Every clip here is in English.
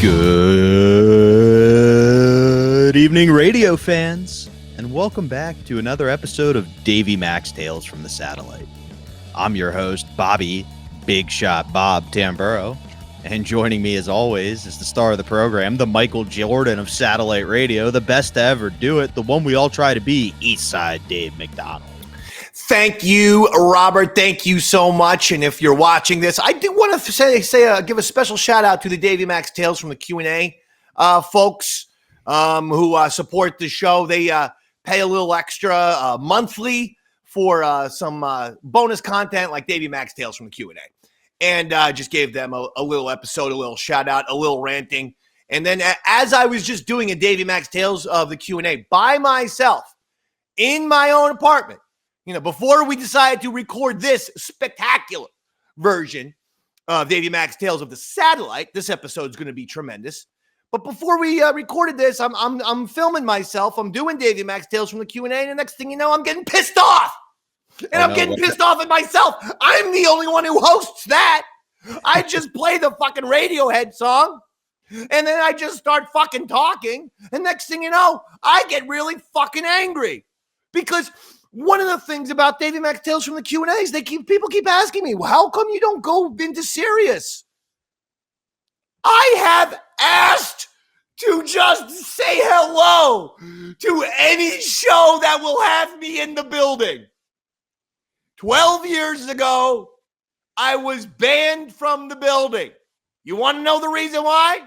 Good evening, radio fans, and welcome back to another episode of Davey Max Tales from the Satellite. I'm your host, Bobby Big Shot Bob Tamburo, and joining me as always is the star of the program, the Michael Jordan of satellite radio, the best to ever do it, the one we all try to be, Eastside Dave McDonald. Thank you, Robert. Thank you so much. And if you're watching this, I do want to give a special shout out to the Davey Max Tales from the Q&A folks who support the show. They pay a little extra monthly for some bonus content like Davey Max Tales from the Q&A. And just gave them a little episode, a little shout out, a little ranting. And then as I was just doing a Davey Max Tales of the Q&A by myself in my own apartment, you know, before we decided to record this spectacular version of Davey Max Tales of the Satellite, this episode is going to be tremendous. But before we recorded this, I'm filming myself. I'm doing Davey Max Tales from the Q&A, and the next thing you know, I'm getting pissed off. And I'm getting pissed off at myself. I'm the only one who hosts that. I just play the fucking Radiohead song, and then I just start fucking talking, and next thing you know, I get really fucking angry because one of the things about Davey Max Tales from the Q&As, people keep asking me, well, how come you don't go into serious? I have asked to just say hello to any show that will have me in the building. 12 years ago, I was banned from the building. You want to know the reason why?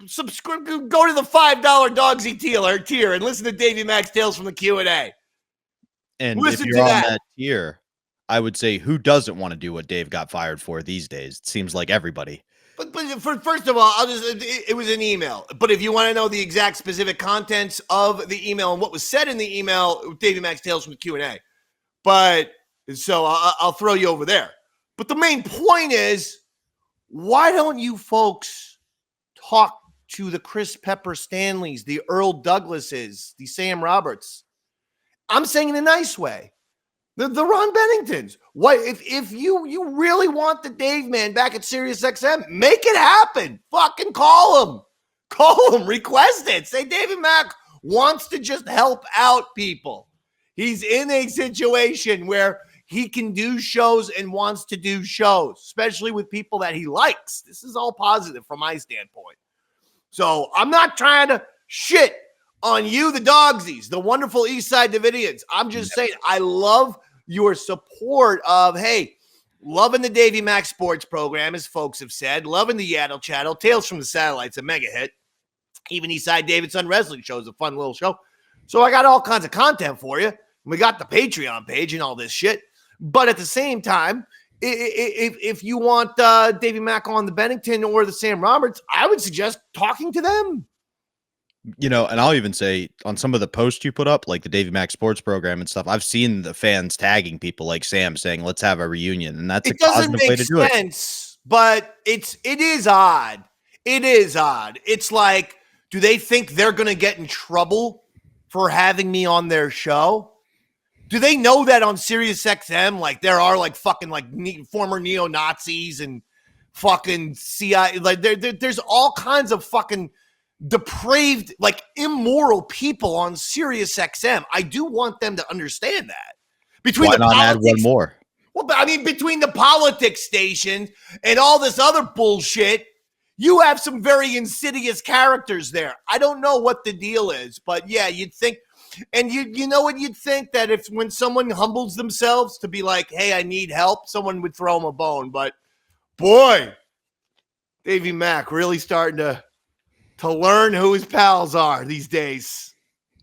Subscribe, go to the $5 Dogsy tier and listen to Davey Max Tales from the Q&A. And if you're on that tier, I would say who doesn't want to do what Dave got fired for these days? It seems like everybody. But first of all, it was an email. But if you want to know the exact specific contents of the email and what was said in the email, Davey Max Tales from the Q&A. But so I'll throw you over there. But the main point is, why don't you folks talk to the Chris Pepper Stanleys, the Earl Douglases, the Sam Roberts? I'm saying in a nice way. The Ron Benningtons. What if you really want the Dave man back at SiriusXM? Make it happen. Fucking call him. Call him. Request it. Say David Mack wants to just help out people. He's in a situation where he can do shows and wants to do shows, especially with people that he likes. This is all positive from my standpoint. So I'm not trying to shit on you, the Dogsies, the wonderful Eastside Davidians. I'm just saying I love your support of, hey, loving the Davey Max Sports program, as folks have said, loving the Yaddle Chattel, Tales from the Satellite's a mega hit. Even Eastside Davidson Wrestling Show is a fun little show. So I got all kinds of content for you. We got the Patreon page and all this shit. But at the same time, if you want Davey Mack on the Bennington or the Sam Roberts, I would suggest talking to them. You know, and I'll even say on some of the posts you put up, like the Davey Max Sports program and stuff, I've seen the fans tagging people like Sam saying, let's have a reunion. And that's a positive way to do it. It doesn't make sense, but it is odd. It is odd. It's like, do they think they're going to get in trouble for having me on their show? Do they know that on SiriusXM, like there are like fucking like former neo-Nazis and fucking CIA, like there's all kinds of fucking depraved, like immoral people on SiriusXM. I do want them to understand that. Why not add one more? Well, I mean, between the politics stations and all this other bullshit, you have some very insidious characters there. I don't know what the deal is, but yeah, you'd think, and you know what you'd think, that if when someone humbles themselves to be like, hey, I need help, someone would throw them a bone. But boy, Davey Mack really starting to learn who his pals are these days.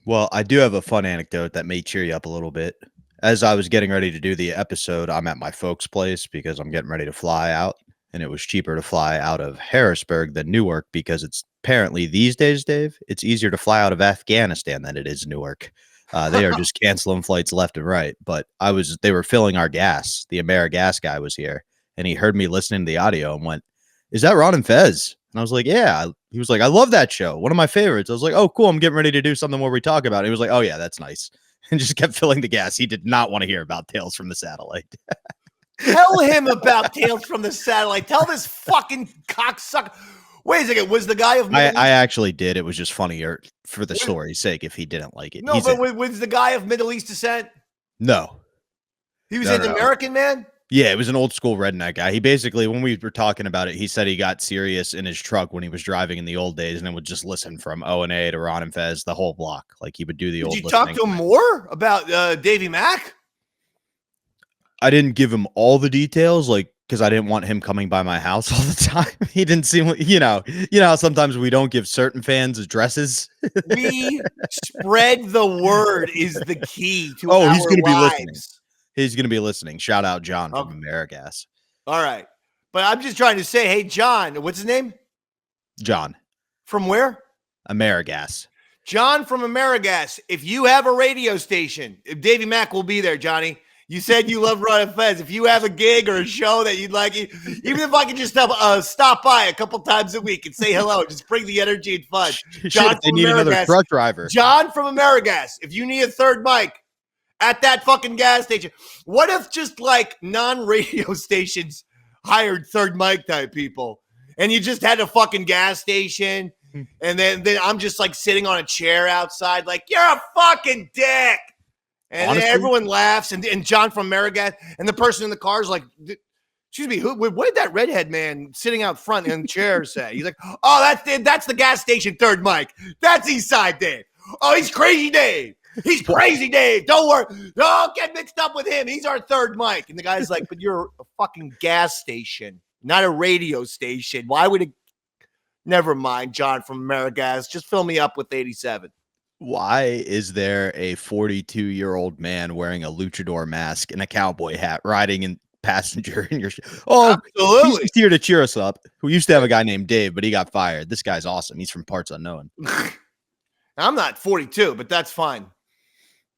Well, I do have a fun anecdote that may cheer you up a little bit. As I was getting ready to do the episode, I'm at my folks' place because I'm getting ready to fly out. And it was cheaper to fly out of Harrisburg than Newark because it's apparently these days, Dave, it's easier to fly out of Afghanistan than it is Newark. They are just canceling flights left and right. But they were filling our gas. The AmeriGas guy was here and he heard me listening to the audio and went, is that Ron and Fez? And I was like, yeah. He was like, I love that show. One of my favorites. I was like, oh, cool. I'm getting ready to do something where we talk about it. He was like, oh, yeah, that's nice. And just kept filling the gas. He did not want to hear about Tales from the Satellite. Tell him about Tales from the Satellite. Tell this fucking cocksucker. Wait a second. Was the guy of Middle I East? actually did. It was just funnier for the Was, story's sake if he didn't like it. no, He's but in. was the guy of Middle East descent? No. He was No, an no, no. American man? Yeah, it was an old school redneck guy. He basically, when we were talking about it, he said he got serious in his truck when he was driving in the old days and then would just listen from O&A to Ron and Fez, the whole block. Like he would do the Did old you talk listening. to him more about Davey Mack? I didn't give him all the details, like, because I didn't want him coming by my house all the time. He didn't seem, you know how sometimes we don't give certain fans addresses. We spread the word is the key to Oh, our he's going to be listening. lives. He's going to be listening. Shout out John from Okay. Amerigas. All right. But I'm just trying to say, hey, John, what's his name? John, From where? Amerigas. John from Amerigas. If you have a radio station, if Davey Mack will be there, Johnny. You said you love Ron and Fez. If you have a gig or a show that you'd like, even if I could just stop by a couple times a week and say hello, just bring the energy and fun. John Shit, they need another truck driver. John from Amerigas. If you need a third mic at that fucking gas station, what if just like non-radio stations hired third mic type people, and you just had a fucking gas station, and then I'm just like sitting on a chair outside, like you're a fucking dick. And Honestly, then everyone laughs, and John from Amerigas, and the person in the car is like, excuse me, what did that redhead man sitting out front in the chair say? He's like, oh, that's the gas station third mic. That's Eastside Dave. Oh, he's Crazy Dave. He's Crazy Dave. Don't worry. Don't get mixed up with him. He's our third mic. And the guy's like, but you're a fucking gas station, not a radio station. Why would it? Never mind, John from Amerigas. Just fill me up with 87. why is there a 42-year-old man wearing a luchador mask and a cowboy hat riding in passenger in your Absolutely. he's here to cheer us up. We used to have a guy named Dave, but he got fired. This guy's awesome. He's from Parts Unknown. I'm not 42, but that's fine.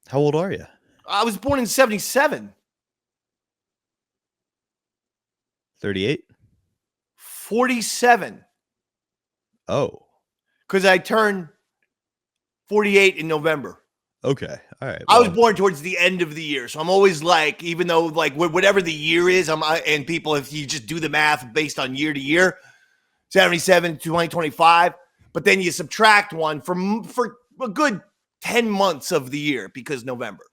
How old are you? I was born in 77. 38? 47. Oh, Because I turned 48 in November. okay. All right. I was born towards the end of the year. So I'm always like, even though like whatever the year is, and people, if you just do the math based on year to year, 77 to 2025, but then you subtract one for a good 10 months of the year because November.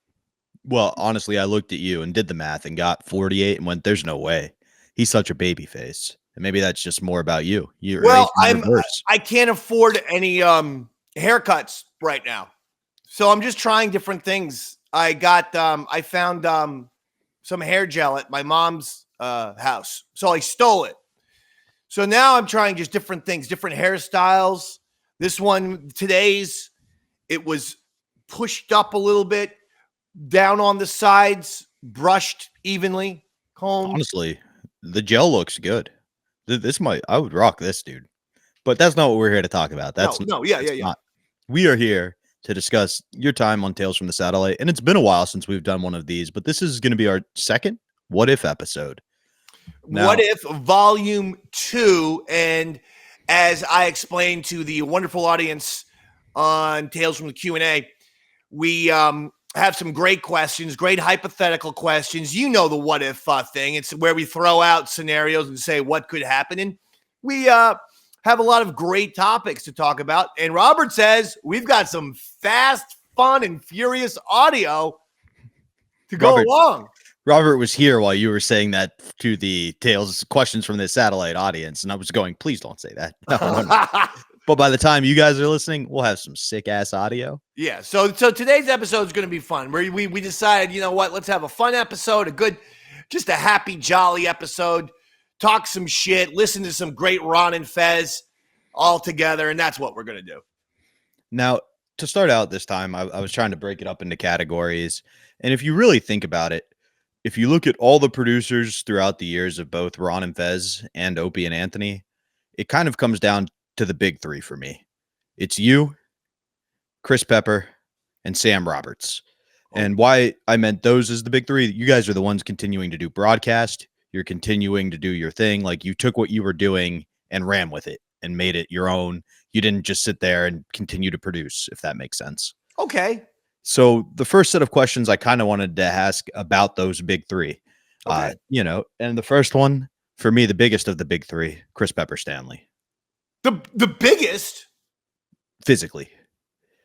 Well, honestly, I looked at you and did the math and got 48 and went, there's no way. He's such a baby face. And maybe that's just more about you. Well, I can't afford any haircuts right now. So I'm just trying different things. I found some hair gel at my mom's house. So I stole it. So now I'm trying just different things, different hairstyles. This one, it was pushed up a little bit, down on the sides, brushed evenly, combed. Honestly, the gel looks good. I would rock this, dude. But that's not what we're here to talk about. Yeah. We are here to discuss your time on Tales from the Satellite. And it's been a while since we've done one of these, but this is going to be our second What If episode. Now, What If Volume 2. And as I explained to the wonderful audience on Tales from the Q&A, we have some great questions, great hypothetical questions. You know the what if thing. It's where we throw out scenarios and say what could happen. And we have a lot of great topics to talk about. And Robert says we've got some fast, fun, and furious audio to go along. Robert was here while you were saying that to the Tales questions from the satellite audience. And I was going, please don't say that. No. But by the time you guys are listening, we'll have some sick ass audio. Yeah. So today's episode is going to be fun. We decided, you know what? Let's have a fun episode, just a happy, jolly episode. Talk some shit, listen to some great Ron and Fez all together, and that's what we're going to do. Now, to start out this time, I was trying to break it up into categories. And if you really think about it, if you look at all the producers throughout the years of both Ron and Fez and Opie and Anthony, it kind of comes down to the big three for me. It's you, Chris Pepper, and Sam Roberts. And why I meant those as the big three, you guys are the ones continuing to do broadcast. You're continuing to do your thing. Like you took what you were doing and ran with it and made it your own. You didn't just sit there and continue to produce, if that makes sense. Okay. So the first set of questions I kind of wanted to ask about those big three, Okay. and the first one for me, the biggest of the big three, Chris Pepper Stanley. The biggest. Physically.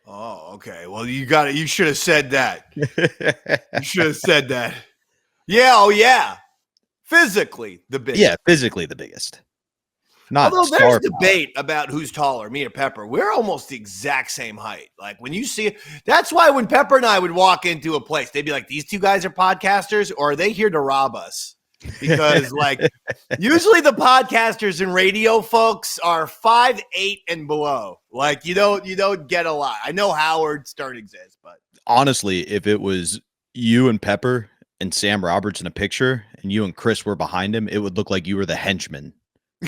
Oh, okay. Well, you should have said that. You should have said that. Yeah, oh yeah. Physically the biggest. Yeah, physically the biggest. Not Although there's star debate about who's taller, me or Pepper. We're almost the exact same height. Like when you see it, that's why when Pepper and I would walk into a place, they'd be like, these two guys are podcasters, or are they here to rob us? Because like usually the podcasters and radio folks are 5'8" and below. Like you don't get a lot. I know Howard Stern exists, but honestly, if it was you and Pepper and Sam Roberts in a picture and you and Chris were behind him, it would look like you were the henchman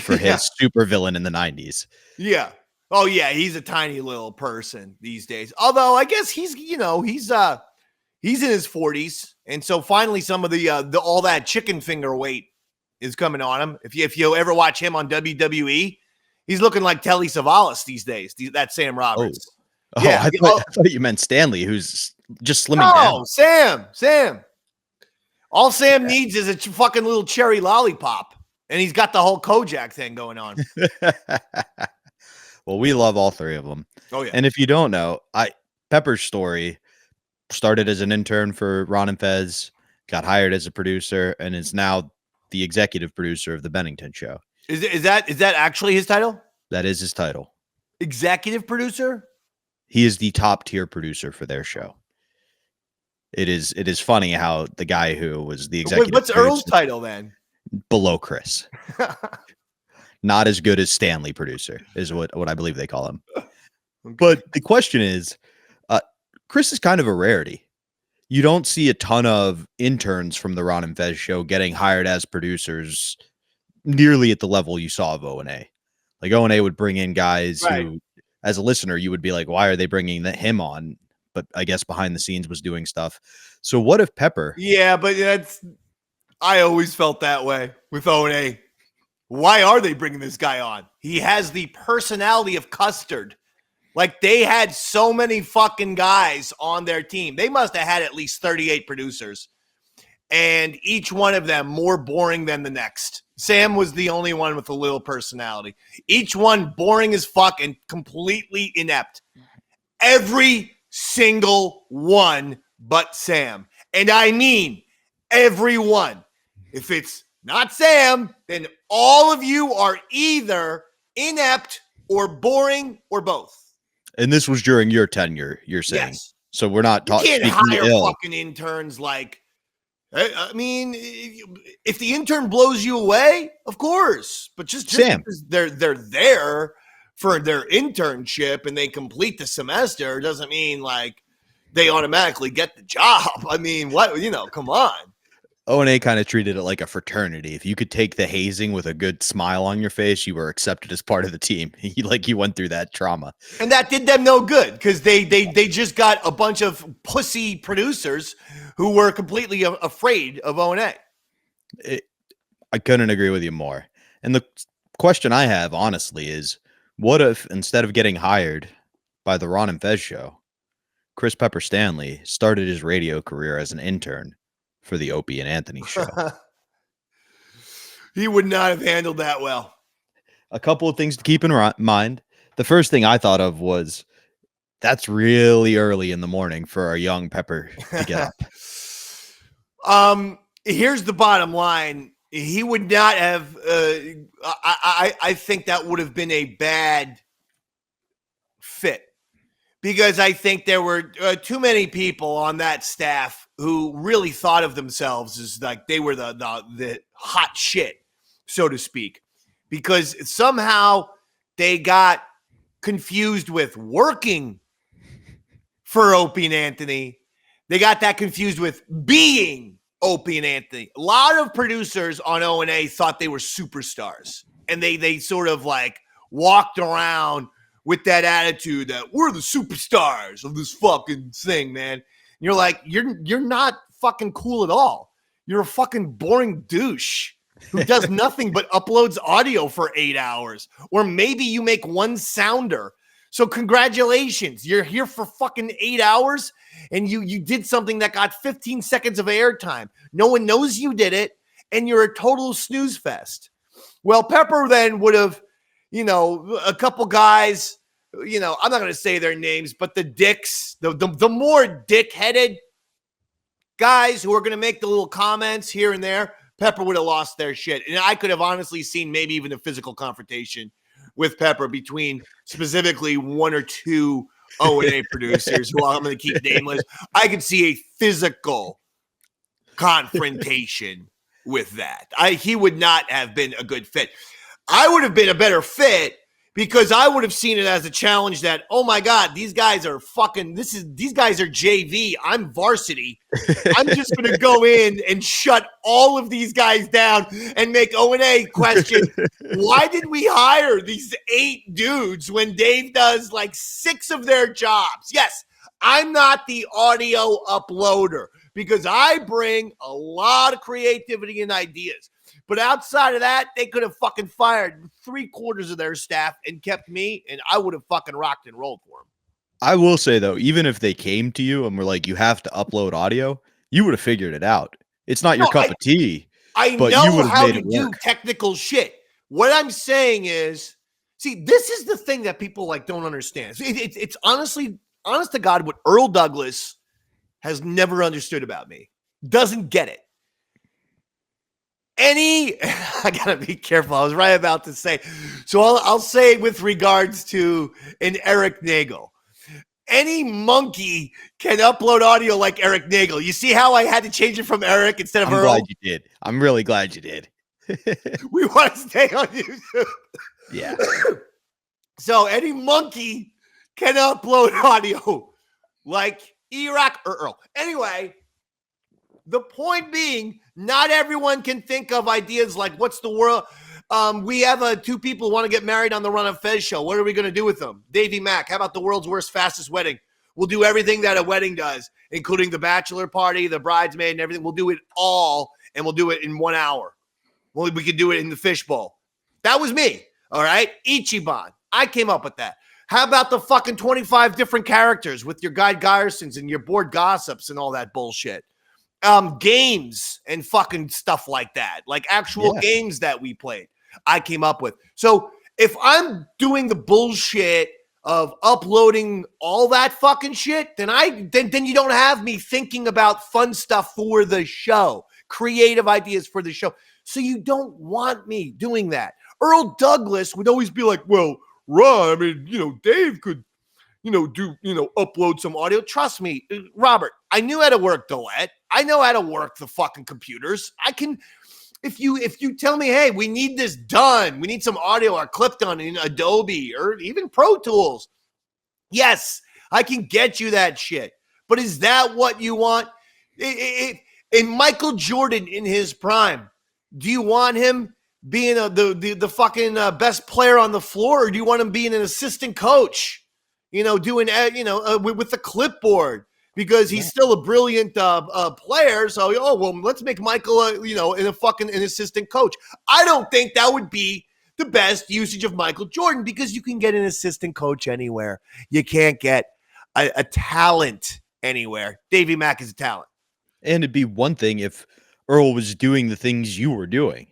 for his super villain in the 90s. Yeah. Oh yeah, he's a tiny little person these days. Although I guess he's in his 40s, and so finally some of the all that chicken finger weight is coming on him. If you ever watch him on WWE, he's looking like Telly Savalas these days. That's Sam Roberts. Oh, yeah, I thought you meant Stanley, who's just slimming down. Oh, Sam. All Sam needs is a fucking little cherry lollipop. And he's got the whole Kojak thing going on. Well, we love all three of them. Oh, yeah. And if you don't know, Pepper's story started as an intern for Ron and Fez, got hired as a producer, and is now the executive producer of the Bennington Show. Is that actually his title? That is his title. Executive producer? He is the top tier producer for their show. It is funny how the guy who was the executive What's Earl's title then? Below Chris. Not as good as Stanley producer is what I believe they call him. Okay. But the question is, Chris is kind of a rarity. You don't see a ton of interns from the Ron and Fez show getting hired as producers nearly at the level you saw of O&A. Like O&A would bring in guys who, as a listener, you would be like, why are they bringing him on? But I guess behind the scenes was doing stuff. So what if Pepper? Yeah, but I always felt that way with O&A. Why are they bringing this guy on? He has the personality of custard. Like they had so many fucking guys on their team. They must have had at least 38 producers. And each one of them more boring than the next. Sam was the only one with a little personality. Each one boring as fuck and completely inept. Every single one but Sam. And I mean everyone. If it's not Sam, then all of you are either inept or boring or both. And this was during your tenure, you're saying. Yes. So we're not talking. You can't hire fucking interns like, I mean, if the intern blows you away, of course. But just because they're there for their internship and they complete the semester doesn't mean like they automatically get the job. I mean, come on. O&A kind of treated it like a fraternity. If you could take the hazing with a good smile on your face, you were accepted as part of the team. You went through that trauma. And that did them no good because they just got a bunch of pussy producers who were completely afraid of O&A. I couldn't agree with you more. And the question I have, honestly, is what if instead of getting hired by the Ron and Fez show, Chris Pepper Stanley started his radio career as an intern for the Opie and Anthony show? He would not have handled that well. A couple of things to keep in mind. The first thing I thought of was that's really early in the morning for a young Pepper to get up. Here's the bottom line. He would not have, I think that would have been a bad fit because I think there were too many people on that staff who really thought of themselves as like they were the hot shit, so to speak, because somehow they got confused with working for Opie and Anthony. They got that confused with being Opie and Anthony. A lot of producers on O&A thought they were superstars, and they sort of like walked around with that attitude that we're the superstars of this fucking thing, man. You're like, you're not fucking cool at all. You're a fucking boring douche who does nothing but uploads audio for 8 hours. Or maybe you make one sounder. So congratulations. You're here for fucking 8 hours and you did something that got 15 seconds of airtime. No one knows you did it and you're a total snooze fest. Well, Pepper then would have a couple guys, I'm not going to say their names, but the dicks, the more dick-headed guys who are going to make the little comments here and there, Pepper would have lost their shit. And I could have honestly seen maybe even a physical confrontation with Pepper between specifically one or two O&A producers who I'm going to keep nameless. I could see a physical confrontation with that. He would not have been a good fit. I would have been a better fit because I would have seen it as a challenge that, oh my God, these guys are these guys are JV. I'm varsity. I'm just going to go in and shut all of these guys down and make O&A question, why did we hire these 8 dudes when Dave does like 6 of their jobs? Yes, I'm not the audio uploader because I bring a lot of creativity and ideas. But outside of that, they could have fucking fired 3/4 of their staff and kept me, and I would have fucking rocked and rolled for them. I will say, though, even if they came to you and were like, you have to upload audio, you would have figured it out. It's not your cup of tea. I know how to do technical shit. What I'm saying is, see, this is the thing that people like don't understand. It's honestly, honest to God, what Earl Douglas has never understood about me. Doesn't get it. I gotta be careful. I was right about to say. So I'll say with regards to an Eric Nagel. Any monkey can upload audio like Eric Nagel. You see how I had to change it from Eric instead of Earl? I'm glad you did. I'm really glad you did. We want to stay on YouTube. Yeah. So any monkey can upload audio like E-Rock or Earl. Anyway, the point being, not everyone can think of ideas like what's the world. We have 2 people who want to get married on the Ron and Fez show. What are we going to do with them? Davey Mack, how about the world's worst, fastest wedding? We'll do everything that a wedding does, including the bachelor party, the bridesmaid, and everything. We'll do it all, and we'll do it in 1 hour. Well, we could do it in the fishbowl. That was me, all right? Ichiban. I came up with that. How about the fucking 25 different characters with your Guy Geyersons and your bored gossips and all that bullshit? Games and fucking stuff like that, like actual games that we played, I came up with. So if I'm doing the bullshit of uploading all that fucking shit, then you don't have me thinking about fun stuff for the show, creative ideas for the show. So you don't want me doing that. Earl Douglas would always be like, well, Ron, I mean, Dave could, upload some audio. Trust me, Robert, I knew how to work Duet. I know how to work the fucking computers. I can, if you tell me, hey, we need this done, we need some audio or clip done in Adobe or even Pro Tools. Yes, I can get you that shit. But is that what you want? In Michael Jordan in his prime, do you want him being the fucking best player on the floor, or do you want him being an assistant coach? Doing with the clipboard because he's still a brilliant player. So, let's make Michael an assistant coach. I don't think that would be the best usage of Michael Jordan because you can get an assistant coach anywhere. You can't get a talent anywhere. Davey Mack is a talent. And it'd be one thing if Earl was doing the things you were doing,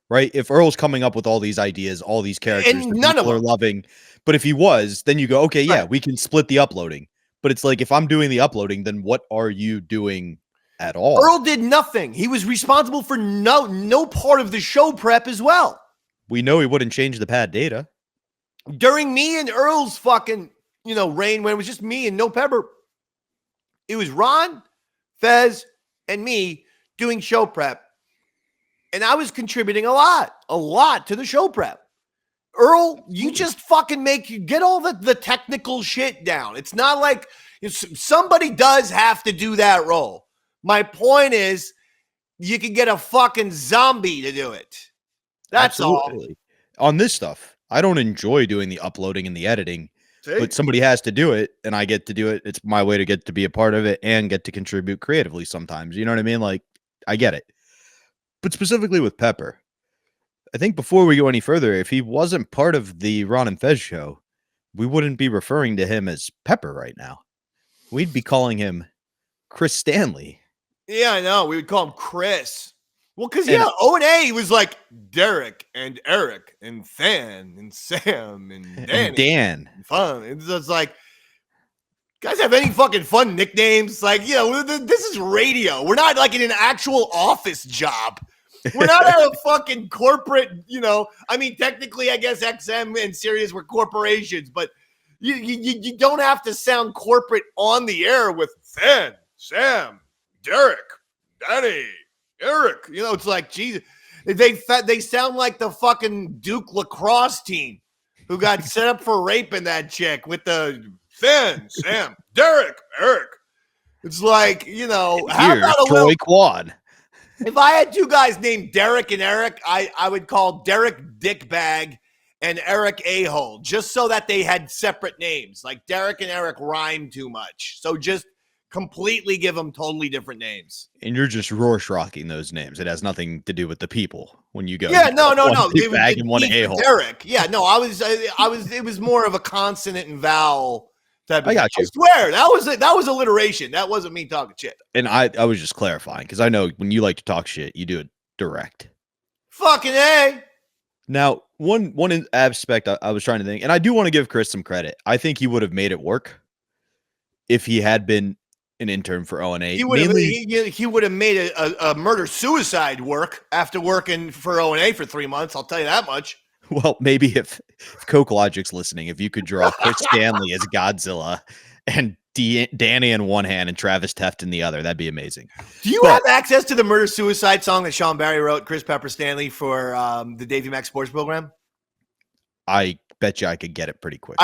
right? If Earl's coming up with all these ideas, all these characters and that none people of are them. loving, but if he was, then you go, okay, yeah, Right. we can split the uploading. But it's like, if I'm doing the uploading, then what are you doing at all? Earl did nothing. He was responsible for no part of the show prep as well. We know he wouldn't change the pad data. During me and Earl's fucking, reign, when it was just me and no Pepper, it was Ron, Fez, and me doing show prep. And I was contributing a lot to the show prep. Earl, you just fucking get all the technical shit down. It's not like somebody does have to do that role. My point is, you can get a fucking zombie to do it. That's Absolutely. All. On this stuff, I don't enjoy doing the uploading and the editing, but somebody has to do it, and I get to do it. It's my way to get to be a part of it and get to contribute creatively sometimes. You know what I mean? Like, I get it. But specifically with Pepper, I think before we go any further, if he wasn't part of the Ron and Fez show, we wouldn't be referring to him as Pepper right now. We'd be calling him Chris Stanley. Yeah, I know. We would call him Chris. Well, because O&A was like Derek and Eric and Fan and Sam and Danny and Dan. and fun. It's like, guys have any fucking fun nicknames? Like, this is radio. We're not like in an actual office job. We're not at a fucking corporate, I mean, technically, I guess XM and Sirius were corporations, but you don't have to sound corporate on the air with Fan, Sam, Derek, Danny, Eric. It's like, Jesus. They sound like the fucking Duke lacrosse team who got set up for raping that chick with the Finn, Sam, Derek, Eric. It's like, how about a Troy little Quad? If I had two guys named Derek and Eric, I would call Derek Dickbag and Eric A-hole, just so that they had separate names. Like Derek and Eric rhyme too much. So just completely give them totally different names. And you're just Rorschaching those names. It has nothing to do with the people when you go. Yeah, no. Bag and one A-hole. Derek. Yeah, no, I was. It was more of a consonant and vowel type. I got you. I swear that was alliteration. That wasn't me talking shit. And I was just clarifying because I know when you like to talk shit, you do it direct. Fucking A. Now, one aspect I was trying to think, and I do want to give Chris some credit. I think he would have made it work if he had been an intern for O&A. He would have made a murder-suicide work after working for O&A for 3 months. I'll tell you that much. Well, maybe if Coke Logic's listening, if you could draw Chris Stanley as Godzilla and Danny in one hand and Travis Teft in the other, that'd be amazing. Do you have access to the murder-suicide song that Sean Barry wrote, Chris Pepper Stanley, for the Davey Max Sports Program? I bet you I could get it pretty quick.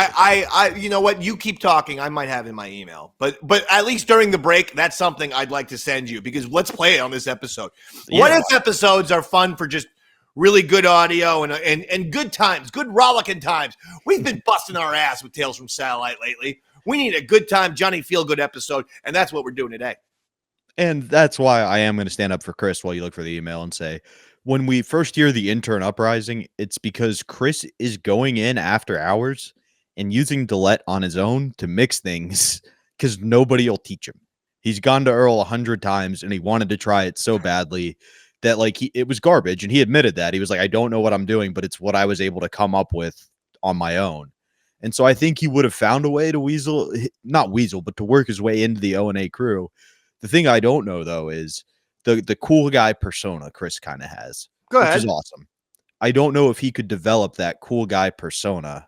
You know what? You keep talking. I might have in my email, but at least during the break, that's something I'd like to send you because let's play it on this episode. Yeah. What if episodes are fun for just really good audio and good times, good rollicking times? We've been busting our ass with Tales from Satellite lately. We need a good time, Johnny Feel-Good episode, and that's what we're doing today. And that's why I am going to stand up for Chris while you look for the email and say, when we first hear the intern uprising, it's because Chris is going in after hours and using Dillette on his own to mix things because nobody will teach him. He's gone to Earl 100 times and he wanted to try it so badly that it was garbage. And he admitted that. He was like, I don't know what I'm doing, but it's what I was able to come up with on my own. And so I think he would have found a way to not weasel, but to work his way into the O&A crew. The thing I don't know, though, is the cool guy persona Chris kind of has, which is awesome. I don't know if he could develop that cool guy persona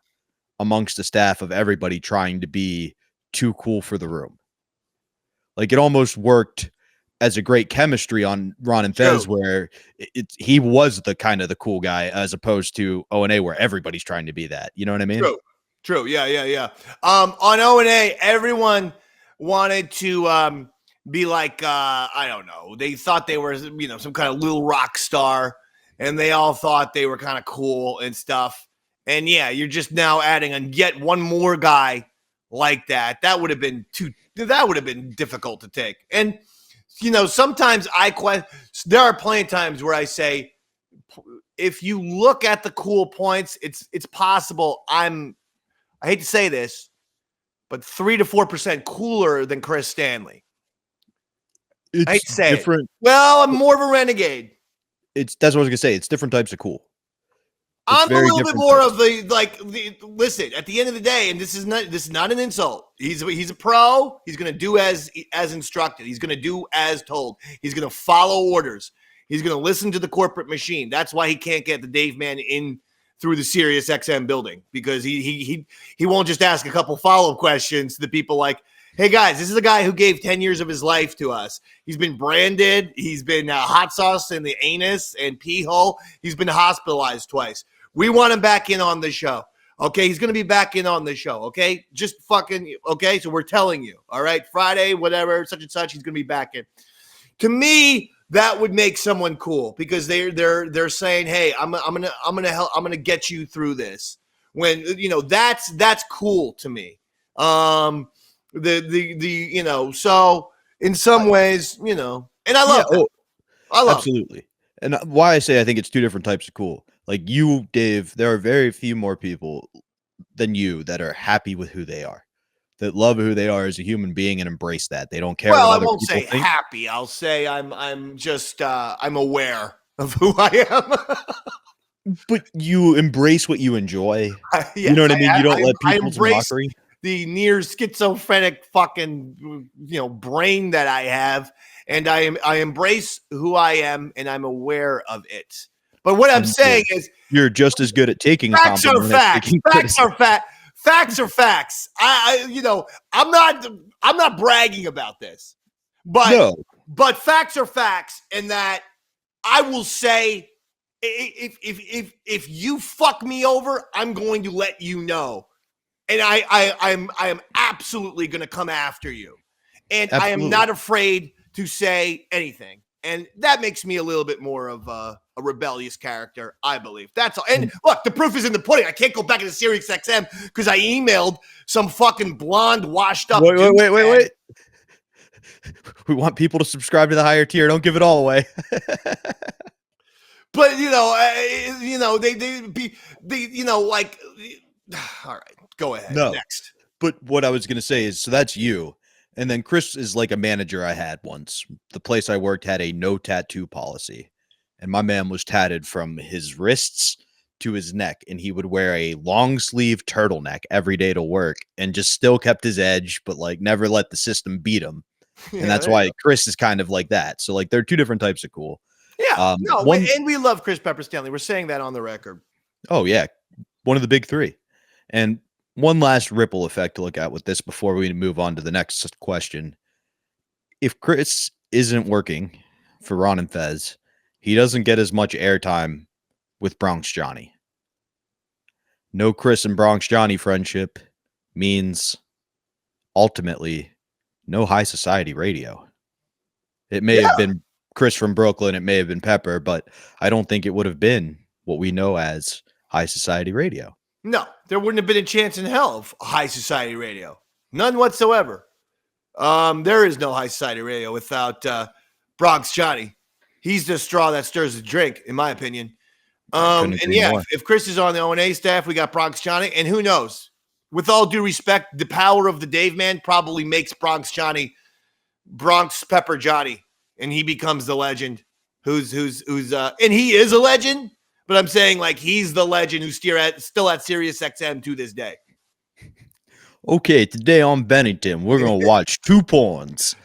amongst the staff of everybody trying to be too cool for the room. Like it almost worked as a great chemistry on Ron and Fez, where he was the kind of the cool guy as opposed to O&A where everybody's trying to be that. You know what I mean? True. Yeah. On O&A, everyone wanted to be like, I don't know. They thought they were, some kind of little rock star, and they all thought they were kind of cool and stuff. And yeah, you're just now adding yet one more guy like that. That would have been difficult to take. And sometimes there are plenty of times where I say, if you look at the cool points, it's possible I hate to say this, but 3 to 4% cooler than Chris Stanley. I hate to say different. It. Well, I'm more of a renegade. That's what I was gonna say. It's different types of cool. I'm a little bit more of listen, at the end of the day, and this is not an insult. He's a pro. He's gonna do as instructed. He's gonna do as told. He's gonna follow orders. He's gonna listen to the corporate machine. That's why he can't get the Dave man in through the Sirius XM building, because he won't just ask a couple follow-up questions to the people like, hey guys, this is a guy who gave 10 years of his life to us. He's been branded. He's been hot sauce in the anus and pee hole. He's been hospitalized twice. We want him back in on the show. Okay, he's going to be back in on the show. Okay, just fucking, okay, so we're telling you, all right, Friday, whatever, such and such, he's going to be back in. To me, that would make someone cool, because they're saying, hey, I'm gonna help, I'm gonna get you through this. When that's cool to me. So in some ways, and I love it. I love absolutely. And why I say I think it's two different types of cool. Like you, Dave, there are very few more people than you that are happy with who they are. that love who they are as a human being and embrace that. They don't care Well, what I other won't people say think. happy. I'll say I'm just I'm aware of who I am. But you embrace what you enjoy. You Yes, know what I mean? You don't let I people to embrace mockery. the near schizophrenic fucking brain that I have, and I embrace who I am, and I'm aware of it. But what I'm And saying is, you're just as good at taking a facts are compliment as facts. taking Facts are criticism. facts are facts. I'm not bragging about this, but No. facts are facts, and that I will say, if you fuck me over, I'm going to let you know, and I am absolutely going to come after you, and I am Absolutely. not afraid to say anything. And that makes me a little bit more of a rebellious character, I believe. That's all. And look, the proof is in the pudding. I can't go back into Sirius XM because I emailed some fucking blonde, washed up. Wait. We want people to subscribe to the higher tier. Don't give it all away. But like. All right, go ahead. No. Next. But what I was going to say is, so that's you. And then Chris is like a manager I had once. The place I worked had a no tattoo policy. And my man was tatted from his wrists to his neck. And he would wear a long sleeve turtleneck every day to work and just still kept his edge, but like never let the system beat him. And Yeah, that's why Chris is kind of like that. So like they're two different types of cool. Yeah, no, One, and we love Chris Pepper Stanley. We're saying that on the record. oh yeah, one of the big three. And one last ripple effect to look at with this before we move on to the next question. If Chris isn't working for Ron and Fez, he doesn't get as much airtime with Bronx Johnny. No Chris and Bronx Johnny friendship means ultimately no high society radio. It may have been Chris from Brooklyn, it may have been Pepper, but I don't think it would have been what we know as high society radio. No, there wouldn't have been a chance in hell of high society radio. None whatsoever. There is no high society radio without Bronx Johnny. He's the straw that stirs the drink, in my opinion. And yeah, if Chris is on the O&A staff, we got Bronx Johnny, and who knows? With all due respect, the power of the Dave Man probably makes Bronx Johnny Bronx Pepper Johnny, and he becomes the legend. And he is a legend. But I'm saying, like, he's the legend who's still at Sirius XM to this day. Okay, today on Bennington, we're going to watch two porns.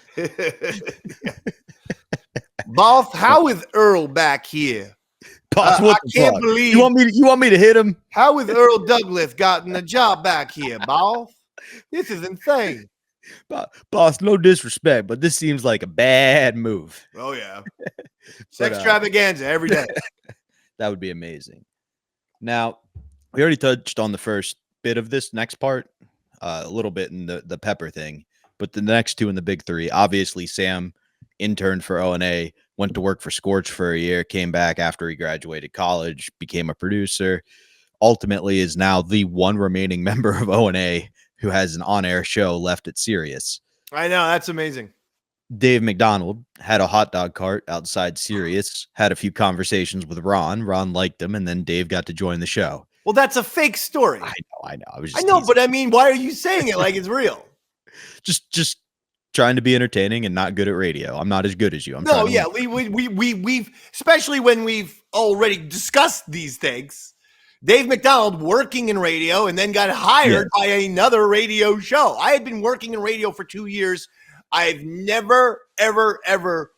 Boss, how is Earl back here? Boss, what I can't believe you want me to hit him? How has Earl Douglas gotten a job back here, boss? This is insane. Boss, no disrespect, but this seems like a bad move. Oh, yeah. Sex extravaganza every day. That would be amazing. Now, we already touched on the first bit of this next part, a little bit in the Pepper thing, but the next two in the big three, obviously Sam interned for O&A, went to work for Scorch for a year, came back after he graduated college, became a producer, ultimately is now the one remaining member of O&A who has an on-air show left at Sirius. I know, that's amazing. Dave McDonald had a hot dog cart outside Sirius, had a few conversations with Ron. Ron liked him, and then Dave got to join the show. Well, that's a fake story. I know. I know, but I mean, why are you saying it like it's real? Just trying to be entertaining and not good at radio. I'm not as good as you. We've especially when we've already discussed these things. Dave McDonald working in radio and then got hired by another radio show. I had been working in radio for 2 years. I've never, ever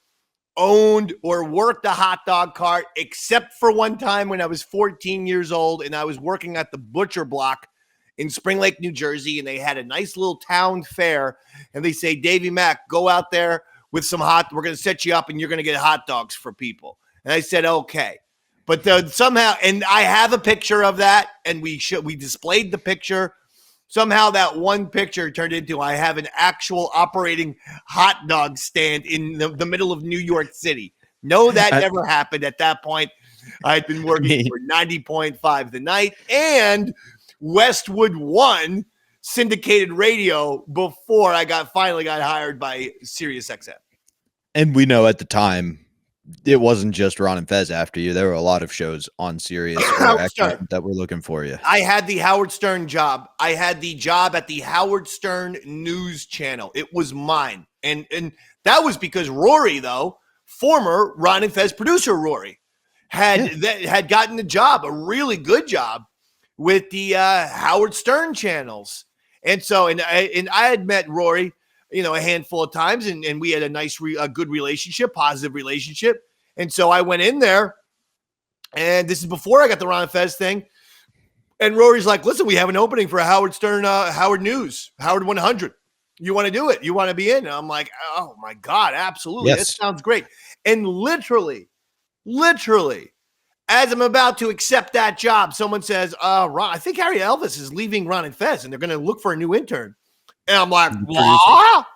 owned or worked a hot dog cart except for one time when I was 14 years old and I was working at the Butcher Block in Spring Lake, New Jersey, and they had a nice little town fair, and they say, Davey Mack, go out there with some we're going to set you up and you're going to get hot dogs for people. And I said, okay. But somehow, and I have a picture of that, and we displayed the picture. Somehow that one picture turned into I have an actual operating hot dog stand in the middle of New York City. No, that never happened at that point. I'd been working for 90.5 The Night and Westwood One syndicated radio before I finally got hired by Sirius XM. And we know at the time It wasn't just Ron and Fez after you. There were a lot of shows on Sirius or Howard X Stern. that were looking for you. I had the Howard Stern job. I had the job at the Howard Stern News Channel. It was mine. And that was because Rory, though, former Ron and Fez producer Rory, had gotten a job, a really good job with the Howard Stern channels. And so, and I had met Rory, a handful of times, and we had a good relationship, positive relationship. And so I went in there, and this is before I got the Ron and Fez thing. And Rory's like, listen, we have an opening for a Howard Stern, Howard News, Howard 100. You want to do it? You want to be in? And I'm like, oh my God, absolutely. Yes. That sounds great. And literally, as I'm about to accept that job, someone says, Ron, I think Harry Elvis is leaving Ron and Fez, and they're going to look for a new intern. And I'm like, what?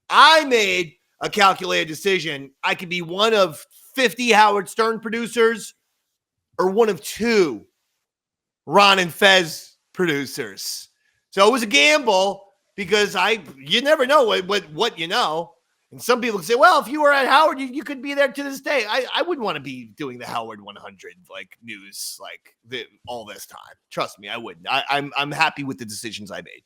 I made a calculated decision. I could be one of 50 Howard Stern producers or one of 2 Ron and Fez producers. So it was a gamble because you never know what you know. And some people say, well, if you were at Howard, you could be there to this day. I wouldn't want to be doing the Howard 100 news all this time. Trust me, I wouldn't. I'm happy with the decisions I made.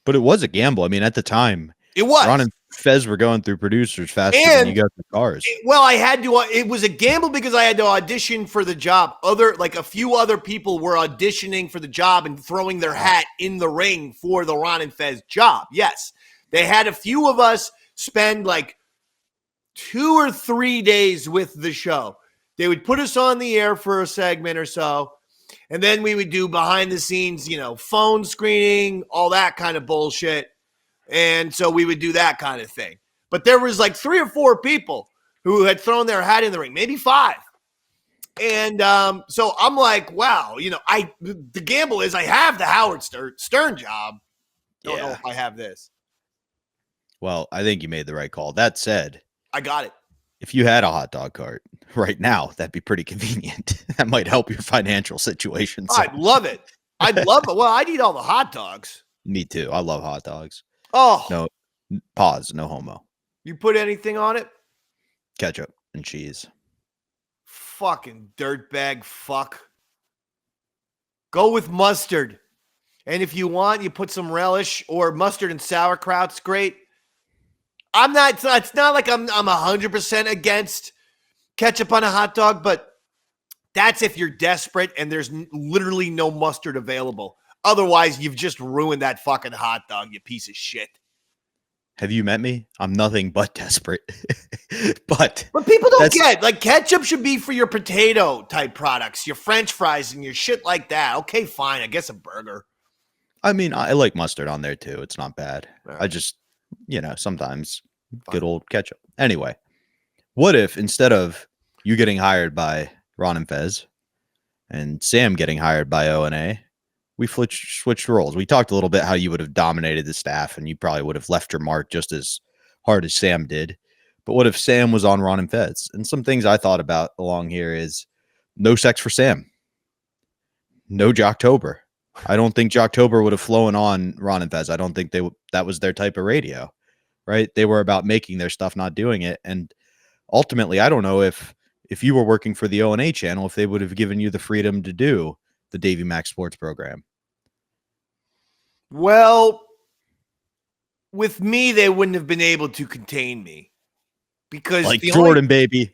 But it was a gamble. I mean, at the time, it was. Ron and Fez were going through producers faster than you got the cars. Well, I had to. It was a gamble because I had to audition for the job. A few other people were auditioning for the job and throwing their hat in the ring for the Ron and Fez job. Yes, they had a few of us spend 2 or 3 days with the show. They would put us on the air for a segment or so, and then we would do behind the scenes, phone screening, all that kind of bullshit. And so we would do that kind of thing. But there was 3 or 4 people who had thrown their hat in the ring, maybe 5. And so I'm like, wow, the gamble is I have the Howard Stern job. Don't know if I have this. Well, I think you made the right call. That said, I got it. If you had a hot dog cart right now, that'd be pretty convenient. That might help your financial situation. So. I'd love it. I'd love it. Well, I'd eat all the hot dogs. Me too. I love hot dogs. Oh. No, pause. No homo. You put anything on it? Ketchup and cheese. Fucking dirtbag fuck. Go with mustard. And if you want, you put some relish or mustard and sauerkraut's great. It's not like I'm 100% against ketchup on a hot dog, but that's if you're desperate and there's literally no mustard available. Otherwise, you've just ruined that fucking hot dog, you piece of shit. Have you met me? I'm nothing but desperate. But people don't get, ketchup should be for your potato type products, your French fries and your shit like that. Okay, fine. I guess a burger. I mean, I like mustard on there too. It's not bad. Right. I just, sometimes good old ketchup. Anyway, what if instead of you getting hired by Ron and Fez and Sam getting hired by O&A, we switched roles? We talked a little bit how you would have dominated the staff and you probably would have left your mark just as hard as Sam did. But what if Sam was on Ron and Fez? And some things I thought about along here is no sex for Sam. No Jocktober. I don't think Jocktober would have flown on Ron and Fez. I don't think that was their type of radio, right? They were about making their stuff, not doing it. And ultimately, I don't know if you were working for the O&A channel, if they would have given you the freedom to do the Davey Max Sports program. Well, with me, they wouldn't have been able to contain me because Jordan, baby.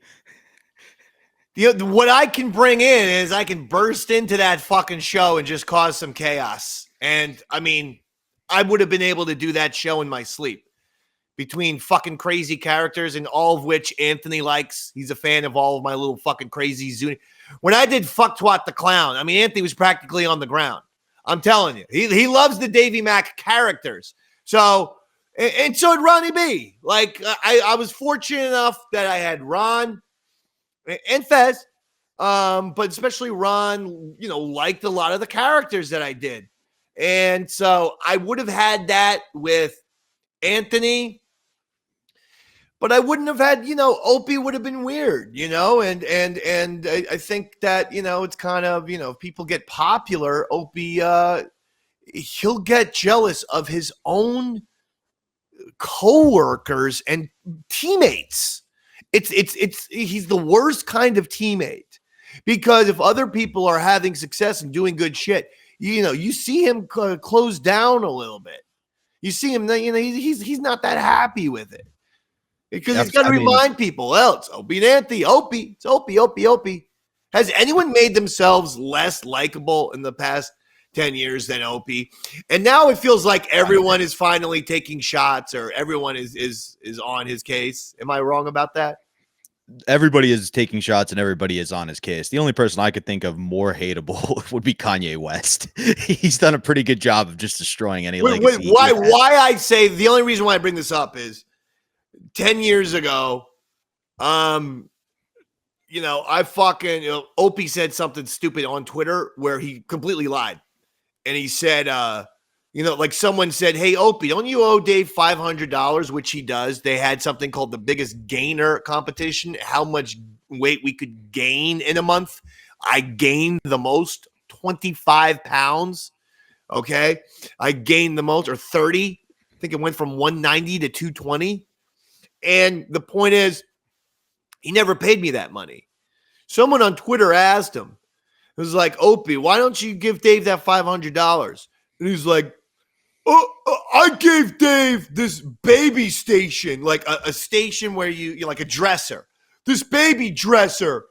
What I can bring in is I can burst into that fucking show and just cause some chaos. And I mean, I would have been able to do that show in my sleep between fucking crazy characters and all of which Anthony likes. He's a fan of all of my little fucking crazy Zuni. When I did Fuck Twat the Clown, I mean, Anthony was practically on the ground. I'm telling you, he loves the Davey Mack characters. So, and so did Ronnie B. I was fortunate enough that I had Ron and Fez, but especially Ron, liked a lot of the characters that I did. And so I would have had that with Anthony, but I wouldn't have had, Opie would have been weird, and I think that, it's kind of, if people get popular, Opie, he'll get jealous of his own coworkers and teammates. He's the worst kind of teammate, because if other people are having success and doing good shit, you see him close down a little bit. You see him, he's not that happy with it, because he's got to remind people, it's Opie and Anthony, Opie, it's Opie. Has anyone made themselves less likable in the past 10 years than Opie? And now it feels like everyone is finally taking shots, or everyone is on his case. Am I wrong about that? Everybody is taking shots and everybody is on his case. The only person I could think of more hateable would be Kanye West. He's done a pretty good job of just destroying any legacy. Why I say the only reason why I bring this up is 10 years ago, I fucking, Opie said something stupid on Twitter where he completely lied. And he said, like someone said, hey, Opie, don't you owe Dave $500, which he does. They had something called the biggest gainer competition, how much weight we could gain in a month. I gained the most, 25 pounds. Okay. I gained the most, or 30. I think it went from 190 to 220. And the point is, he never paid me that money. Someone on Twitter asked him, it was like, Opie, why don't you give Dave that $500? And he's like, I gave Dave this baby station, like a station where you like a dresser, this baby dresser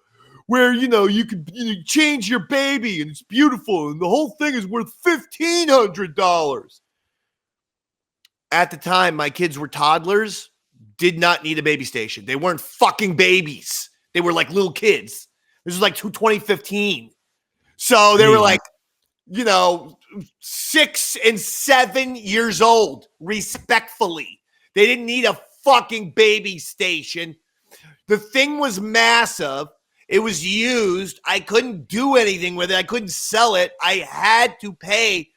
where, you can change your baby and it's beautiful. And the whole thing is worth $1,500. At the time, my kids were toddlers, did not need a baby station. They weren't fucking babies. They were like little kids. This was like 2015. So they were like, 6 and 7 years old, respectfully. They didn't need a fucking baby station. The thing was massive. It was used. I couldn't do anything with it. I couldn't sell it. I had to pay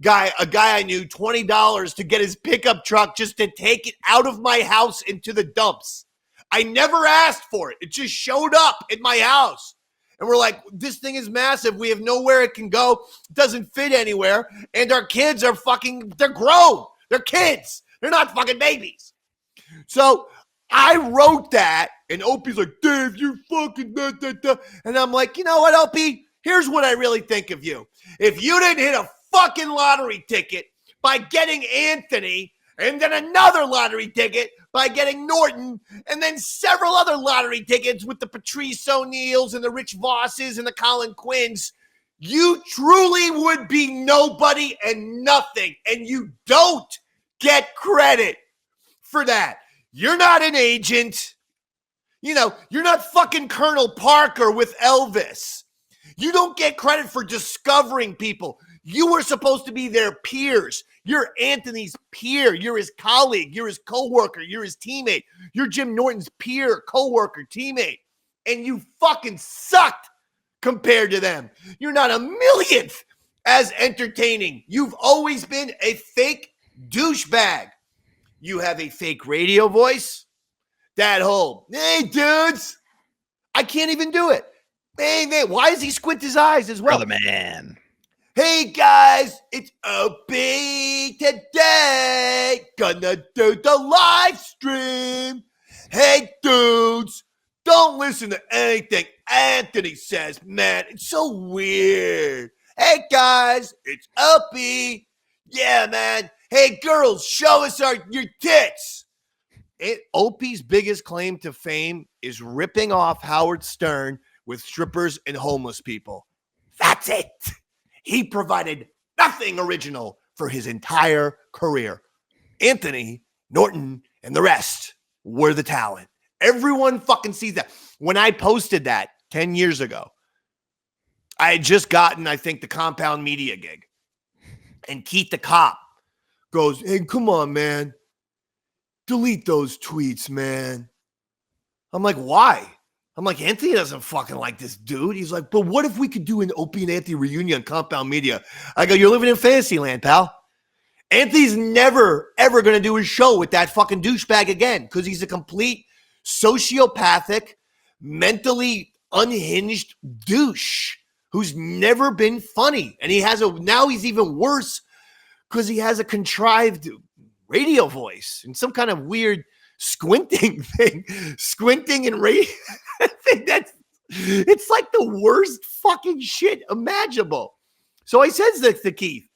a guy I knew $20 to get his pickup truck just to take it out of my house into the dumps. I never asked for it. It just showed up in my house. And we're like, this thing is massive. We have nowhere it can go. It doesn't fit anywhere. And our kids are they're grown. They're kids. They're not fucking babies. So I wrote that, and Opie's like, Dave, you're fucking da. And I'm like, you know what, Opie? Here's what I really think of you. If you didn't hit a fucking lottery ticket by getting Anthony, and then another lottery ticket by getting Norton, and then several other lottery tickets with the Patrice O'Neals and the Rich Vosses and the Colin Quinns, you truly would be nobody and nothing. And you don't get credit for that. You're not an agent. You're not fucking Colonel Parker with Elvis. You don't get credit for discovering people. You were supposed to be their peers. You're Anthony's peer. You're his colleague. You're his coworker. You're his teammate. You're Jim Norton's peer, coworker, teammate. And you fucking sucked compared to them. You're not a millionth as entertaining. You've always been a fake douchebag. You have a fake radio voice. That whole, hey, dudes. I can't even do it. Hey, man. Why does he squint his eyes as well? Brother man. Hey guys, it's Opie today. Gonna do the live stream. Hey dudes, don't listen to anything Anthony says, man. It's so weird. Hey guys, it's Opie. Yeah, man. Hey girls, show us your tits. Opie's biggest claim to fame is ripping off Howard Stern with strippers and homeless people. That's it. He provided nothing original for his entire career. Anthony, Norton, and the rest were the talent. Everyone fucking sees that. When I posted that 10 years ago, I had just gotten, I think, the Compound Media gig. And Keith the cop goes, hey, come on, man. Delete those tweets, man. I'm like, why? I'm like, Anthony doesn't fucking like this dude. He's like, but what if we could do an Opie and Anthony reunion on Compound Media? I go, you're living in fantasy land, pal. Anthony's never, ever going to do his show with that fucking douchebag again because he's a complete sociopathic, mentally unhinged douche who's never been funny. And now he's even worse because he has a contrived radio voice and some kind of weird squinting thing, squinting and rating. I think it's like the worst fucking shit imaginable. So I says this to Keith.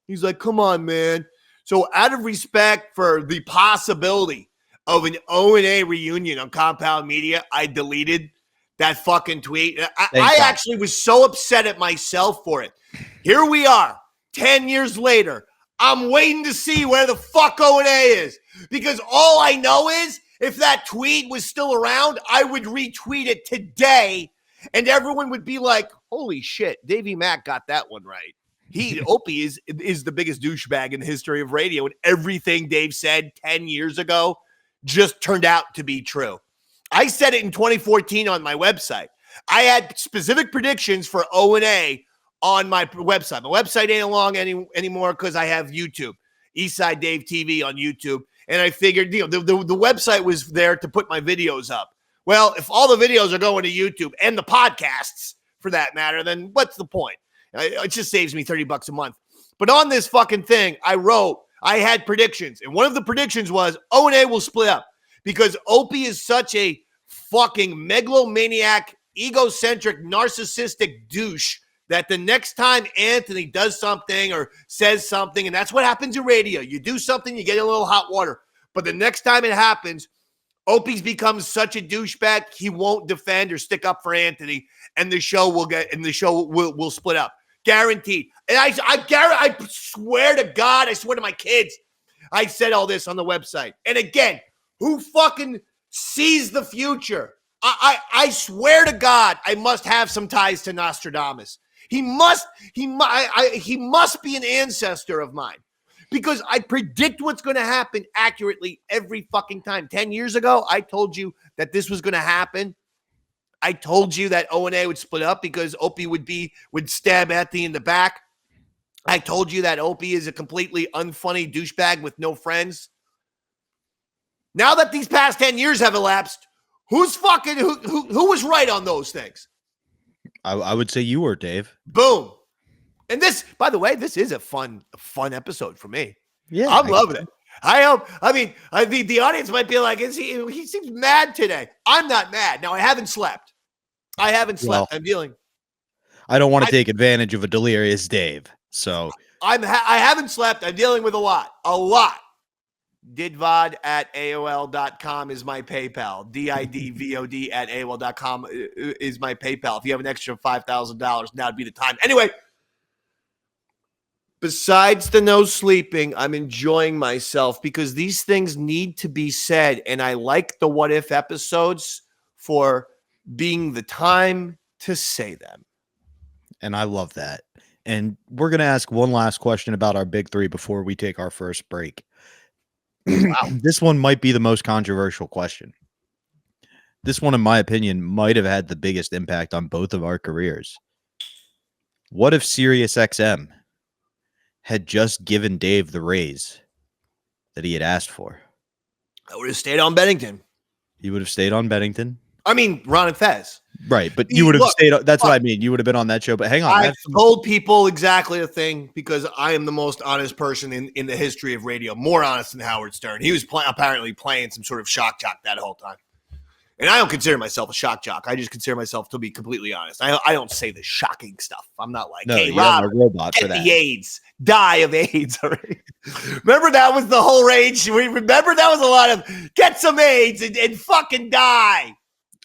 He's like, come on, man. So out of respect for the possibility of an O&A reunion on Compound Media, I deleted that fucking tweet. I actually was so upset at myself for it. Here we are, 10 years later. I'm waiting to see where the fuck O&A is. Because all I know is if that tweet was still around, I would retweet it today. And everyone would be like, holy shit, Davey Mack got that one right. Opie is the biggest douchebag in the history of radio. And everything Dave said 10 years ago just turned out to be true. I said it in 2014 on my website. I had specific predictions for O&A on my website. My website ain't along anymore because I have YouTube, Eastside Dave TV on YouTube. And I figured, the website was there to put my videos up. Well, if all the videos are going to YouTube and the podcasts for that matter, then what's the point? It just saves me $30 a month. But on this fucking thing, I had predictions. And one of the predictions was O&A will split up because Opie is such a fucking megalomaniac, egocentric, narcissistic douche that the next time Anthony does something or says something, and that's what happens in radio. You do something, you get a little hot water. But the next time it happens, Opie's becomes such a douchebag, he won't defend or stick up for Anthony, and the show will split up. Guaranteed. And I swear to God, I swear to my kids, I said all this on the website. And again, who fucking sees the future? I swear to God, I must have some ties to Nostradamus. He must be an ancestor of mine because I predict what's going to happen accurately every fucking time. 10 years ago, I told you that this was going to happen. I told you that O&A would split up because Opie would stab Anthony in the back. I told you that Opie is a completely unfunny douchebag with no friends. Now that these past 10 years have elapsed, who was right on those things? I would say you were, Dave. Boom. And this, by the way, this is a fun episode for me. Yeah. I'm loving it. The audience might be like, he seems mad today. I'm not mad. Now, I haven't slept. Well, I'm dealing. I don't want to take advantage of a delirious Dave. So I haven't slept. I'm dealing with a lot. Didvod at AOL.com is my PayPal. DIDVOD at AOL.com is my PayPal. If you have an extra $5,000, now would be the time. Anyway, besides the no sleeping, I'm enjoying myself because these things need to be said. And I like the what if episodes for being the time to say them. And I love that. And we're going to ask one last question about our big three before we take our first break. Wow. This one might be the most controversial question. This one, in my opinion, might have had the biggest impact on both of our careers. What if Sirius XM had just given Dave the raise that he had asked for? I would have stayed on Bennington. He would have stayed on Bennington. I mean, Ron and Fez. Right, but you would have stayed. That's what I mean. You would have been on that show. But hang on. I've told people exactly the thing because I am the most honest person in the history of radio. More honest than Howard Stern. He was apparently playing some sort of shock jock that whole time. And I don't consider myself a shock jock. I just consider myself to be completely honest. I don't say the shocking stuff. I'm not like, hey, Rob, a robot get for that. the AIDS. Die of AIDS. All right. Remember that was the whole rage? Remember that was a lot of get some AIDS and fucking die.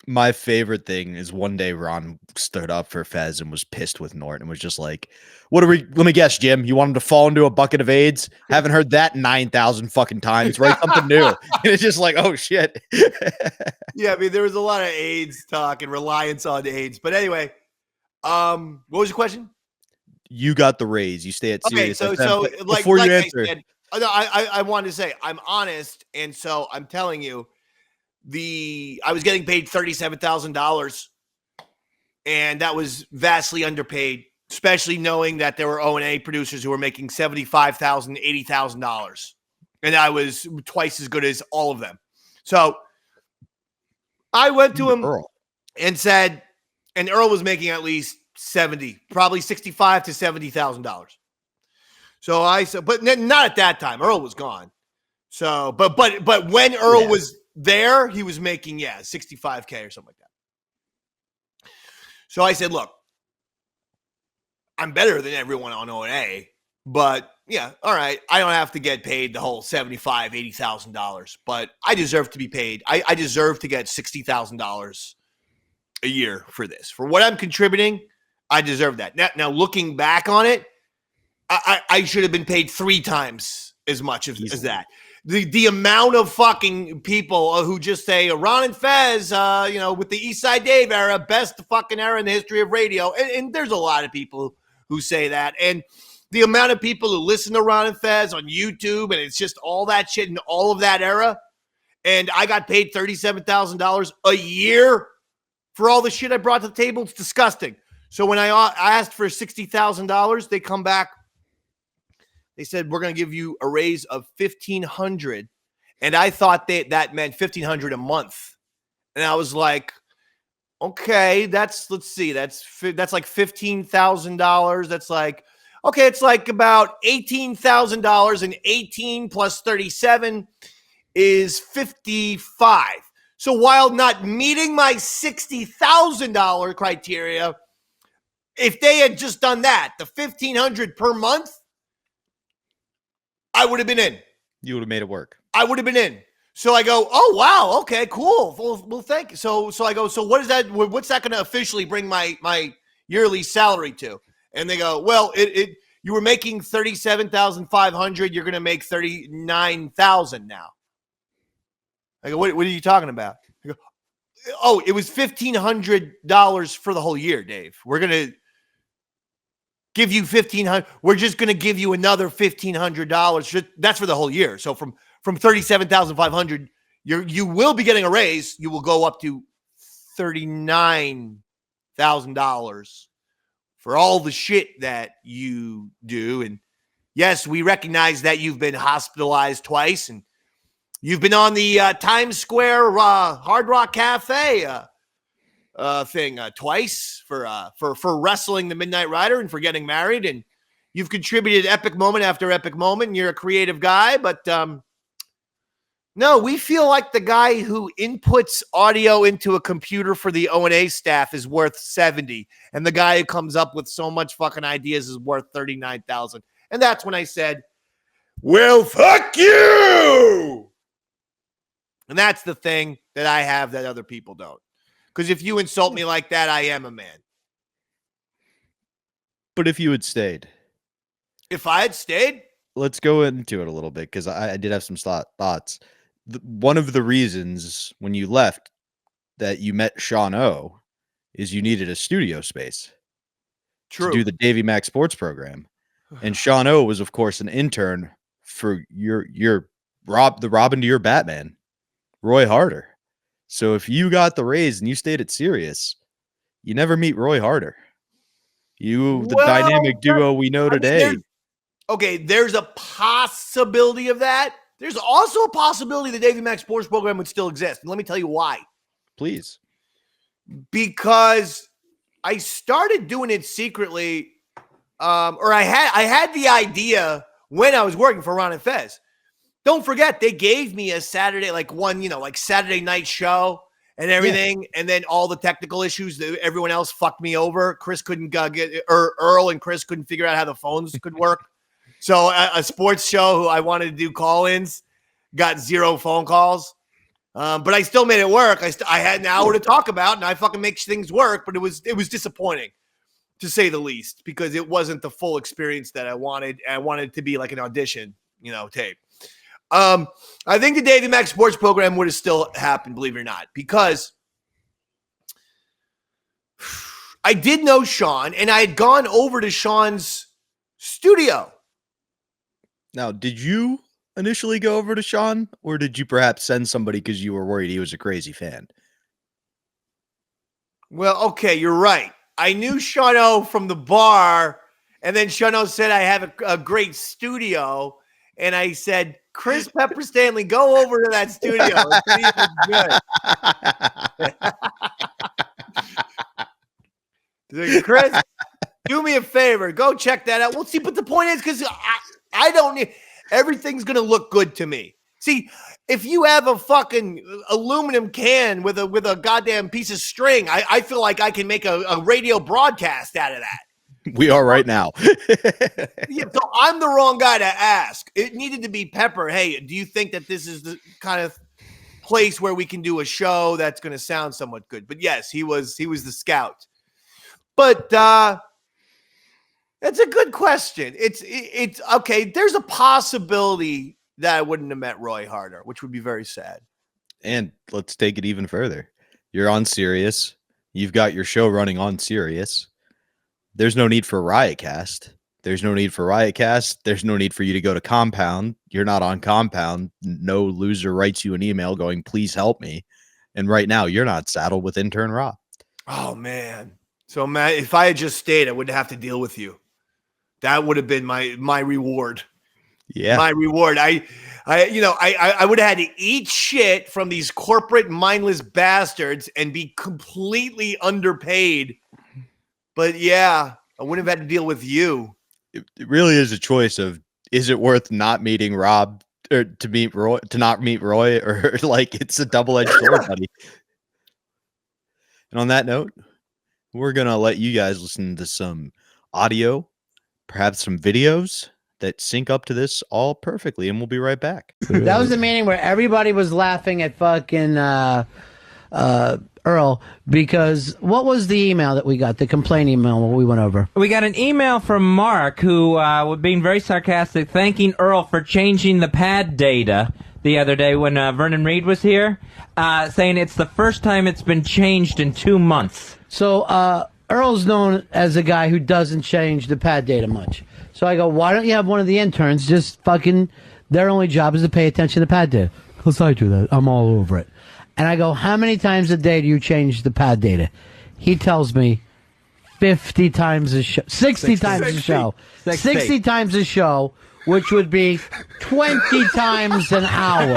My favorite thing is one day Ron stood up for Fez and was pissed with Norton and was just like, let me guess, Jim, you want him to fall into a bucket of AIDS? Haven't heard that 9,000 fucking times. Write something new. And it's just like, oh shit. Yeah, I mean, there was a lot of AIDS talk and reliance on AIDS. But anyway, what was your question? You got the raise. You stay at Sirius. Okay, so before you answer, I wanted to say I'm honest, and so I'm telling you, I was getting paid $37,000, and that was vastly underpaid, especially knowing that there were O&A producers who were making $75,000, $80,000, and I was twice as good as all of them. So I went to him and said, and Earl was making at least probably $65,000 to $70,000. So I said, but not at that time. Earl was gone. So, but when Earl was there, he was making $65K or something like that. So I said, look, I'm better than everyone on O&A, but yeah, all right, I don't have to get paid the whole $75,000, $80,000, but I deserve to be paid. I deserve to get $60,000 a year for this. For what I'm contributing, I deserve that. Now looking back on it, I should have been paid 3 times as much as that. The amount of fucking people who just say Ron and Fez, with the East Side Dave era, best fucking era in the history of radio. And there's a lot of people who say that. And the amount of people who listen to Ron and Fez on YouTube, and it's just all that shit in all of that era. And I got paid $37,000 a year for all the shit I brought to the table. It's disgusting. So when I asked for $60,000, they come back. They said, we're going to give you a raise of $1,500. And I thought that meant $1,500 a month. And I was like, okay, let's see, that's like $15,000. That's like, okay, it's like about $18,000, and 18 plus 37 is 55. So while not meeting my $60,000 criteria, if they had just done that, the $1,500 per month, I would have been in. You would have made it work. I would have been in. So I go, oh, wow. Okay, cool. Well, thank you. So I go, so what is that? What's that going to officially bring my yearly salary to? And they go, well, you were making $37,500. You're going to make $39,000 now. I go, what are you talking about? I go, oh, it was $1,500 for the whole year, Dave. We're going to give you $1,500. We're just going to give you another $1,500. That's for the whole year. So from $37,500, you will be getting a raise. You will go up to $39,000 for all the shit that you do. And yes, we recognize that you've been hospitalized twice, and you've been on the Times Square Hard Rock Cafe thing twice for wrestling the Midnight Rider and for getting married. And you've contributed epic moment after epic moment. And you're a creative guy, but no, we feel like the guy who inputs audio into a computer for the O&A staff is worth 70, and the guy who comes up with so much fucking ideas is worth 39,000. And that's when I said, well, fuck you. And that's the thing that I have that other people don't. Because if you insult me like that, I am a man. But if you had stayed. If I had stayed? Let's go into it a little bit, because I did have some thoughts. One of the reasons when you left that you met Sean O is you needed a studio space. True. To do the Davey Mac Sports program. And Sean O was, of course, an intern for the Robin to your Batman, Roy Harder. So if you got the raise and you stayed at Sirius, you never meet Roy Harder. The dynamic duo we know today. There's a possibility of that. There's also a possibility the Davey Mac Sports program would still exist. And let me tell you why. Please. Because I started doing it secretly, or I had the idea when I was working for Ron and Fez. Don't forget, they gave me a Saturday, like Saturday night show and everything. Yeah. And then all the technical issues, everyone else fucked me over. Chris couldn't Earl and Chris couldn't figure out how the phones could work. So a sports show who I wanted to do call-ins got 0 phone calls. But I still made it work. I had an hour to talk about, and I fucking make things work. But it was disappointing, to say the least, because it wasn't the full experience that I wanted. I wanted it to be like an audition, tape. I think the Davey Mac Sports program would have still happened, believe it or not, because I did know Sean, and I had gone over to Sean's studio. Now, did you initially go over to Sean, or did you perhaps send somebody because you were worried he was a crazy fan? Well, okay, you're right. I knew Sean O from the bar, and then Sean O said I have a great studio, and I said, Chris Pepper Stanley, go over to that studio. It's good. Chris, do me a favor. Go check that out. We'll see. But the point is, because I don't need – everything's going to look good to me. See, if you have a fucking aluminum can with a goddamn piece of string, I feel like I can make a radio broadcast out of that. We are right now. Yeah, so I'm the wrong guy to ask. It needed to be Pepper. Hey, do you think that this is the kind of place where we can do a show that's going to sound somewhat good? But yes, he was the scout. But that's a good question. It's okay. There's a possibility that I wouldn't have met Roy Harder, which would be very sad. And let's take it even further. You're on Sirius. You've got your show running on Sirius. There's no need for Riotcast. There's no need for Riotcast. There's no need for you to go to Compound. You're not on Compound. No loser writes you an email going, please help me. And right now, you're not saddled with intern Rob. Oh, man. So, Matt, if I had just stayed, I wouldn't have to deal with you. That would have been my reward. Yeah. My reward. I would have had to eat shit from these corporate mindless bastards and be completely underpaid. But yeah, I wouldn't have had to deal with you. It really is a choice of, is it worth not meeting Rob or to not meet Roy, or like it's a double-edged sword, buddy. And on that note, we're going to let you guys listen to some audio, perhaps some videos that sync up to this all perfectly, and we'll be right back. That was the meeting where everybody was laughing at fucking Earl, because what was the email that we got, the complaint email we went over? We got an email from Mark who was being very sarcastic, thanking Earl for changing the pad data the other day when Vernon Reed was here, saying it's the first time it's been changed in 2 months. So Earl's known as a guy who doesn't change the pad data much. So I go, why don't you have one of the interns just fucking, their only job is to pay attention to pad data? Because I do that. I'm all over it. And I go, how many times a day do you change the pad data? He tells me 50 times a show. 60 times a show. 60 times a show, which would be 20 times an hour.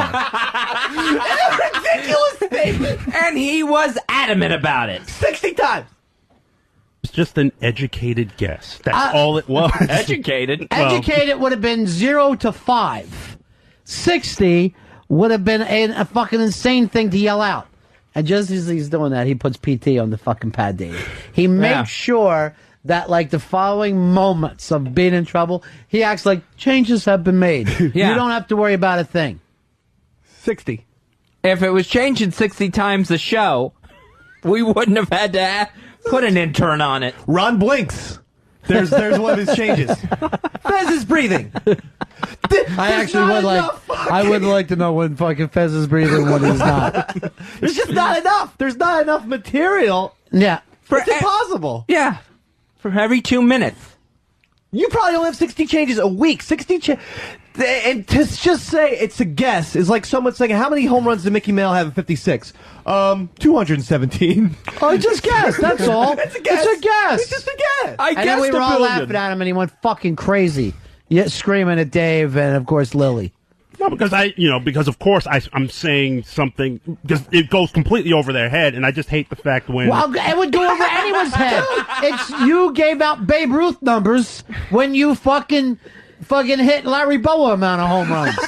Ridiculous statement. And he was adamant about it. 60 times. It's just an educated guess. That's all it was. Educated? Educated would have been 0 to 5. 60 would have been a fucking insane thing to yell out. And just as he's doing that, he puts PT on the fucking pad data. He makes sure that, like, the following moments of being in trouble, he acts like changes have been made. Yeah. You don't have to worry about a thing. 60. If it was changing 60 times a show, we wouldn't have had to put an intern on it. Ron blinks. There's one of his changes. Fez is breathing. I would like to know when fucking Fez is breathing, when he's not. There's just not enough. There's not enough material. Yeah. It's impossible. Yeah. For every 2 minutes. You probably only have 60 changes a week. 60 and to just say it's a guess is like someone saying, how many home runs did Mickey Mantle have in 56? 217. Oh, just guess. That's all. It's a guess. It's a guess. It's just a guess. And then we were all laughing at him, and he went fucking crazy. Yeah, screaming at Dave and, of course, Lily. No, because of course I'm saying something because it goes completely over their head, and I just hate the fact when. Well, it would go over anyone's head. It's you gave out Babe Ruth numbers when you fucking hit Larry Bowa amount of home runs.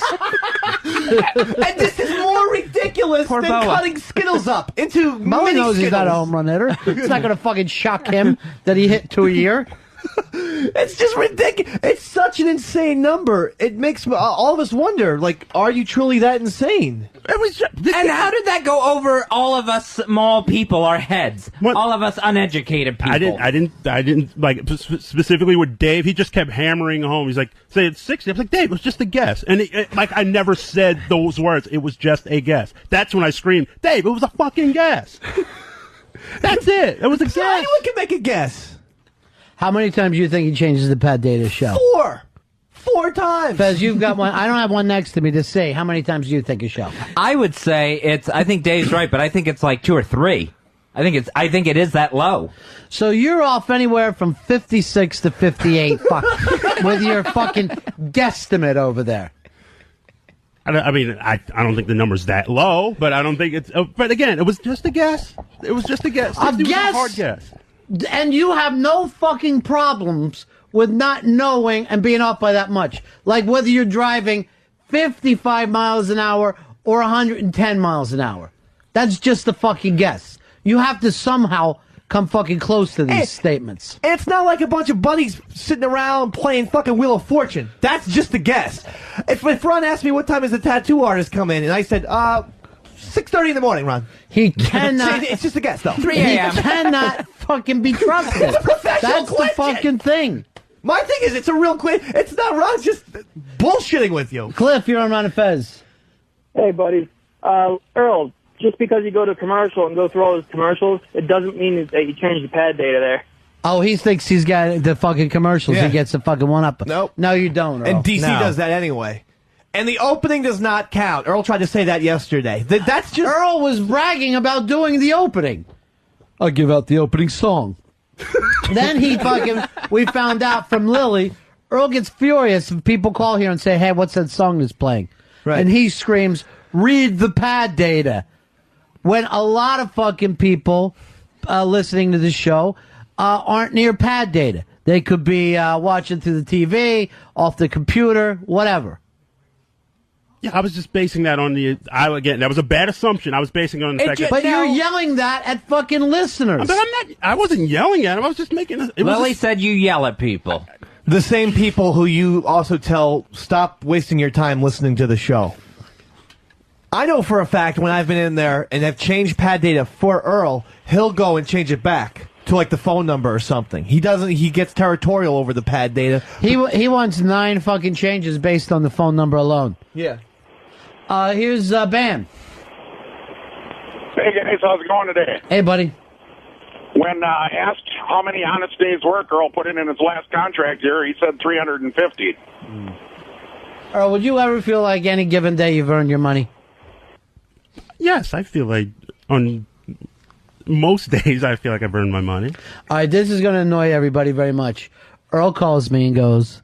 And this is more ridiculous than cutting Skittles up into Bowa mini knows Skittles. he's not a home run hitter. It's not going to fucking shock him that he hit 2 a year. It's just ridiculous. It's such an insane number. It makes all of us wonder, like, are you truly that insane? And how did that go over all of us small people, our heads? What? All of us uneducated people. I didn't like specifically with Dave. He just kept hammering home. He's like, say it's 60. I was like, Dave, it was just a guess. And like, I never said those words. It was just a guess. That's when I screamed, Dave, it was a fucking guess. That's it. It was a guess. Anyone can make a guess. How many times do you think he changes the pad data show? 4 times. Fez, you've got one. I don't have one next to me to say. How many times do you think a show? I would say I think Dave's right, but I think it's like 2 or 3. I think it is that low. So you're off anywhere from 56 to 58 with your fucking guesstimate over there. I don't think the number's that low, but I don't think it's. But again, it was just a guess. It was just a guess. A guess? A hard guess. And you have no fucking problems with not knowing and being off by that much. Like whether you're driving 55 miles an hour or 110 miles an hour. That's just a fucking guess. You have to somehow come fucking close to these statements. It's not like a bunch of buddies sitting around playing fucking Wheel of Fortune. That's just a guess. If Ron asked me what time is the tattoo artist come in, and I said, 6:30 in the morning, Ron. He cannot. It's just a guess, though. 3 He a.m. cannot fucking be trusted. It's a professional That's the question. fucking thing. My thing is, it's a real quick. It's not Ron's just bullshitting with you. Cliff, you're on Ron and Fez. Hey, buddy. Earl, just because you go to a commercial and go through all those commercials, it doesn't mean that you change the pad data there. Oh, he thinks he's got the fucking commercials. Yeah. He gets the fucking one up. Nope. No, you don't, Earl. And DC No. does that anyway. And the opening does not count. Earl tried to say that yesterday. That's just... Earl was bragging about doing the opening. I'll give out the opening song. Then we found out from Lily, Earl gets furious if people call here and say, hey, what's that song that's playing? Right. And he screams, read the pad data. When a lot of fucking people listening to the show aren't near pad data. They could be watching through the TV, off the computer, whatever. Yeah, I was just basing that on again, that was a bad assumption. I was basing it on the fact that... But you're yelling that at fucking listeners. But I wasn't yelling at him. I was just making Lily said you yell at people. The same people who you also tell, stop wasting your time listening to the show. I know for a fact when I've been in there and have changed pad data for Earl, he'll go and change it back to like the phone number or something. He gets territorial over the pad data. He wants 9 fucking changes based on the phone number alone. Yeah. Here's Bam. Hey guys, how's it going today? Hey, buddy. When asked how many honest days work Earl put in his last contract here, he said 350. Earl, would you ever feel like any given day you've earned your money? Yes, I feel like on most days I feel like I've earned my money. All right, this is going to annoy everybody very much. Earl calls me and goes,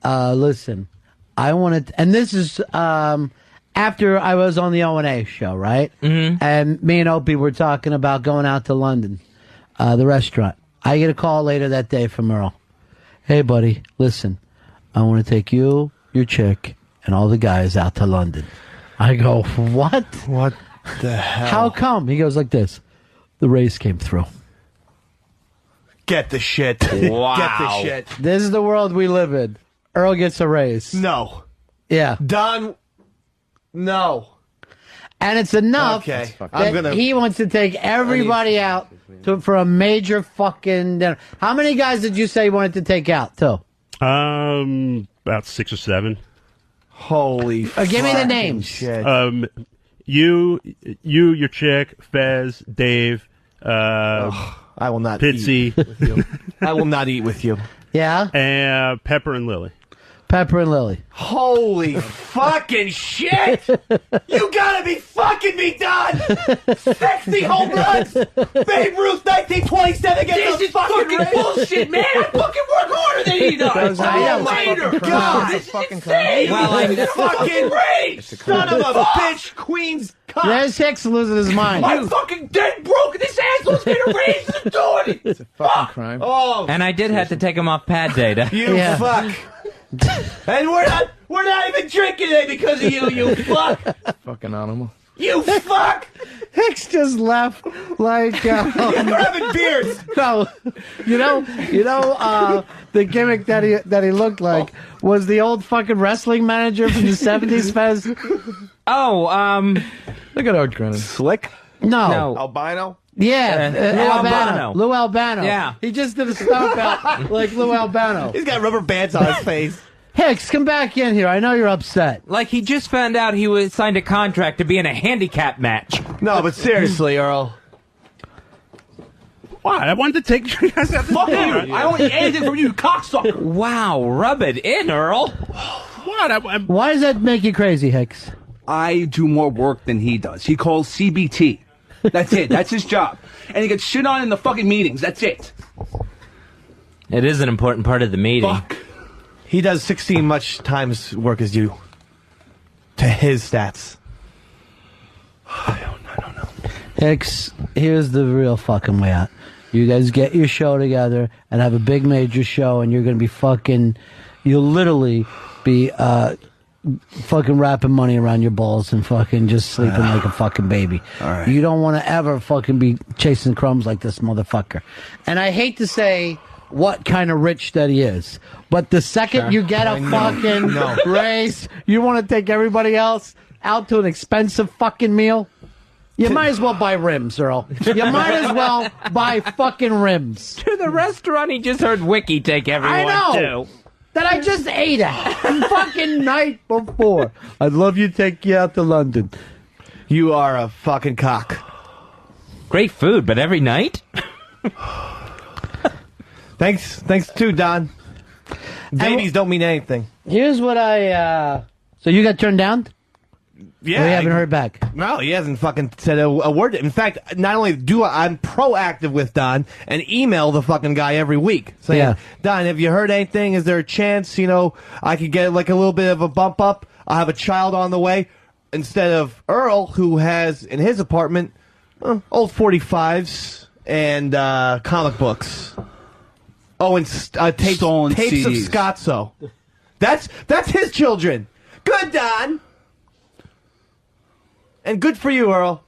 listen, I want to... And this is after I was on the O&A show, right? Mm-hmm. And me and Opie were talking about going out to London, the restaurant. I get a call later that day from Earl. Hey, buddy, listen, I want to take you, your chick, and all the guys out to London. I go, what? What the hell? How come? He goes like this. The race came through. Get the shit. Wow. Get the shit. This is the world we live in. Earl gets a raise. No. Yeah. Don. No. And it's enough Okay. that he wants to take everybody out for a major fucking dinner. How many guys did you say you wanted to take out, too? About 6 or 7. Holy Give me the names. Shit. You, your chick, Fez, Dave, I will not Pitsy, eat with you. I will not eat with you. Yeah? and Pepper and Lily. Pepper and Lily. Holy fucking shit! You gotta be fucking me, Don! 60 home runs! Babe Ruth, 1927 against This the is fucking Rays. bullshit, man! I fucking work harder than he does! later. God, This is insane! Well, I'm fucking great! son of a bitch, Queen's cup! There's Hicks losing his mind. I'm fucking dead broke and this asshole's gonna raise the authority! It's a fucking crime. Oh, And I did have to take him off pad data. you Yeah. fuck! And we're not even drinking today because of you, you fuck! Fucking animal. You fuck! Hicks just left like... We're having beers! No, you know, the gimmick that he looked like was the old fucking wrestling manager from the 70s, Fez. Oh, Look at Art Grennan. Slick? No. Albino? Yeah, Lou Albano. Lou Albano. Yeah. He just did a stomp out like Lou Albano. He's got rubber bands on his face. Hicks, come back in here. I know you're upset. like he just found out he was signed a contract to be in a handicap match. No, but seriously, Earl. Why? I wanted to take you guys out. Fuck you! I don't need anything from you, cocksucker! Wow, rub it in, Earl. What? Why does that make you crazy, Hicks? I do more work than he does. He calls CBT. That's it. That's his job. And he gets shit on in the fucking meetings. That's it. It is an important part of the meeting. Fuck. He does 16 much times work as you. To his stats. I don't know. Hicks, here's the real fucking way out. You guys get your show together and have a big major show, and you're going to be fucking... You'll literally be fucking wrapping money around your balls and fucking just sleeping like a fucking baby. All right. You don't want to ever fucking be chasing crumbs like this motherfucker. And I hate to say what kind of rich that he is, but the second you get a fucking raise, you want to take everybody else out to an expensive fucking meal. You might as well buy rims, Earl. You might as well buy fucking rims. To the restaurant he just heard Wiki take everyone I know. to. That I just ate at the fucking night before. I'd love you to take you out to London. You are a fucking cock. Great food, but every night? Thanks too, Don. Babies don't mean anything. Here's what so you got turned down? Yeah, We haven't heard back. No, he hasn't fucking said a word. In fact, not only I'm proactive with Don and email the fucking guy every week saying, Don, have you heard anything? Is there a chance, I could get like a little bit of a bump up? I'll have a child on the way. Instead of Earl, who has in his apartment old 45s and comic books. Oh, and tapes Stolen of CDs. Scotzo. That's his children. Good, Don. And good for you, Earl,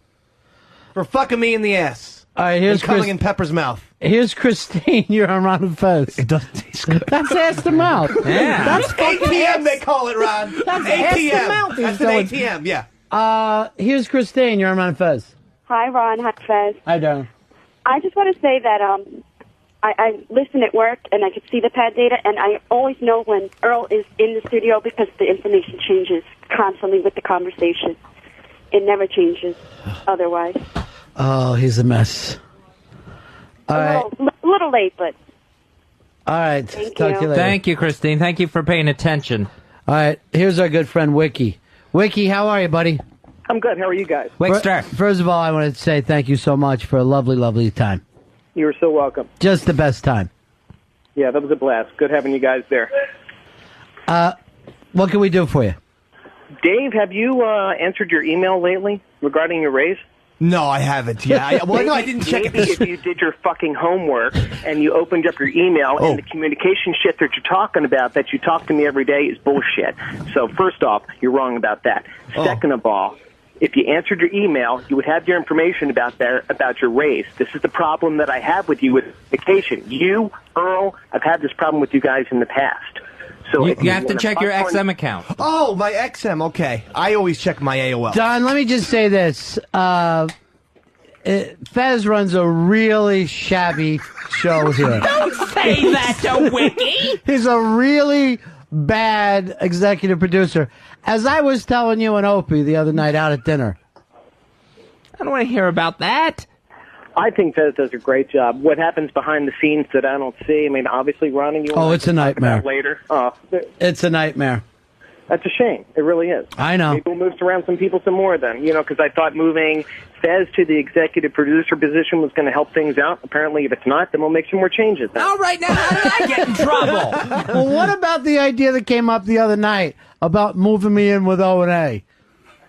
for fucking me in the ass. All right, here's and cuddling in Pepper's mouth. Here's Christine. You're on Ron and Fez. It doesn't taste good. That's ass to mouth. Yeah. That's fucking ATM, they call it, Ron. That's ass to ATM. mouth. That's an ATM, yeah. Here's Christine. You're on Ron and Fez. Hi, Ron. Hi, Fez. Hi, Darren. I just want to say that I listen at work, and I can see the pad data, and I always know when Earl is in the studio because the information changes constantly with the conversation. It never changes otherwise. Oh, he's a mess. All right. A little late, but... All right. Thank Talk you. to you later. Thank you, Christine. Thank you for paying attention. All right. Here's our good friend, Wiki. Wiki, how are you, buddy? I'm good. How are you guys? Wickster. First of all, I wanted to say thank you so much for a lovely, lovely time. You're so welcome. Just the best time. Yeah, that was a blast. Good having you guys there. What can we do for you? Dave, have you answered your email lately regarding your raise? No, I haven't. Yeah, no, I didn't check Maybe if you did your fucking homework and you opened up your email and the communication shit that you're talking about that you talk to me every day is bullshit. So first off, you're wrong about that. Second of all, if you answered your email, you would have your information about your raise. This is the problem that I have with you with vacation. You, Earl, I've had this problem with you guys in the past. So You have to check your XM account. Oh, my XM. Okay. I always check my AOL. Don, let me just say this. Fez runs a really shabby show here. Don't say that to Wiki. He's a really bad executive producer. As I was telling you and Opie the other night out at dinner. I don't want to hear about that. I think Fez does a great job. What happens behind the scenes that I don't see? I mean, obviously, running you. Oh, it's a nightmare. Later. It's a nightmare. That's a shame. It really is. I know. Maybe we'll move around some people some more then, because I thought moving Fez to the executive producer position was going to help things out. Apparently, if it's not, then we'll make some more changes. Then. All right, now how did I get in trouble? Well, what about the idea that came up the other night about moving me in with O&A?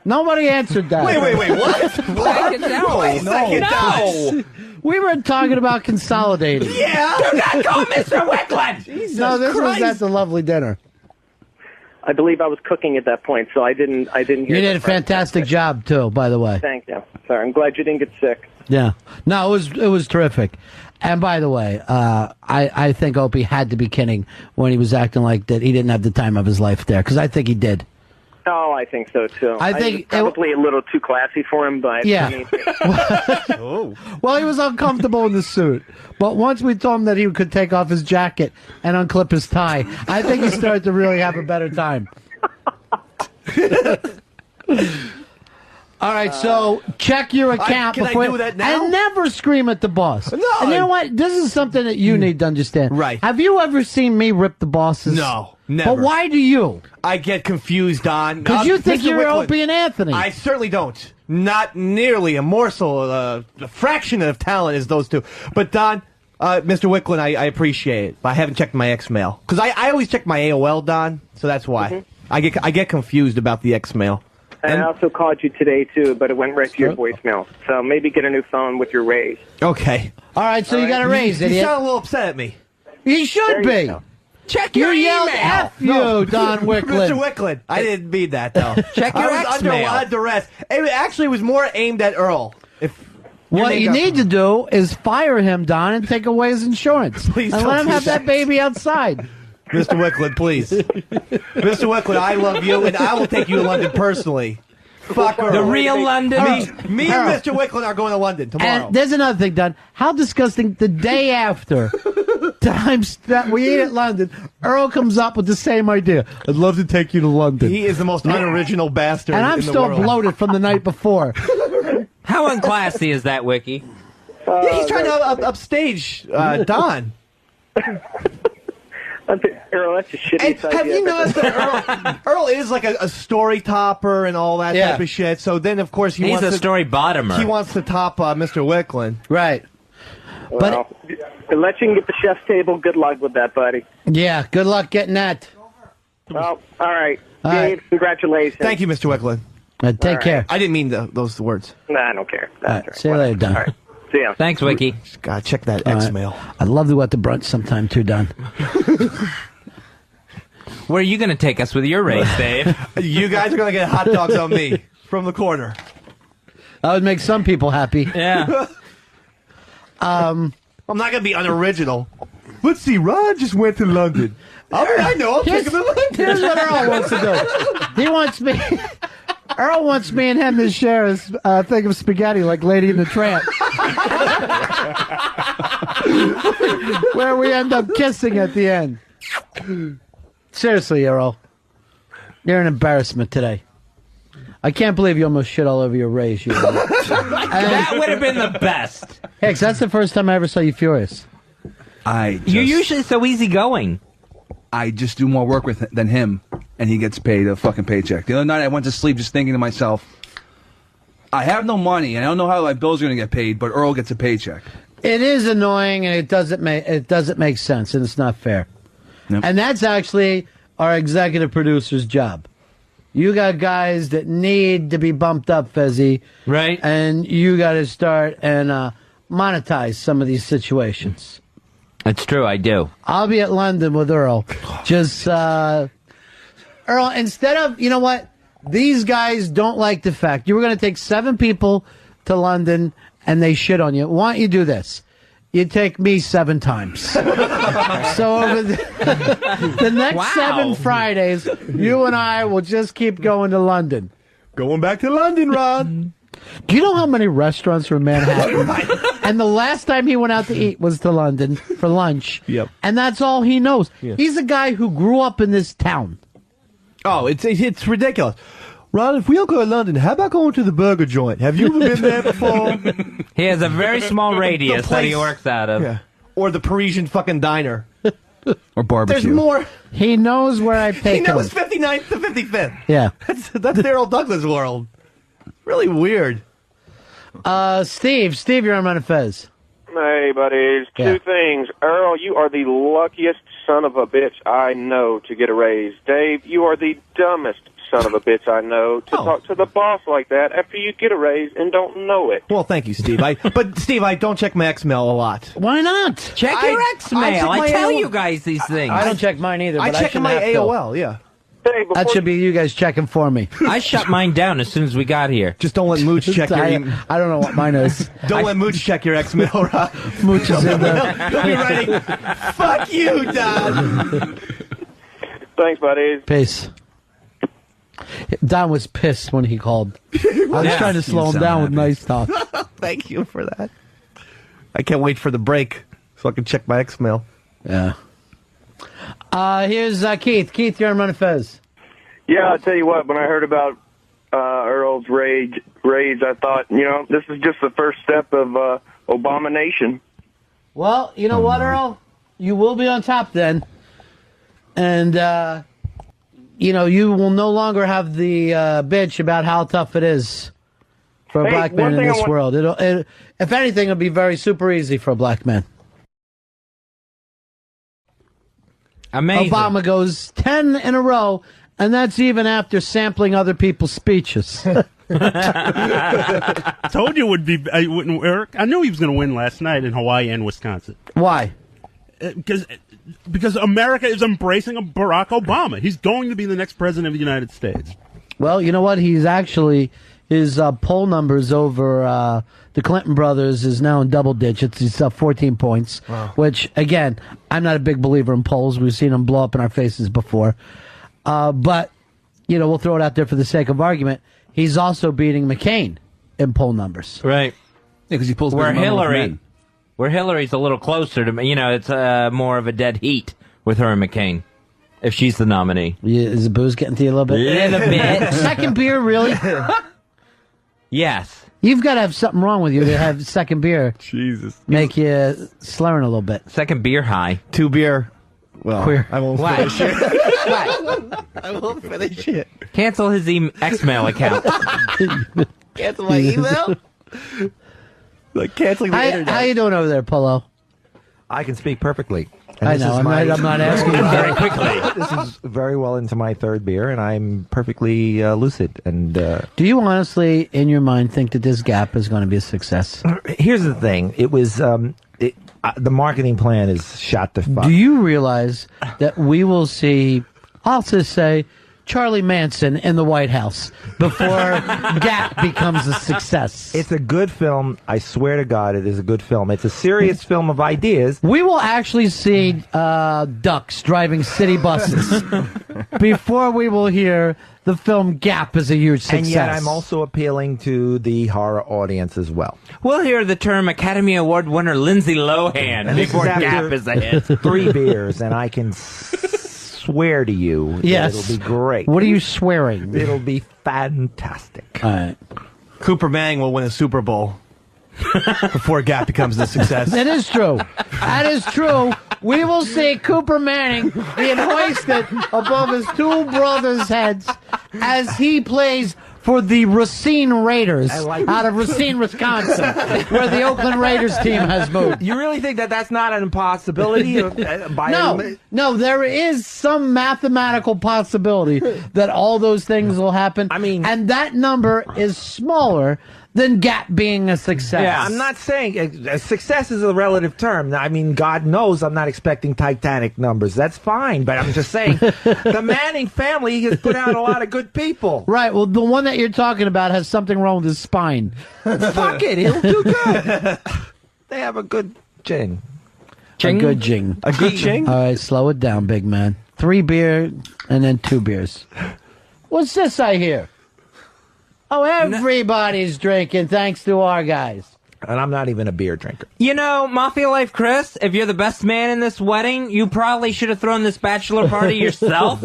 Nobody answered that. Wait, what? No. Wait a second, No. We were talking about consolidating. Yeah. Do not call Mr. Wickland. No, this was at the lovely dinner. I believe I was cooking at that point, so I didn't hear. You did a fantastic job too, by the way. Thank you. Sorry, I'm glad you didn't get sick. Yeah. No, it was terrific. And by the way, I think Opie had to be kidding when he was acting like that he didn't have the time of his life there, because I think he did. Oh, I think so too. I think it's probably a little too classy for him, but yeah. Well, he was uncomfortable in the suit, but once we told him that he could take off his jacket and unclip his tie, I think he started to really have a better time. All right, so check your account can before I do that now? and never scream at the boss. No, and you know what? This is something that you need to understand. Right. Have you ever seen me rip the bosses? No, never. But why do you? I get confused, Don. Because you think Mr. you're Wickland, Opie and Anthony. I certainly don't. Not nearly a morsel, a fraction of talent as those two. But Don, Mr. Wickland, I appreciate it. But I haven't checked my X mail because I always check my AOL, Don. So that's why I get confused about the X mail. And I also called you today too, but it went right to your voicemail. So maybe get a new phone with your raise. Okay. All right, so you got a raise, You idiot. sound a little upset at me. You should There be. you go. Check your You yelled email. F you, Don Wicklund. Mr. Wicklund. I didn't mean that, though. Check your I was under a X-mail. lot of duress. It actually was more aimed at Earl. What you need to do is fire him, Don, and take away his insurance. Please and don't let him do have that baby outside. Mr. Wicklund, please. Mr. Wicklund, I love you, and I will take you to London personally. Fuck Earl. The real London. Me and Mr. Wicklund are going to London tomorrow. And there's another thing, Don. How disgusting, the day after times that we eat at London, Earl comes up with the same idea. I'd love to take you to London. He is the most unoriginal bastard And I'm in the still world. bloated from the night before. How unclassy is that, Wiki? Yeah, he's trying to upstage Don. Earl, that's a shitty And idea. have you noticed that Earl is like a story topper and all that Yeah. type of shit? So then, of course, He's a story bottomer. He wants to top Mr. Wicklund. Right. Well, unless you can get the chef's table, good luck with that, buddy. Yeah, good luck getting that. Well, all right. All Dave, right. congratulations. Thank you, Mr. Wicklund. Take care. I didn't mean those words. Nah, I don't care. All right, see you later, Don. All right. See ya. Thanks, Wiki. Gotta check that All right. X-mail. I'd love to go out to brunch sometime too, Don. Where are you going to take us with your race, Dave? You guys are gonna get hot dogs on me from the corner. That would make some people happy. Yeah. I'm not gonna be unoriginal. Let's see. Ron just went to London. I know. I'm taking the London. Here's what Earl wants to do. He wants me. Earl wants me and him to share a thing of spaghetti like Lady and the Tramp. Where we end up kissing at the end. Seriously, Earl. You're an embarrassment today. I can't believe you almost shit all over your raise. That would have been the best. Hey, 'cause that's the first time I ever saw you furious. You're usually so easygoing. I just do more work than him, and he gets paid a fucking paycheck. The other night I went to sleep just thinking to myself, I have no money, and I don't know how my bills are going to get paid, but Earl gets a paycheck. It is annoying, and it doesn't make sense, and it's not fair. Yep. And that's actually our executive producer's job. You got guys that need to be bumped up, Fezzi. Right. And you got to start and monetize some of these situations. It's true, I do. I'll be at London with Earl. Just, Earl, instead of, you know what? These guys don't like the fact you were going to take 7 people to London and they shit on you. Why don't you do this? You take me 7 times. So over the next 7 Fridays, you and I will just keep going to London. Going back to London, Ron. Do you know how many restaurants are in Manhattan? And the last time he went out to eat was to London for lunch. Yep. And that's all he knows. Yeah. He's a guy who grew up in this town. Oh, it's ridiculous. Ron, if we all go to London, how about going to the burger joint? Have you ever been there before? He has a very small radius that he place- works out of. Yeah. Or the Parisian fucking diner. Or barbecue. There's more. He knows where I He take him. knows 59th to 55th. Yeah. That's Daryl Douglas' world. Really weird. Steve, you're on Run of Fez. Hey, buddies. Yeah. 2 things. Earl, you are the luckiest son of a bitch I know to get a raise. Dave, you are the dumbest son of a bitch I know to talk to the boss like that after you get a raise and don't know it. Well, thank you, Steve. But Steve, I don't check my X-mail a lot. Why not? Check your X-mail. I tell you guys these things. I don't check mine either. I but check shouldn't my have to. AOL, yeah. Hey, That should be you guys checking for me. I shut mine down as soon as we got here. Just don't let Mooch check your I email. don't know what mine is. Don't let Mooch check your X-mail, Rob. Mooch is in there. He'll be writing, fuck you, Don. Thanks, buddies. Peace. Don was pissed when he called. I was trying to slow him down with nice talk. Thank you for that. I can't wait for the break so I can check my X-mail. Yeah. Here's Keith. Keith, you're on Run of Fez. Yeah, I'll tell you what, when I heard about Earl's raise, I thought, this is just the first step of Abomination. Well, you know what, Earl? You will be on top then. And, you will no longer have the bitch about how tough it is for a black man in this world. If anything, it'll be very super easy for a black man. Amazing. Obama goes 10 in a row, and that's even after sampling other people's speeches. Told you it wouldn't work. I knew he was going to win last night in Hawaii and Wisconsin. Why? because America is embracing a Barack Obama. He's going to be the next president of the United States. Well, you know what? He's actually, his poll numbers over the Clinton brothers is now in double digits. He's up 14 points, which, again, I'm not a big believer in polls. We've seen them blow up in our faces before. But, we'll throw it out there for the sake of argument. He's also beating McCain in poll numbers. Right. Yeah, because he pulls where big money with Hillary, men. where Hillary's a little closer to, it's more of a dead heat with her and McCain, if she's the nominee. Is the booze getting to you a little bit? Little bit. Second beer, really? Yes. You've got to have something wrong with you to have second beer. Jesus. Make you slurring a little bit. Second beer high. 2 beer. Well, Queer. I won't What? finish it. What? I won't finish it. Cancel his X-mail account. Cancel my email? Like canceling the internet. How you doing over there, Polo? I can speak perfectly. I know. I'm not asking you very quickly. This is very well into my 3rd beer, and I'm perfectly lucid. And do you honestly, in your mind, think that this Gap is going to be a success? Here's the thing: it was the marketing plan is shot to fuck. Do you realize that we will see? I'll just say. Charlie Manson in the White House before Gap becomes a success. It's a good film. I swear to God, it is a good film. It's a serious film of ideas. We will actually see ducks driving city buses before we will hear the film Gap is a huge success. And yet I'm also appealing to the horror audience as well. We'll hear the term Academy Award winner Lindsay Lohan before Gap is a hit. 3 beers, and I can swear to you that it'll be great. What are you swearing? It'll be fantastic. All right. Cooper Mang will win a Super Bowl before Gap becomes a success. That is true. That is true. We will see Cooper Manning being hoisted above his 2 brothers' heads as he plays for the Racine Raiders out of Racine, Wisconsin, where the Oakland Raiders team has moved. You really think that that's not an impossibility? No, there is some mathematical possibility that all those things will happen. And that number is smaller than Gap being a success. Yeah, I'm not saying success is a relative term. I mean, God knows I'm not expecting Titanic numbers. That's fine, but I'm just saying the Manning family has put out a lot of good people. Right. Well, the one that you're talking about has something wrong with his spine. Fuck it, he'll do good. They have a good jing. A good jing. A good jing? All right, slow it down, big man. 3 beer and then 2 beers. What's this I hear? Oh, everybody's drinking thanks to our guys. And I'm not even a beer drinker. Mafia Life Chris, if you're the best man in this wedding, you probably should have thrown this bachelor party yourself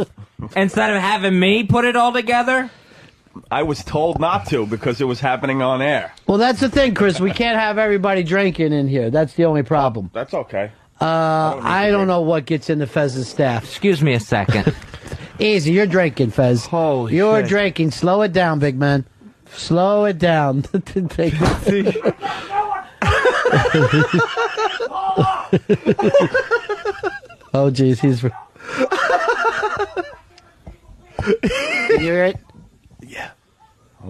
instead of having me put it all together. I was told not to because it was happening on air. Well, that's the thing, Chris. We can't have everybody drinking in here. That's the only problem. That's okay. I don't know what gets into Fez's staff. Excuse me a second. Easy, you're drinking, Fez. Holy You're shit. drinking. Slow it down, big man. Slow it down. Oh, jeez, he's. You hear it? Yeah.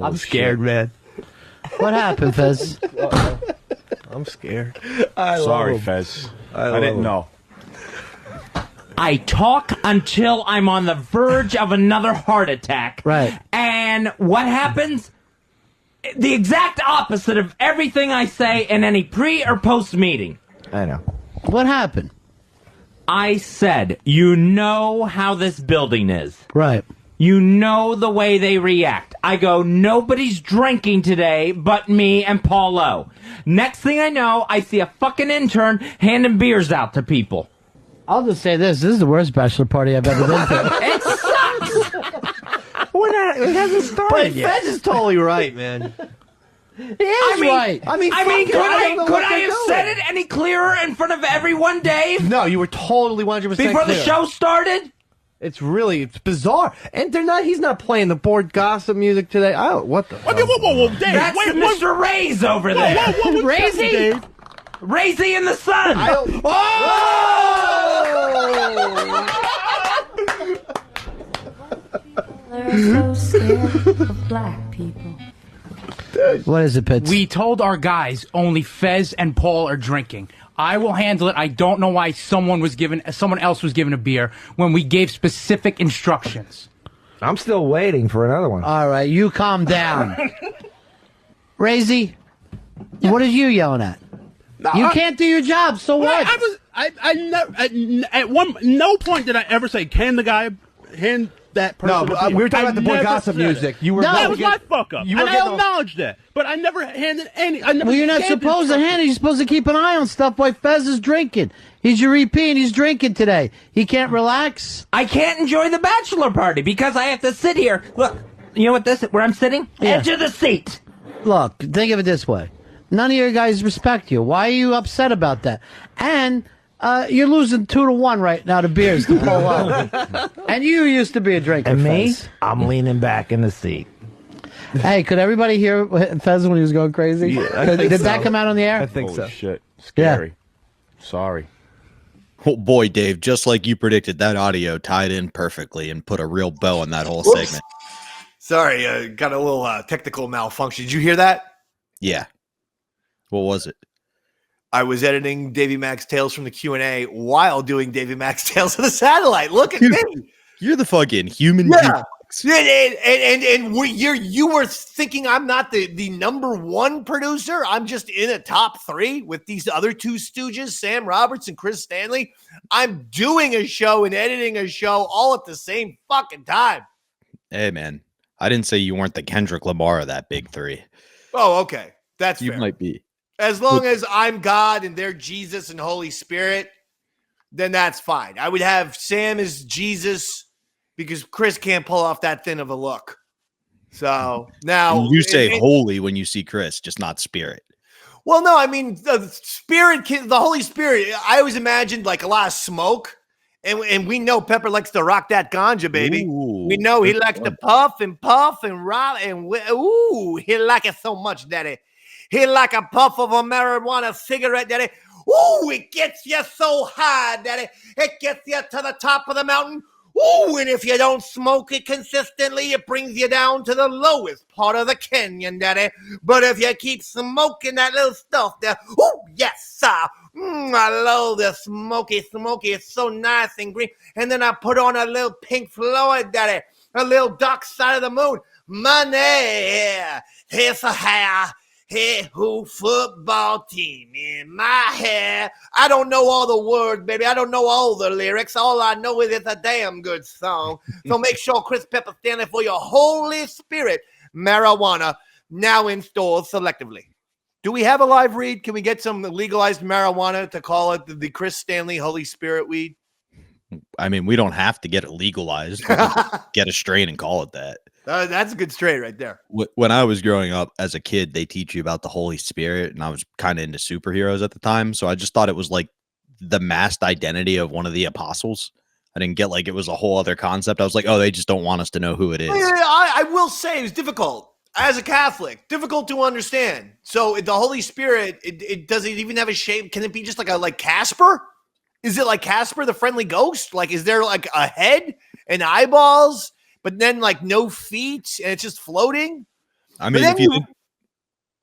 I'm scared, man. What happened, Fez? I'm scared. Sorry, Fez. I didn't know. I talk until I'm on the verge of another heart attack. Right. And what happens? The exact opposite of everything I say in any pre or post meeting. I know. What happened? I said, you know how this building is. Right. You know the way they react. I go, nobody's drinking today but me and Paul O. Next thing I know, I see a fucking intern handing beers out to people. I'll just say this is the worst bachelor party I've ever been to. It sucks! It hasn't started But yet. Fez is totally right, man. He is right. I mean, could I have said it any clearer in front of everyone, Dave? No, you were totally 100% Before the clear. show started? It's bizarre. And he's not playing the board gossip music today. Oh, what the hell? Whoa, Dave. That's Mr. Ray's over there. What's Razy? Dave? Razy in the sun. They're so scared of black people. What is it, Pitts? We told our guys only Fez and Paul are drinking. I will handle it. I don't know why someone else was given a beer when we gave specific instructions. I'm still waiting for another one. All right, you calm down. Razy, what are you yelling at? You can't do your job, so what? At no point did I ever say, can the guy hand that person? No, we were talking about the boy gossip music. You were that was my fuck up, you and were I getting acknowledge that. But I never handed any. Well, you're not supposed to hand it. You're supposed to keep an eye on stuff while Fez is drinking. He's your EP and he's drinking today. He can't relax. I can't enjoy the bachelor party because I have to sit here. Look, you know what where I'm sitting? Yeah. Edge of the seat. Look, think of it this way. None of your guys respect you. Why are you upset about that? And you're losing 2-1 right now to beers to pull up. And you used to be a drinker, And me, Fez. I'm leaning back in the seat. Hey, could everybody hear Fez when he was going crazy? Yeah, Did that come out on the air? I think so. Shit. Yeah. Scary. Sorry. Oh boy, Dave, just like you predicted, that audio tied in perfectly and put a real bow on that whole segment. Sorry, got a little technical malfunction. Did you hear that? Yeah. What was it? I was editing Davey Max Tales from the Q&A while doing Davey Max Tales of the Satellite. Look at me. You're the fucking human. Yeah. You were thinking I'm not the number one producer. I'm just in a top 3 with these other 2 stooges, Sam Roberts and Chris Stanley. I'm doing a show and editing a show all at the same fucking time. Hey, man. I didn't say you weren't the Kendrick Lamar of that big 3. Oh, okay. That's You fair. might be. As long as I'm God and they're Jesus and Holy Spirit, then that's fine. I would have Sam as Jesus because Chris can't pull off that thin of a look. So now And you say holy when you see Chris, just not spirit. Well, no, I mean the Spirit, the Holy Spirit. I always imagined like a lot of smoke, and we know Pepper likes to rock that ganja, baby. Ooh, we know he good likes one. to puff and rock, and he like it so much, Daddy. He like a puff of a marijuana cigarette, Daddy. Ooh, it gets you so high, Daddy. It gets you to the top of the mountain. Ooh, and if you don't smoke it consistently, it brings you down to the lowest part of the canyon, Daddy. But if you keep smoking that little stuff there, ooh, yes, sir. I love the smoky. It's so nice and green. And then I put on a little Pink Floyd, Daddy. A little Dark Side of the Moon. Money, here's a hair. Hey, who football team in my hair? I don't know all the words, baby. I don't know all the lyrics. All I know is it's a damn good song. So make sure Chris Pepper standing for your Holy Spirit marijuana now in stores selectively. Do we have a live read? Can we get some legalized marijuana to call it the Chris Stanley Holy Spirit weed? I mean, we don't have to get it legalized. We can get a strain and call it that. That's a good strain right there. When I was growing up as a kid, they teach you about the Holy Spirit, and I was kind of into superheroes at the time. So I just thought it was like the masked identity of one of the apostles. I didn't get like it was a whole other concept. I was like, oh, they just don't want us to know who it is. I will say it was difficult as a Catholic, difficult to understand. So the Holy Spirit, it does it even have a shape? Can it be just like Casper? Is it like Casper, the friendly ghost? Like, is there like a head and eyeballs, but then like no feet and it's just floating? I mean,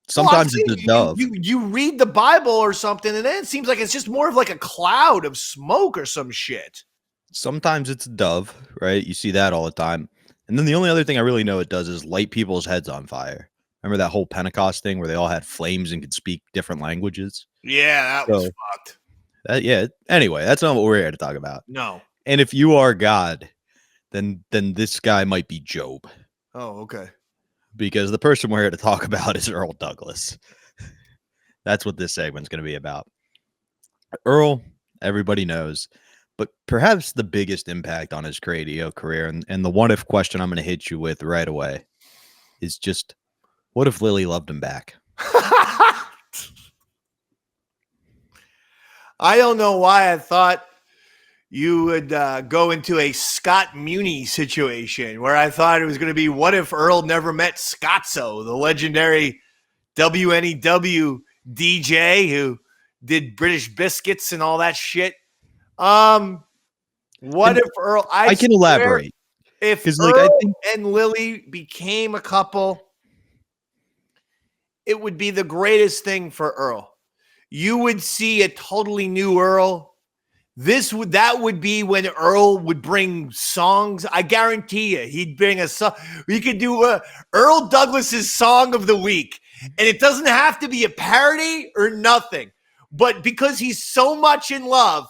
sometimes it's a dove. You read the Bible or something, and then it seems like it's just more of like a cloud of smoke or some shit. Sometimes it's a dove, right? You see that all the time. And then the only other thing I really know it does is light people's heads on fire. Remember that whole Pentecost thing where they all had flames and could speak different languages? Yeah, that was fucked. Yeah. Anyway, that's not what we're here to talk about. No. And if you are God, then this guy might be Job. Oh, okay. Because the person we're here to talk about is Earl Douglas. That's what this segment's going to be about. Earl, everybody knows, but perhaps the biggest impact on his radio career, and the what if question I'm going to hit you with right away is just, what if Lily loved him back? I don't know why I thought you would go into a Scott Muni situation where I thought it was going to be, what if Earl never met Scotzo, the legendary WNEW DJ who did British Biscuits and all that shit. What if Earl... I can elaborate. If Earl and Lily became a couple, it would be the greatest thing for Earl. You would see a totally new Earl. That would be when Earl would bring songs. I guarantee you, he'd bring a song. We could do Earl Douglas's song of the week, and it doesn't have to be a parody or nothing. But because he's so much in love,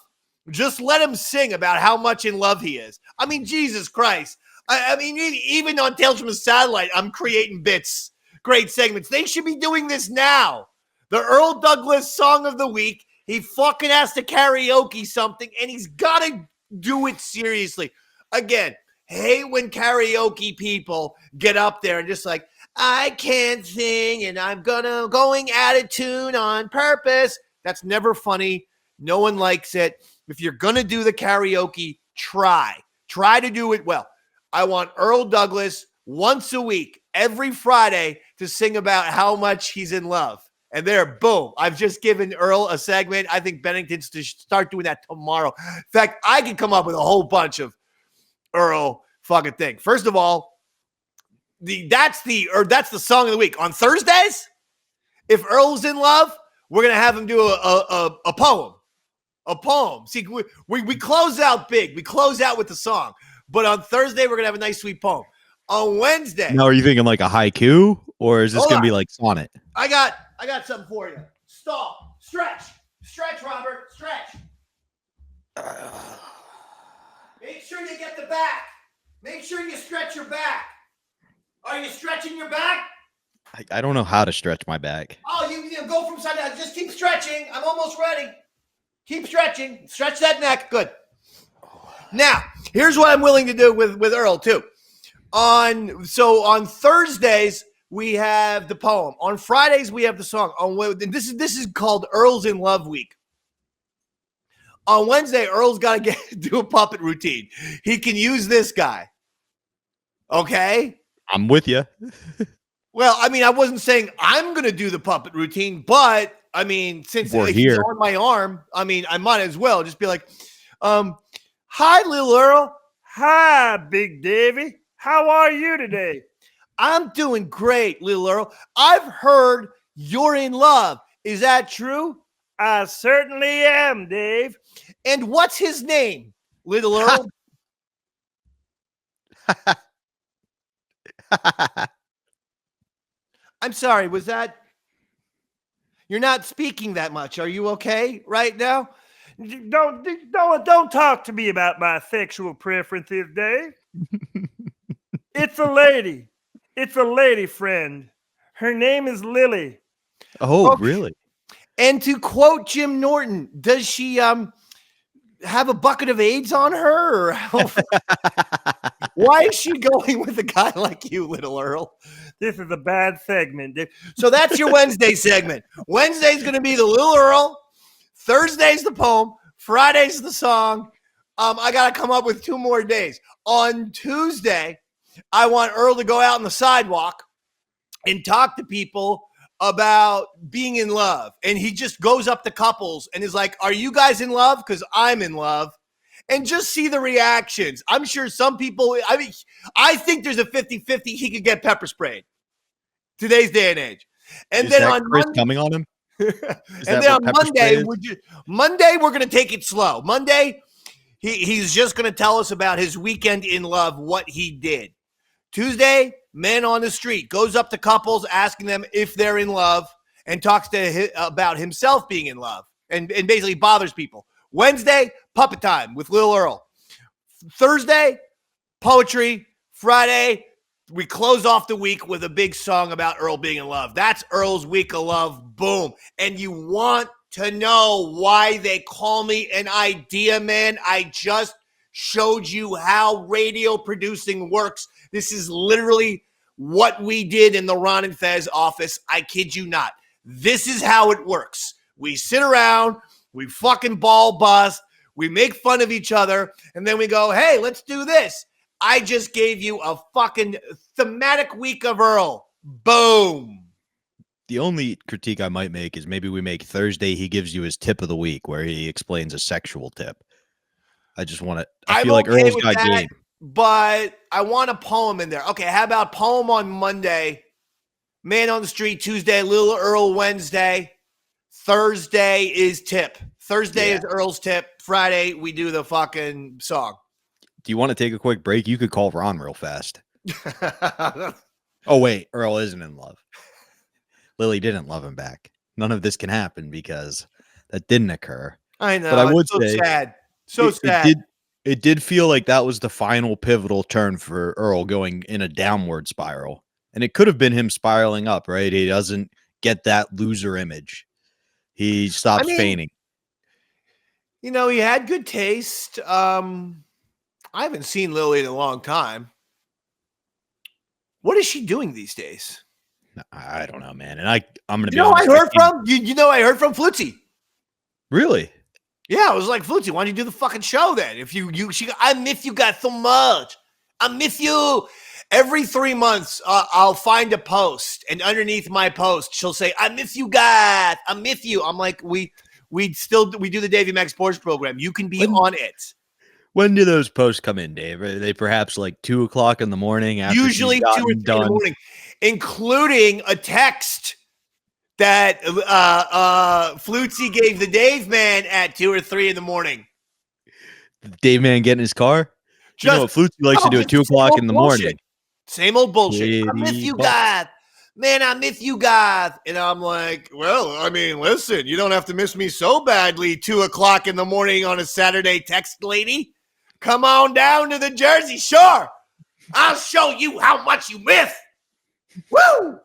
just let him sing about how much in love he is. I mean, Jesus Christ. I mean, even on Tales from the Satellite, I'm creating bits, great segments. They should be doing this now. The Earl Douglas song of the week. He fucking has to karaoke something, and he's got to do it seriously. Again, hate when karaoke people get up there and just like, I can't sing, and I'm going out of tune on purpose. That's never funny. No one likes it. If you're going to do the karaoke, try to do it well. I want Earl Douglas once a week, every Friday, to sing about how much he's in love. And there, boom, I've just given Earl a segment. I think Bennington's to start doing that tomorrow. In fact, I can come up with a whole bunch of Earl fucking thing. First of all, that's the song of the week. On Thursdays, if Earl's in love, we're going to have him do a poem. A poem. See, we close out big. We close out with the song. But on Thursday, we're going to have a nice, sweet poem. On Wednesday. Now, are you thinking like a haiku, or is this going to be like sonnet? I got something for you. Stall. Stretch, Robert. Stretch. Make sure you get the back. Make sure you stretch your back. Are you stretching your back? I don't know how to stretch my back. Oh, you go from side to side. Just keep stretching. I'm almost ready. Keep stretching. Stretch that neck. Good. Now, here's what I'm willing to do with Earl, too. On Thursdays, we have the poem. On Fridays, we have the song. This is called Earl's in Love Week. On Wednesday, Earl's got to do a puppet routine. He can use this guy. Okay? I'm with you. Well, I mean, I wasn't saying I'm going to do the puppet routine, but, I mean, since he's on my arm, I mean, I might as well just be like, hi, little Earl. Hi, Big Davey. How are you today? I'm doing great, little Earl. I've heard you're in love. Is that true? I certainly am, Dave. And what's his name, little Earl? I'm sorry, was that? You're not speaking that much. Are you okay right now? Don't talk to me about my sexual preferences, Dave. It's a lady. It's a lady friend. Her name is Lily. Oh, okay. Really? And to quote Jim Norton, does she have a bucket of AIDS on her? Or why is she going with a guy like you, little Earl? This is a bad segment. So that's your Wednesday segment. Wednesday's going to be the little Earl. Thursday's the poem. Friday's the song. I got to come up with 2 more days. On Tuesday, I want Earl to go out on the sidewalk and talk to people about being in love. And he just goes up to couples and is like, are you guys in love? Because I'm in love. And just see the reactions. I'm sure some people, I think there's a 50-50 he could get pepper sprayed. Today's day and age. And is then that on Chris Monday, coming on him? And then on Monday, we're going to take it slow. Monday, he's just going to tell us about his weekend in love, what he did. Tuesday, man on the street, goes up to couples, asking them if they're in love, and talks about himself being in love, and basically bothers people. Wednesday, puppet time with Lil Earl. Thursday, poetry. Friday, we close off the week with a big song about Earl being in love. That's Earl's week of love. Boom. And you want to know why they call me an idea man? I just showed you how radio producing works. This is literally what we did in the Ron and Fez office. I kid you not. This is how it works. We sit around, we fucking ball bust, we make fun of each other, and then we go, hey, let's do this. I just gave you a fucking thematic week of Earl. Boom. The only critique I might make is maybe we make Thursday he gives you his tip of the week where he explains a sexual tip. I just want to, I feel like Earl's got game. But I want a poem in there. Okay, how about poem on Monday Man on the Street Tuesday, Little Earl Wednesday. Thursday is tip. Thursday is Earl's tip. Friday, we do the fucking song. Do you want to take a quick break? You could call Ron real fast. Oh, wait. Earl isn't in love. Lily didn't love him back. None of this can happen because that didn't occur. I know. But I would it's so say sad. So sad. It did feel like that was the final pivotal turn for Earl going in a downward spiral. And it could have been him spiraling up, right? He doesn't get that loser image. He stops feigning. You know, he had good taste. I haven't seen Lily in a long time. What is she doing these days? I don't know, man. And I'm going to be honest. I heard from? You know I heard from Flutzy. Really? Yeah, I was like, Flutzy, why don't you do the fucking show then? I miss you guys so much. I miss you. Every 3 months, I'll find a post, and underneath my post, she'll say, I miss you guys. I miss you. I'm like, we do the Davey Max Sports program. You can be on it. When do those posts come in, Dave? Are they perhaps like 2 o'clock in the morning? Usually 2 or 3 in the morning, including a text that Flutzy gave the Dave man at 2 or 3 in the morning. Dave man get in his car? You know what Flutzy likes to do at 2 o'clock in the morning. Same old bullshit. I miss you guys. Man, I miss you guys. And I'm like, well, I mean, listen, you don't have to miss me so badly 2 o'clock in the morning on a Saturday, text lady. Come on down to the Jersey Shore. I'll show you how much you miss. Woo!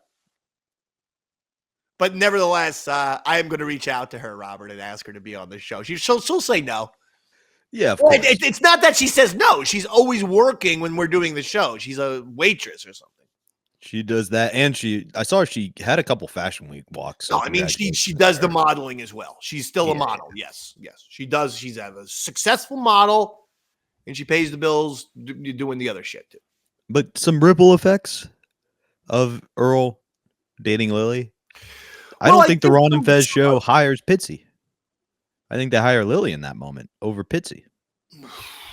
But nevertheless, I am going to reach out to her, Robert, and ask her to be on the show. She'll say no. Yeah, of course. It's not that she says no. She's always working when we're doing the show. She's a waitress or something. She does that, and I saw she had a couple Fashion Week walks. No, I mean she does the modeling as well. She's still a model. Yes, she does. She's a successful model, and she pays the bills doing the other shit too. But some ripple effects of Earl dating Lily. I don't think the Ron and Fez show hires Pitsy. I think they hire Lily in that moment over Pitsy.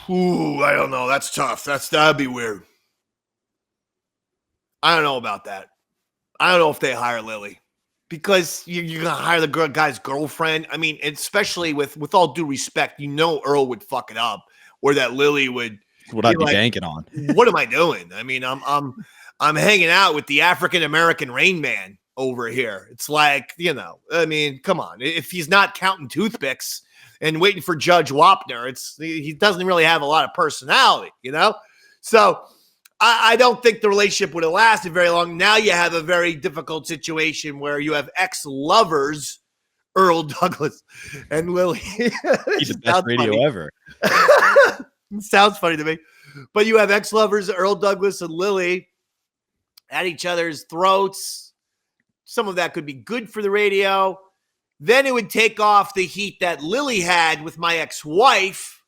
Ooh, I don't know. That's tough. That'd be weird. I don't know about that. I don't know if they hire Lily because you're gonna hire the guy's girlfriend. I mean, especially with all due respect, Earl would fuck it up, or that Lily would. What I'd be banking on. What am I doing? I mean, I'm hanging out with the African American Rain Man over here. It's like, I mean, come on. If he's not counting toothpicks and waiting for Judge Wapner, he doesn't really have a lot of personality, So I don't think the relationship would have lasted very long. Now you have a very difficult situation where you have ex-lovers, Earl Douglas and Lily. He's the best radio ever. It sounds funny to me. But you have ex-lovers, Earl Douglas and Lily, at each other's throats. Some of that could be good for the radio. Then it would take off the heat that Lily had with my ex-wife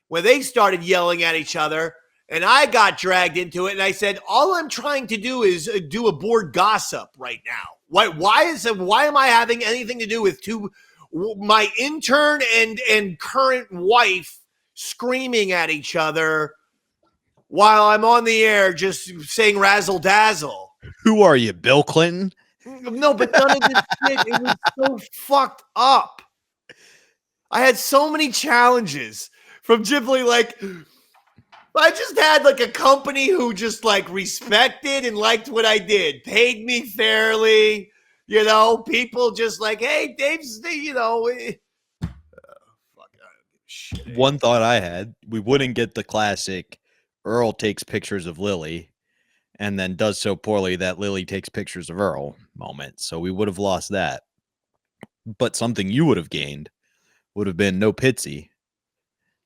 when they started yelling at each other. And I got dragged into it. And I said, all I'm trying to do is do a board gossip right now. Why am I having anything to do with my intern and current wife screaming at each other while I'm on the air just saying razzle dazzle? Who are you, Bill Clinton? No, but none of this shit. It was so fucked up. I had so many challenges from simply I just had a company who just respected and liked what I did, paid me fairly. People just hey, Dave's, One thought I had, we wouldn't get the classic Earl takes pictures of Lily and then does so poorly that Lily takes pictures of Earl moment. So we would have lost that. But something you would have gained would have been no Pitsy.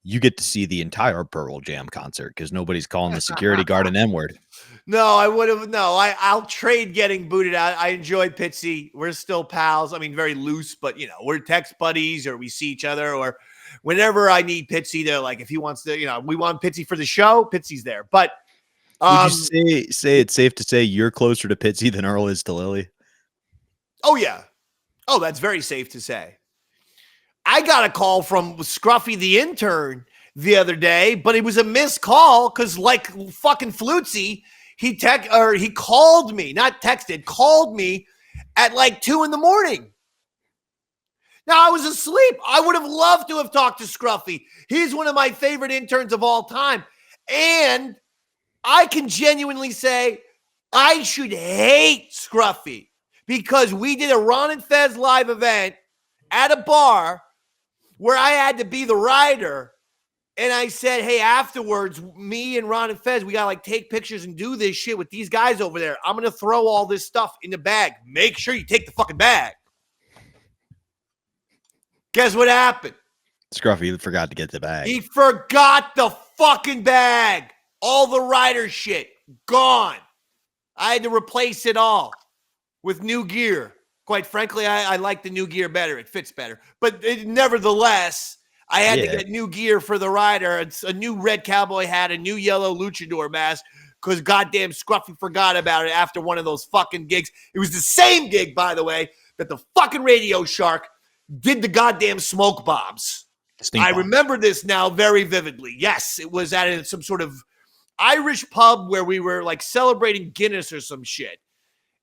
You get to see the entire Pearl Jam concert because nobody's calling the security guard an N-word. No, I would have. No, I'll trade getting booted out. I enjoy Pitsy. We're still pals. I mean, very loose, but we're text buddies, or we see each other, or whenever I need Pitsy to if he wants to, we want Pitsy for the show. Pitsy's there, but would you say it's safe to say you're closer to Pitsy than Earl is to Lily? Oh yeah. Oh, that's very safe to say. I got a call from Scruffy the intern the other day, but it was a missed call because fucking Flutzy, He called me, not texted, called me at like 2 a.m. Now, I was asleep. I would have loved to have talked to Scruffy. He's one of my favorite interns of all time. And I can genuinely say I should hate Scruffy because we did a Ron and Fez live event at a bar where I had to be the rider. And I said, hey, afterwards, me and Ron and Fez, we got to like take pictures and do this shit with these guys over there. I'm going to throw all this stuff in the bag. Make sure you take the fucking bag. Guess what happened? Scruffy forgot to get the bag. He forgot the fucking bag. All the rider shit, gone. I had to replace it all with new gear. Quite frankly, I like the new gear better. It fits better. But nevertheless, I had to get new gear for the rider. It's a new red cowboy hat, a new yellow luchador mask, because goddamn Scruffy forgot about it after one of those fucking gigs. It was the same gig, by the way, that the fucking Radio Shark did the goddamn smoke bombs. I remember this now very vividly. Yes, it was at some sort of Irish pub where we were like celebrating Guinness or some shit.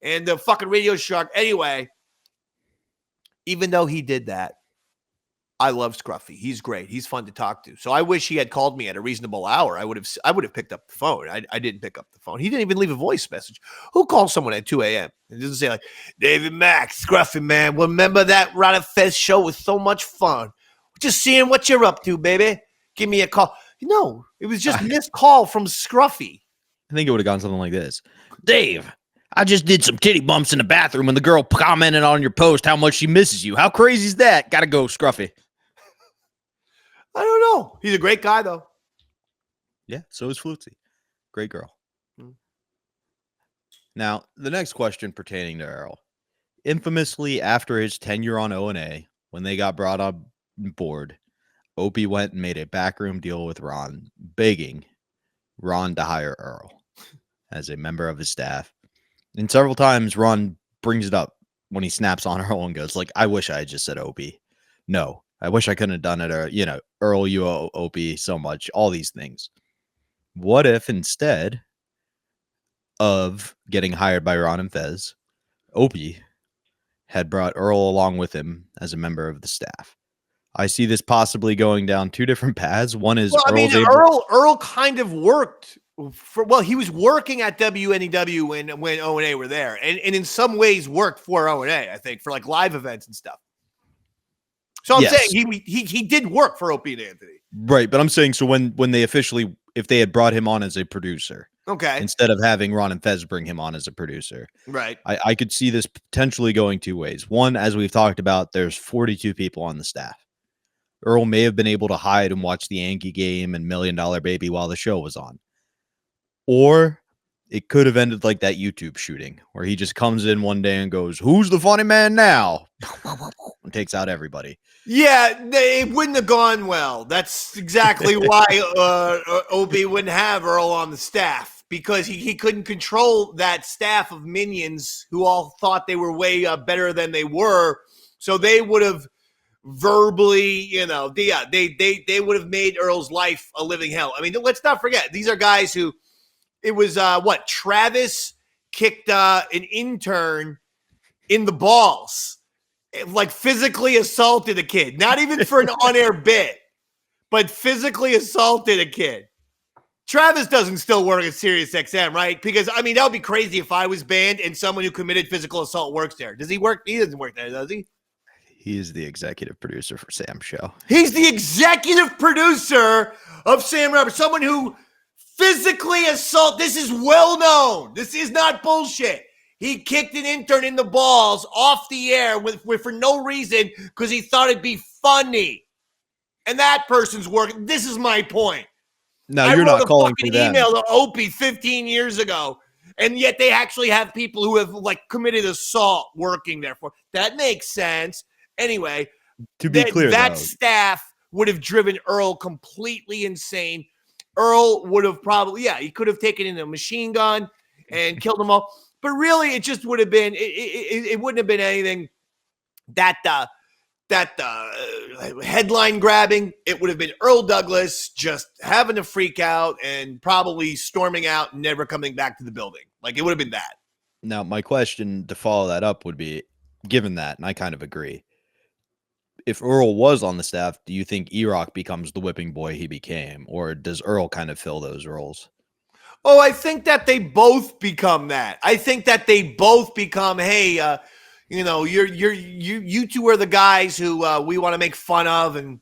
And the fucking Radio Shark. Anyway, even though he did that, I love Scruffy. He's great. He's fun to talk to. So I wish he had called me at a reasonable hour. I would have picked up the phone. I didn't pick up the phone. He didn't even leave a voice message. Who calls someone at 2 a.m.? It doesn't say like, David Max, Scruffy, man. Remember that Rada Fest show was so much fun. Just seeing what you're up to, baby. Give me a call. No, it was just missed call from Scruffy. I think it would have gone something like this. Dave, I just did some titty bumps in the bathroom and the girl commented on your post how much she misses you. How crazy is that? Gotta go, Scruffy. I don't know. He's a great guy, though. Yeah, so is Flutzy. Great girl. Now, the next question pertaining to Earl. Infamously, after his tenure on O&A, when they got brought on board, Opie went and made a backroom deal with Ron, begging Ron to hire Earl as a member of his staff. And several times, Ron brings it up when he snaps on Earl and goes, like, I wish I had just said Opie. No, I wish I couldn't have done it. Or, you know, Earl, you owe Opie so much. All these things. What if instead of getting hired by Ron and Fez, Opie had brought Earl along with him as a member of the staff? I see this possibly going down two different paths. One is Earl kind of worked for, he was working at WNEW when O&A were there, and in some ways worked for O&A, I think, for like live events and stuff. So I'm saying he did work for Opie and Anthony. Right, but I'm saying so when they officially, if they had brought him on as a producer, okay, instead of having Ron and Fez bring him on as a producer, right, I could see this potentially going two ways. One, as we've talked about, there's 42 people on the staff. Earl may have been able to hide and watch the Yankee game and $1 Million Baby while the show was on. Or it could have ended like that YouTube shooting where he just comes in one day and goes, who's the funny man now? And takes out everybody. Yeah, it wouldn't have gone well. That's exactly why Opie wouldn't have Earl on the staff, because he couldn't control that staff of minions who all thought they were way better than they were. So they would have verbally, they would have made Earl's life a living hell. I mean, let's not forget, these are guys who, it was Travis kicked an intern in the balls, like physically assaulted a kid, not even for an on-air bit, but physically assaulted a kid. Travis doesn't still work at Sirius XM, right? Because, I mean, that would be crazy if I was banned and someone who committed physical assault works there. Does he work? He doesn't work there, does he? He is the executive producer for Sam's show. He's the executive producer of Sam Roberts, someone who physically assault. This is well known. This is not bullshit. He kicked an intern in the balls off the air with for no reason because he thought it'd be funny. And that person's working. This is my point. No, you're not calling for them. I wrote a fucking email to Opie 15 years ago, and yet they actually have people who have like committed assault working there for. That makes sense. Anyway, to be clear, that staff would have driven Earl completely insane. Earl would have probably, he could have taken in a machine gun and killed them all. But really, it just would have been, it wouldn't have been anything that headline grabbing. It would have been Earl Douglas just having a freak out and probably storming out and never coming back to the building. Like, it would have been that. Now, my question to follow that up would be, given that, and I kind of agree, if Earl was on the staff, do you think E-Rock becomes the whipping boy he became, or does Earl kind of fill those roles? Oh, I think that they both become that. I think that they both become, hey, you know, you two are the guys who we want to make fun of, and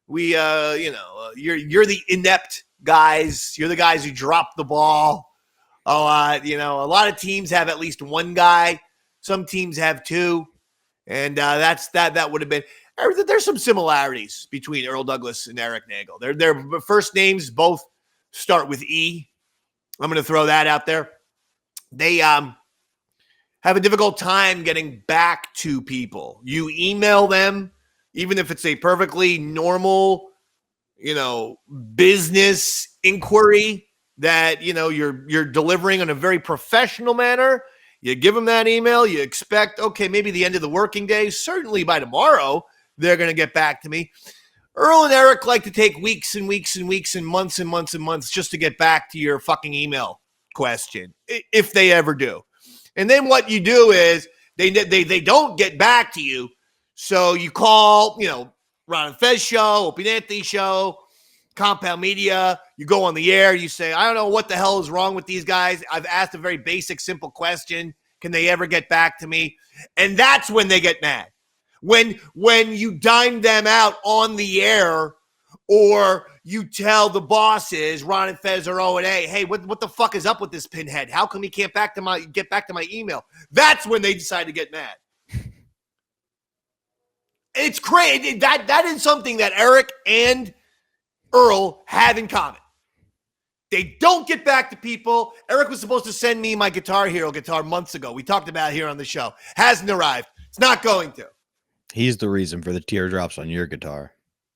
we, you're the inept guys. You're the guys who drop the ball a lot. You know, a lot of teams have at least one guy. Some teams have two, and that would have been. There's some similarities between Earl Douglas and Eric Nagel. Their first names both start with E. I'm going to throw that out there. They have a difficult time getting back to people. You email them, even if it's a perfectly normal, business inquiry that, you're delivering in a very professional manner. You give them that email. You expect, okay, maybe the end of the working day, certainly by tomorrow, they're going to get back to me. Earl and Eric like to take weeks and weeks and weeks and months and months and months just to get back to your fucking email question, if they ever do. And then what you do is they don't get back to you. So you call, Ron and Fez show, Opie and Anthony show, Compound Media. You go on the air. You say, I don't know what the hell is wrong with these guys. I've asked a very basic, simple question. Can they ever get back to me? And that's when they get mad. When you dime them out on the air, or you tell the bosses, Ron and Fez or O and A, hey, what the fuck is up with this pinhead? How come he can't get back to my email? That's when they decide to get mad. It's crazy. That is something that Eric and Earl have in common. They don't get back to people. Eric was supposed to send me my Guitar Hero guitar months ago. We talked about it here on the show. Hasn't arrived. It's not going to. He's the reason for the teardrops on your guitar.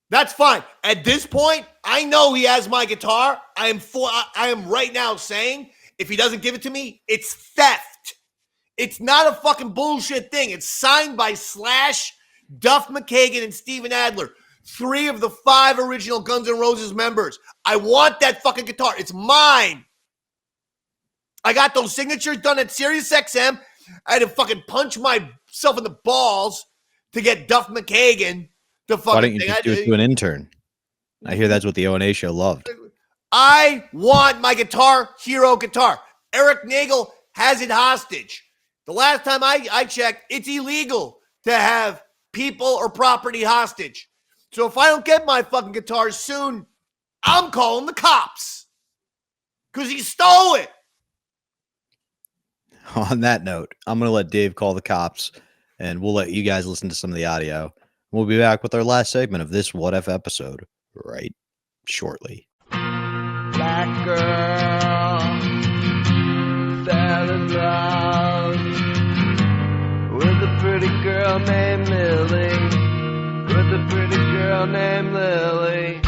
That's fine. At this point, I know he has my guitar. I am right now saying, if he doesn't give it to me, it's theft. It's not a fucking bullshit thing. It's signed by Slash, Duff McKagan, and Steven Adler, 3 of the 5 original Guns N' Roses members. I want that fucking guitar. It's mine. I got those signatures done at SiriusXM. I had to fucking punch myself in the balls to get Duff McKagan to fucking. Why don't you just do it to an intern? I hear that's what the O&A show loved. I want my Guitar Hero guitar. Eric Nagel has it hostage. The last time I checked, it's illegal to have people or property hostage. So if I don't get my fucking guitar soon, I'm calling the cops because he stole it. On that note, I'm going to let Dave call the cops, and we'll let you guys listen to some of the audio. We'll be back with our last segment of this What If episode right shortly. Black girl fell in love with a pretty girl named Lily. With a pretty girl named Lily.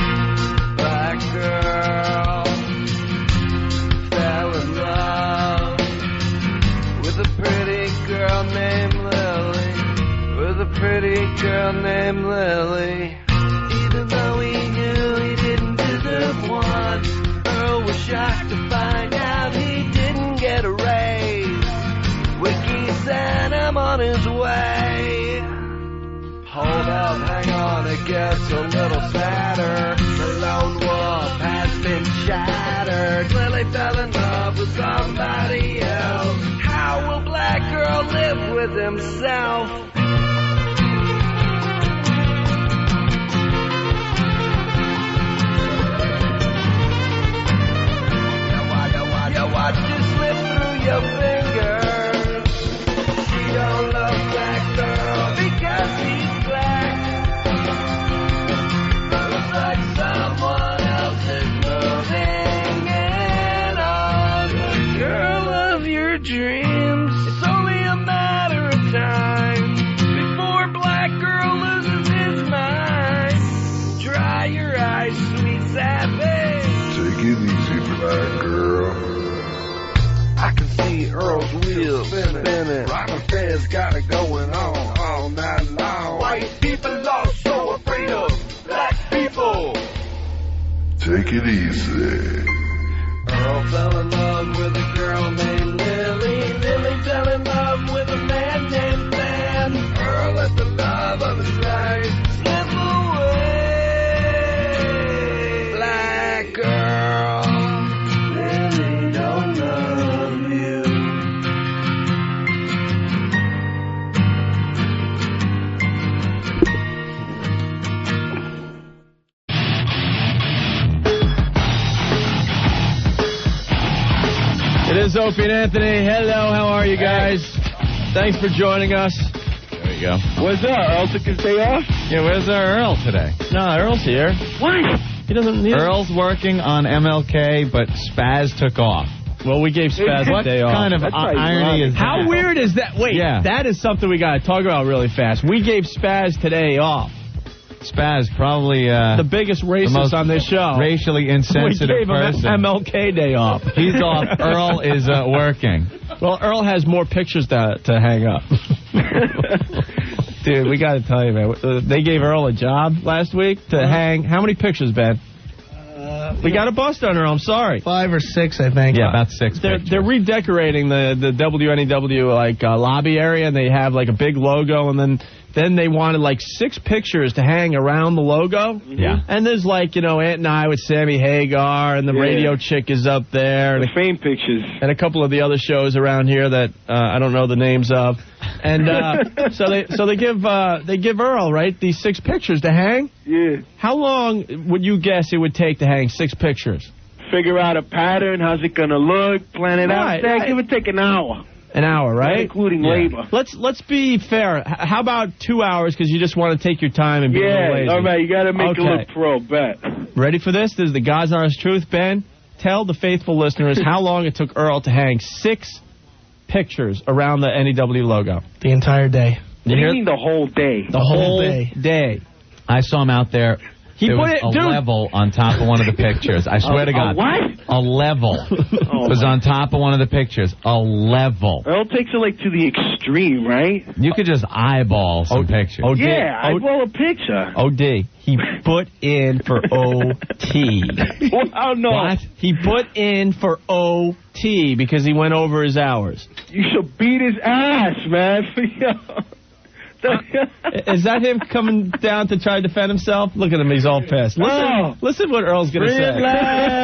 Black girl fell in love with a pretty girl named Lily. With a pretty girl named Lily. Even though he knew he didn't deserve one, Earl was shocked to find out he didn't get a raise. Wiki sent him on his way. Hold up, hang on, it gets a little sadder. The lone wolf has been shattered. Lily fell in love with somebody else. How will Black Girl live with himself? You watch it slip through your fingers. She don't love Black Girl because he's black. Looks like someone else is moving in on the girl of your dreams. It's only a matter of time before Black Girl loses his mind. Dry your eyes, sweet savage. Take it easy, Black Girl. I can see Earl's wheels spinning. Rock and Fez got it going on all night long. White people take it easy. Earl fell in love with a girl named Lily. Lily fell in love with a man named Ben. Earl let the love of his life slip away. Black girl, Lily don't love you. It is Opie and Anthony. Hello, how are you guys? Thanks for joining us. There you go. Where's Earl? Took his day off? Yeah, where's our Earl today? No, Earl's here. What? He doesn't need Earl's working on MLK, but Spaz took off. Well, we gave Spaz a day off. What kind of irony is that? How weird is that? Wait, that is something we got to talk about really fast. We gave Spaz today off. Spaz, probably the biggest racist on this show. Racially insensitive we gave person. him MLK day off. He's off. Earl is working. Well, Earl has more pictures to hang up. Dude, we got to tell you, man. They gave Earl a job last week to hang. How many pictures, Ben? We got a bust on Earl. I'm sorry. 5 or 6, I think. Yeah, about 6 pictures. They're redecorating the WNEW lobby area, and they have like a big logo, and then they wanted like 6 pictures to hang around the logo. Yeah. And there's like, Ant and I with Sammy Hagar, and the radio chick is up there. The fame pictures. And a couple of the other shows around here that I don't know the names of. And so they give Earl, right, these 6 pictures to hang? Yeah. How long would you guess it would take to hang 6 pictures? Figure out a pattern, how's it going to look, plan it out. Right. Give or take an hour. An hour, right? Not including labor. Let's be fair. How about 2 hours because you just want to take your time and be a little lazy? All right, you got to make it look pro, bet. Ready for this? This is the God's honest truth, Ben. Tell the faithful listeners how long it took Earl to hang 6 pictures around the NEW logo. The entire day. What do you mean the whole day? The whole day. I saw him out there. There was a level on top of one of the pictures. I swear to God. A what? A level was on top of one of the pictures. A level. Earl takes it like to the extreme, right? You could just eyeball some pictures. Yeah, eyeball a picture. OD. He put in for OT. Wow, no. What? He put in for OT because he went over his hours. You should beat his ass, man. Is that him coming down to try to defend himself? Look at him, he's all pissed. Listen what Earl's going to say.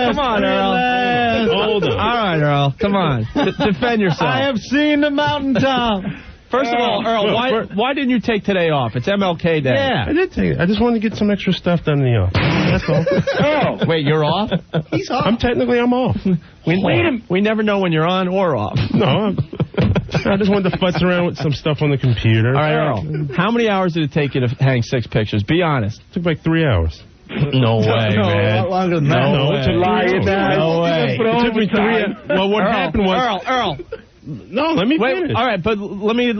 Come on, Earl. Hold on. All right, Earl, come on. Defend yourself. I have seen the mountaintop. First of all, Earl, why didn't you take today off? It's MLK Day. Yeah. I did take it. I just wanted to get some extra stuff done in the office. That's all. Wait, you're off? He's off. I'm off. We never know when you're on or off. No, I just wanted to futz around with some stuff on the computer. All right, Earl, how many hours did it take you to hang 6 pictures? Be honest. It took like 3 hours. No way, man. A lot longer than that. No, it took No way. It took me 3 hours. Well, what happened was... Earl. No, let me finish. All right, but let me.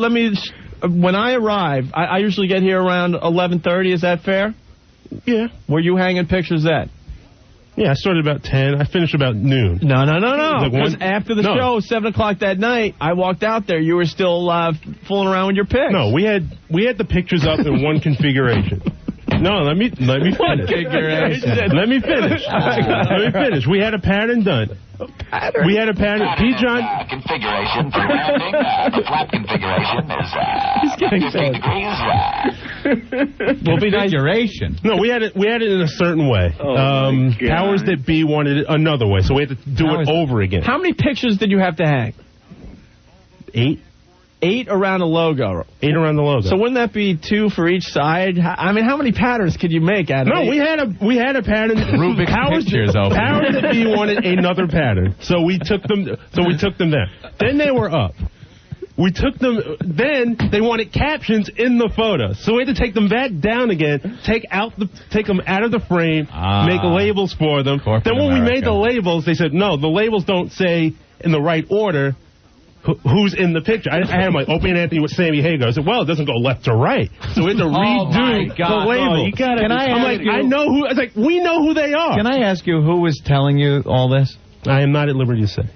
When I arrive, I usually get here around 11:30. Is that fair? Yeah. Were you hanging pictures then? Yeah, I started about 10. I finished about noon. No. Like Because after the show, 7 o'clock that night, I walked out there. You were still fooling around with your pics. No, we had the pictures up in one configuration. No, let me finish. Configuration. Let me finish. We had a pattern done. We had a pattern. P-John. Configuration for landing. The flap configuration is 50 degrees. Well, configuration. No, we had it in a certain way. Powers that be wanted it another way, so we had to do it over again. How many pictures did you have to hang? 8. 8 around the logo. 8 around the logo. So wouldn't that be 2 for each side? I mean, how many patterns could you make out of it? No, we had a pattern. Rubik's pictures open. Powers that be wanted another pattern, so we took them there. Then they were up. We took them. Then they wanted captions in the photo, so we had to take them back down again. Take them out of the frame. Make labels for them. Then when we made the labels, they said no. The labels don't say in the right order. Who's in the picture? I had my Opie and Anthony with Sammy Hagar. I said, well, it doesn't go left to right. So we had to redo the label. I know who. I was like, we know who they are. Can I ask you who was telling you all this? I am not at liberty to say.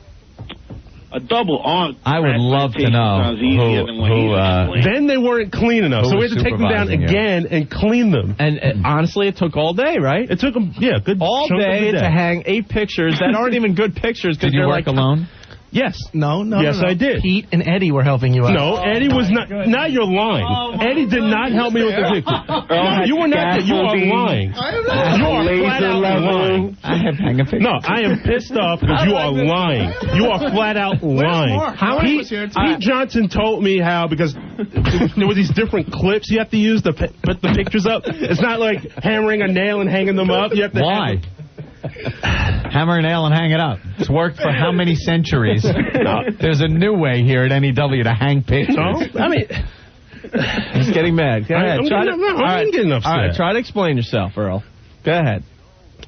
A double arm. I would love to know who then they weren't clean enough, so we had to take them down again and clean them. And honestly, it took all day, right? It took them, good all chunk of day the to hang 8 pictures that aren't even good pictures. Did you work alone? Yes. No. Yes, I did. Pete and Eddie were helping you out. No, Eddie was not. Now you're lying. Eddie did not help me with the picture. You were not. You are lying. You are flat out lying. I have hang a picture. No, I am pissed off because you are lying. You are flat out lying. Pete Johnson told me how, because there were these different clips you have to use to put the pictures up. It's not like hammering a nail and hanging them up. You have to. Why? Hammer a nail and hang it up. It's worked for how many centuries? There's a new way here at NEW to hang pictures. No, I mean, he's getting mad. Go ahead. I'm getting upset. All right, try to explain yourself, Earl. Go ahead.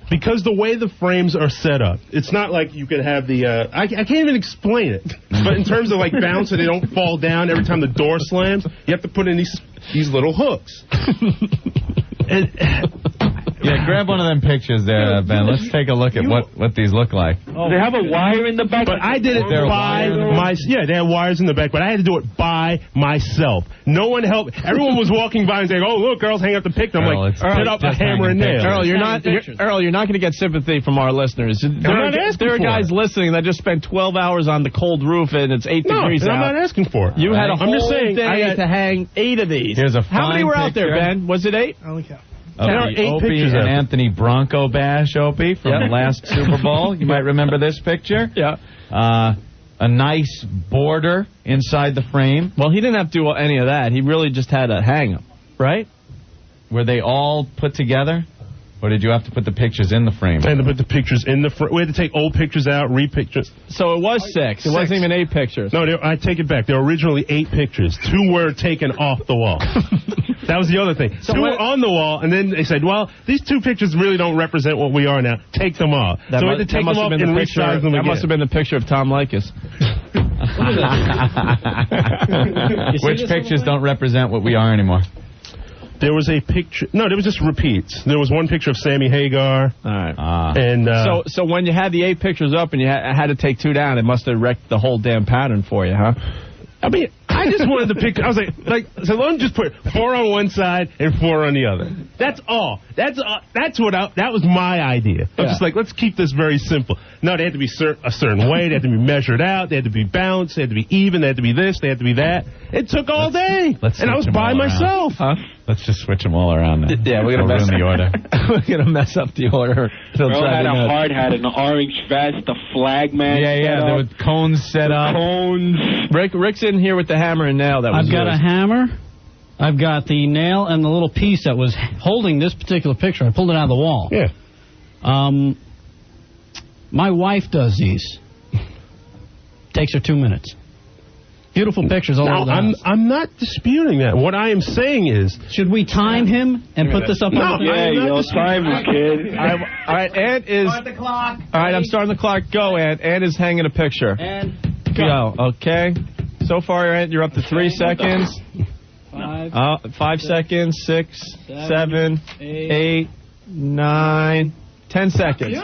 Because the way the frames are set up, it's not like you could have the. I can't even explain it. But in terms of like bounce, so they don't fall down every time the door slams, you have to put in these little hooks. Yeah, grab one of them pictures there, Ben. Let's take a look at what these look like. Oh, they have a wire in the back. But I did it by myself. Yeah, they have wires in the back, but I had to do it by myself. No one helped. Everyone was walking by and saying, "Oh, look, girls, hang up the picture." I'm like, "Put up a hammer and nail." Earl, you're not going to get sympathy from our listeners. There are guys listening that just spent 12 hours on the cold roof and it's 8 degrees out. I'm not asking for it. You had a whole day to hang 8 of these. Here's a How many were out there, Ben? Was it 8? Holy cow. There are 8 pictures and Anthony Bronco Bash, Opie, from the last Super Bowl. You might remember this picture. Yeah. A nice border inside the frame. Well, he didn't have to do any of that. He really just had a hang-up, right? Were they all put together? Or did you have to put the pictures in the frame? I had to put the pictures in the frame. We had to take old pictures out, re-pictures. So it was 6. It wasn't even 8 pictures. No, I take it back. There were originally 8 pictures. 2 were taken off the wall. That was the other thing. So 2 were on the wall, and then they said, well, these 2 pictures really don't represent what we are now. Take them off. So we had to take them off and resize them again. That must have been the picture of Tom Likas. Which pictures don't represent what we are anymore? There was a picture. No, there was just repeats. There was one picture of Sammy Hagar. All right. And so when you had the 8 pictures up and you had to take 2 down, it must have wrecked the whole damn pattern for you, huh? I mean, I just wanted the picture. I was like, so let me just put 4 on one side and 4 on the other. That's all. That's what that was my idea. I was just like, let's keep this very simple. No, they had to be a certain way. They had to be measured out. They had to be balanced. They had to be even. They had to be this. They had to be that. It took all day. And I was by myself. Huh? Let's just switch them all around then. Yeah, we're going to mess the order. We're going to mess up the order. Earl had a hard hat, an orange vest, the flag man. Yeah, there were cones set up. Cones. Rick's in here with the hammer and nail. I've got a hammer. I've got the nail and the little piece that was holding this particular picture. I pulled it out of the wall. Yeah. My wife does these. Takes her 2 minutes. Beautiful pictures all over the house. I'm not disputing that. What I am saying is, should we time him and put this up on the Yeah, you'll time him, kid. All right, Ant is... Start the clock. All right, I'm starting the clock. Go, Ant. Ant is hanging a picture. And go. Okay. So far, Ant, you're up to 3 seconds. 5 seconds. 6, 7, 8, 9... 10 seconds.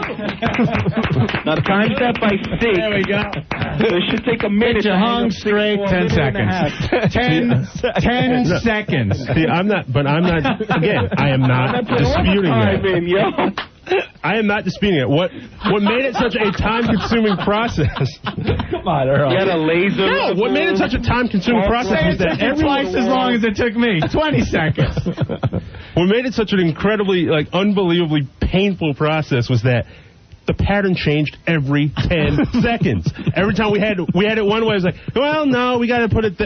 Now time's up by 6. There we go. It should take a minute. You hung straight 10 seconds. 10 seconds. See, I'm not, again, I am not disputing that. I am not disputing it. What made it such a time-consuming process? Come on, Earl. You had a laser. No, what made it such a time-consuming process was that twice as long as it took me. 20 seconds. What made it such an incredibly, unbelievably painful process was that the pattern changed every 10 seconds. Every time we had it one way, I was like, well, no, we got to put it.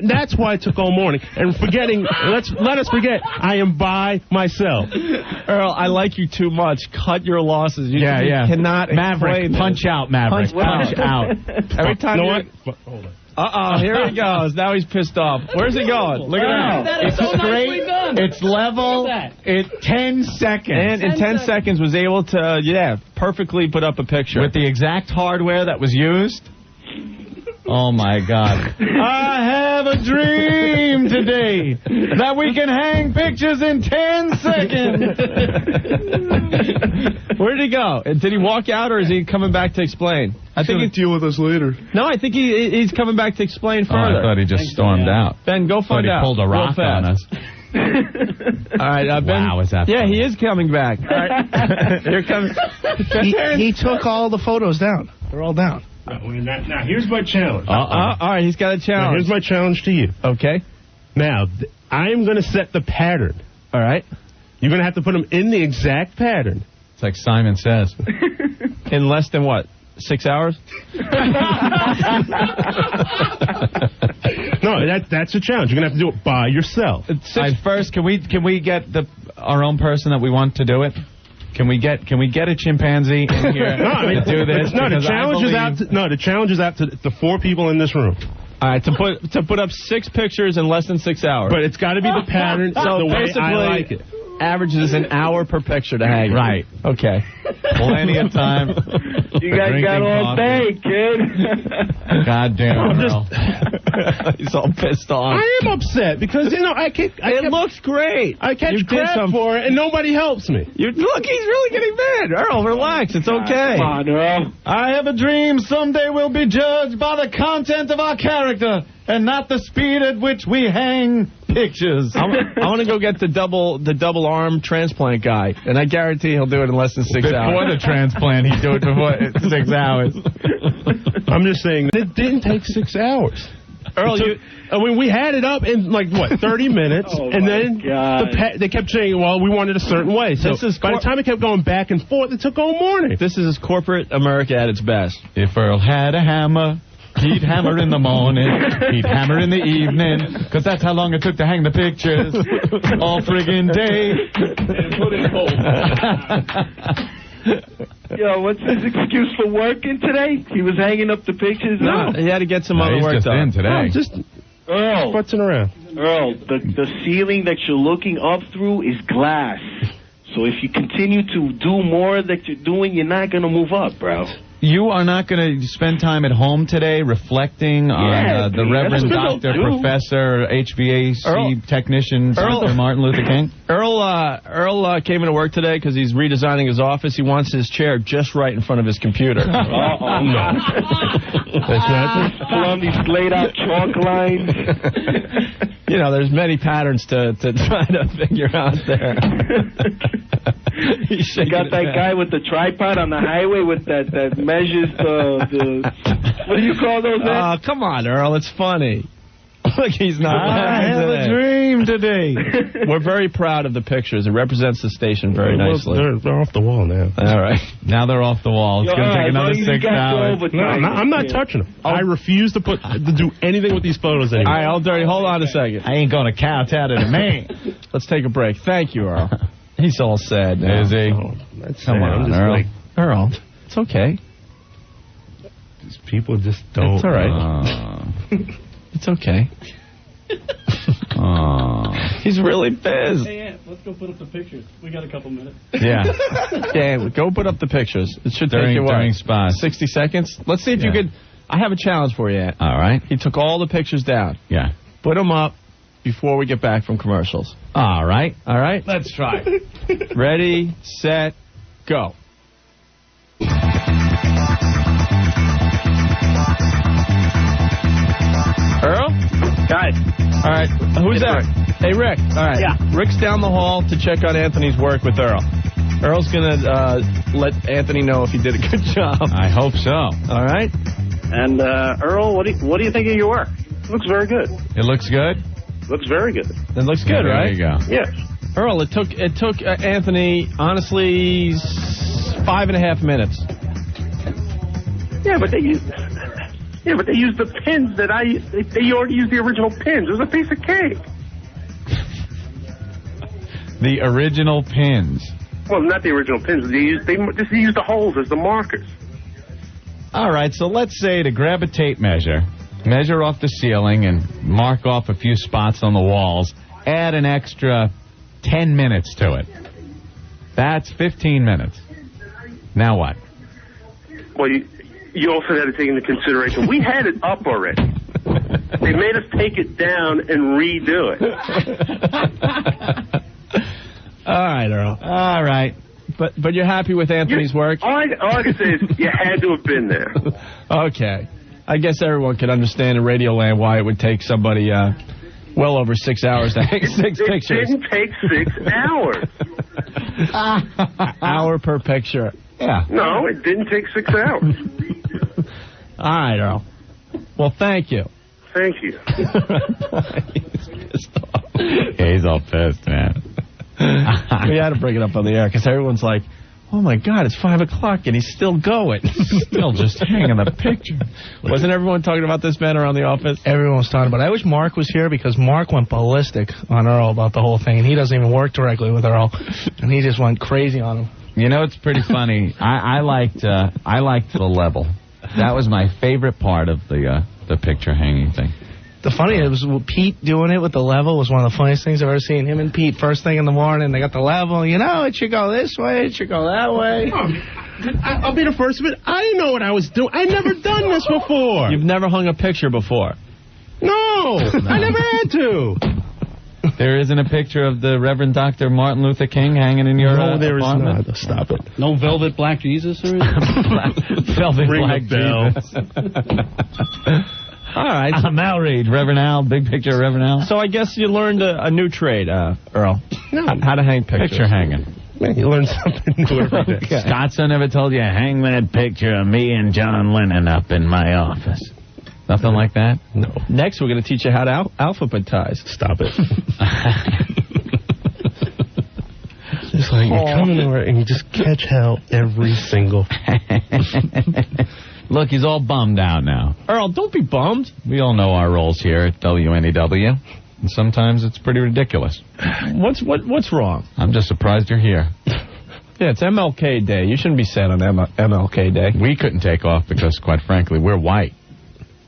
That's why it took all morning. And forgetting, let us forget, I am by myself. Earl, I like you too much. Cut your losses. You cannot Maverick, punch out, Maverick. Punch out. Every time you know what? Hold on. Here he goes. Now he's pissed off. Where's he going? Look at that. It's so straight. It's level. It's 10 seconds. And in 10 seconds was able to, perfectly put up a picture. With the exact hardware that was used. Oh, my God. I have a dream today that we can hang pictures in 10 seconds. Where did he go? Did he walk out, or is he coming back to explain? I think he'll deal with us later. No, I think he's coming back to explain Oh, further. I thought he just stormed out. Ben, go find out. He pulled a real rock on fast. us. All right, Ben. Wow, is that Yeah, funny. he is coming back. All right. Here comes. He took all the photos down. They're all down. Now, here's my challenge. All right, he's got a Now, challenge. here's my challenge to you. Okay. Now, I am going to set the pattern. All right. You're going to have to put them in the exact pattern. It's like Simon Says. In less than what? 6 hours? No, that's a challenge. You're going to have to do it by yourself. First, can we get our own person that we want to do it? Can we get a chimpanzee in here to do this? No, the Because challenge is out. The challenge is out to the 4 people in this room. All right, to put up 6 pictures in less than 6 hours. But it's got to be the pattern, So the way basically, I like it. averages an hour per picture to hang. Right. Okay. Plenty of time. You guys got all day, kid. God damn, Earl. He's all pissed off. I am upset because, It looks great. I catch crap for it, and nobody helps me. Look, he's really getting mad. Earl, relax. It's okay. Come on, Earl. I have a dream someday we'll be judged by the content of our character and not the speed at which we hang pictures. I want to go get the double arm transplant guy, and I guarantee he'll do it in less than 6 hours. Before the transplant, he'd do it before 6 hours. I'm just saying, it didn't take 6 hours. Earl, we had it up in, 30 minutes, and then they kept saying, well, we wanted a certain way. So by the time it kept going back and forth, it took all morning. This is corporate America at its best. If Earl had a hammer, he'd hammer in the morning, he'd hammer in the evening, because that's how long it took to hang the pictures all friggin' day. Yo, what's his excuse for working today? He was hanging up the pictures? No, he had to get some other he's work just done. in today. Just Earl, futzing around. Earl, the ceiling that you're looking up through is glass. So if you continue to do more that you're doing, you're not going to move up, bro. You are not going to spend time at home today reflecting on the Reverend Dr. Professor HVAC technician Dr. Martin Luther King? Earl came into work today because he's redesigning his office. He wants his chair just right in front of his computer. No. On these laid out chalk lines. There's many patterns to try to figure out there. You got that guy with the tripod on the highway with that measures the what do you call those? Come on, Earl, it's funny. Look, he's not. I have a dream today. We're very proud of the pictures. It represents the station very nicely. They're off the wall now. All right. Now they're off the wall. It's going to take another 6 hours. No, I'm not touching them. I refuse to do anything with these photos anymore. All right, Old Dirty, hold on a second. I ain't going to kowtow to the man. Let's take a break. Thank you, Earl. He's all sad now. Is he? Come on, Earl. Earl, it's okay. These people just don't. It's all right. It's okay. He's really pissed. Hey, Aunt, let's go put up the pictures. We got a couple minutes. Yeah. Yeah, go put up the pictures. It should take you during spots. 60 seconds? Let's see if you could. I have a challenge for you, Aunt. All right. He took all the pictures down. Yeah. Put them up before we get back from commercials. All right. All right? Let's try. Ready, set, go. Earl? Guys. All right. Who's that? Hey, Rick. All right. Yeah. Rick's down the hall to check on Anthony's work with Earl. Earl's going to let Anthony know if he did a good job. I hope so. All right. And Earl, what do you think of your work? Looks very good. It looks good? Looks very good. It looks good, right? There you go. Yes. Earl, it took Anthony, honestly, 5.5 minutes. Yeah, but they used the pins that they already used the original pins. It was a piece of cake. The original pins. Well, not the original pins. They used the holes as the markers. All right, so let's say to grab a tape measure, measure off the ceiling and mark off a few spots on the walls, add an extra 10 minutes to it. That's 15 minutes. Now what? Well, you also had to take into consideration, we had it up already. They made us take it down and redo it. All right, Earl. All right. But you're happy with Anthony's work? All I can say is you had to have been there. Okay. I guess everyone can understand in Radioland why it would take somebody well over 6 hours to hang 6 pictures. It didn't take 6 hours. Hour per picture. Yeah. No, it didn't take 6 hours. All right, Earl. Well, thank you. Thank you. Yeah, he's all pissed, man. We had to bring it up on the air because everyone's like, oh my God, it's 5 o'clock and he's still going. Still just hanging a picture. Wasn't everyone talking about this man around the office? Everyone was talking about it. I wish Mark was here because Mark went ballistic on Earl about the whole thing, and he doesn't even work directly with Earl, and he just went crazy on him. You know, it's pretty funny. I liked the level. That was my favorite part of the picture hanging thing. The funny it was Pete doing it with the level was one of the funniest things I've ever seen. Him and Pete first thing in the morning, they got the level. You know, it should go this way, it should go that way. I'll be the first of it. I didn't know what I was doing. I never done this before. You've never hung a picture before? No, I never had to. There isn't a picture of the Reverend Dr. Martin Luther King hanging in your there apartment? is not. Stop it. No velvet black Jesus or anything? Velvet Ring black the bell. Jesus. All right. I'm outraged. Reverend Al, big picture of Reverend Al. So I guess you learned a new trade, Earl. No. How to hang pictures. Picture hanging. Man, you learn something new every day. Okay. Scottson never told you, hang that picture of me and John Lennon up in my office. Nothing like that? No. Next, we're going to teach you how to alphabetize. Stop it. It's like you come in there and you just catch hell every single. Look, he's all bummed out now. Earl, don't be bummed. We all know our roles here at WNEW, and sometimes it's pretty ridiculous. What's wrong? I'm just surprised you're here. Yeah, it's MLK Day. You shouldn't be sad on MLK Day. We couldn't take off because, quite frankly, we're white.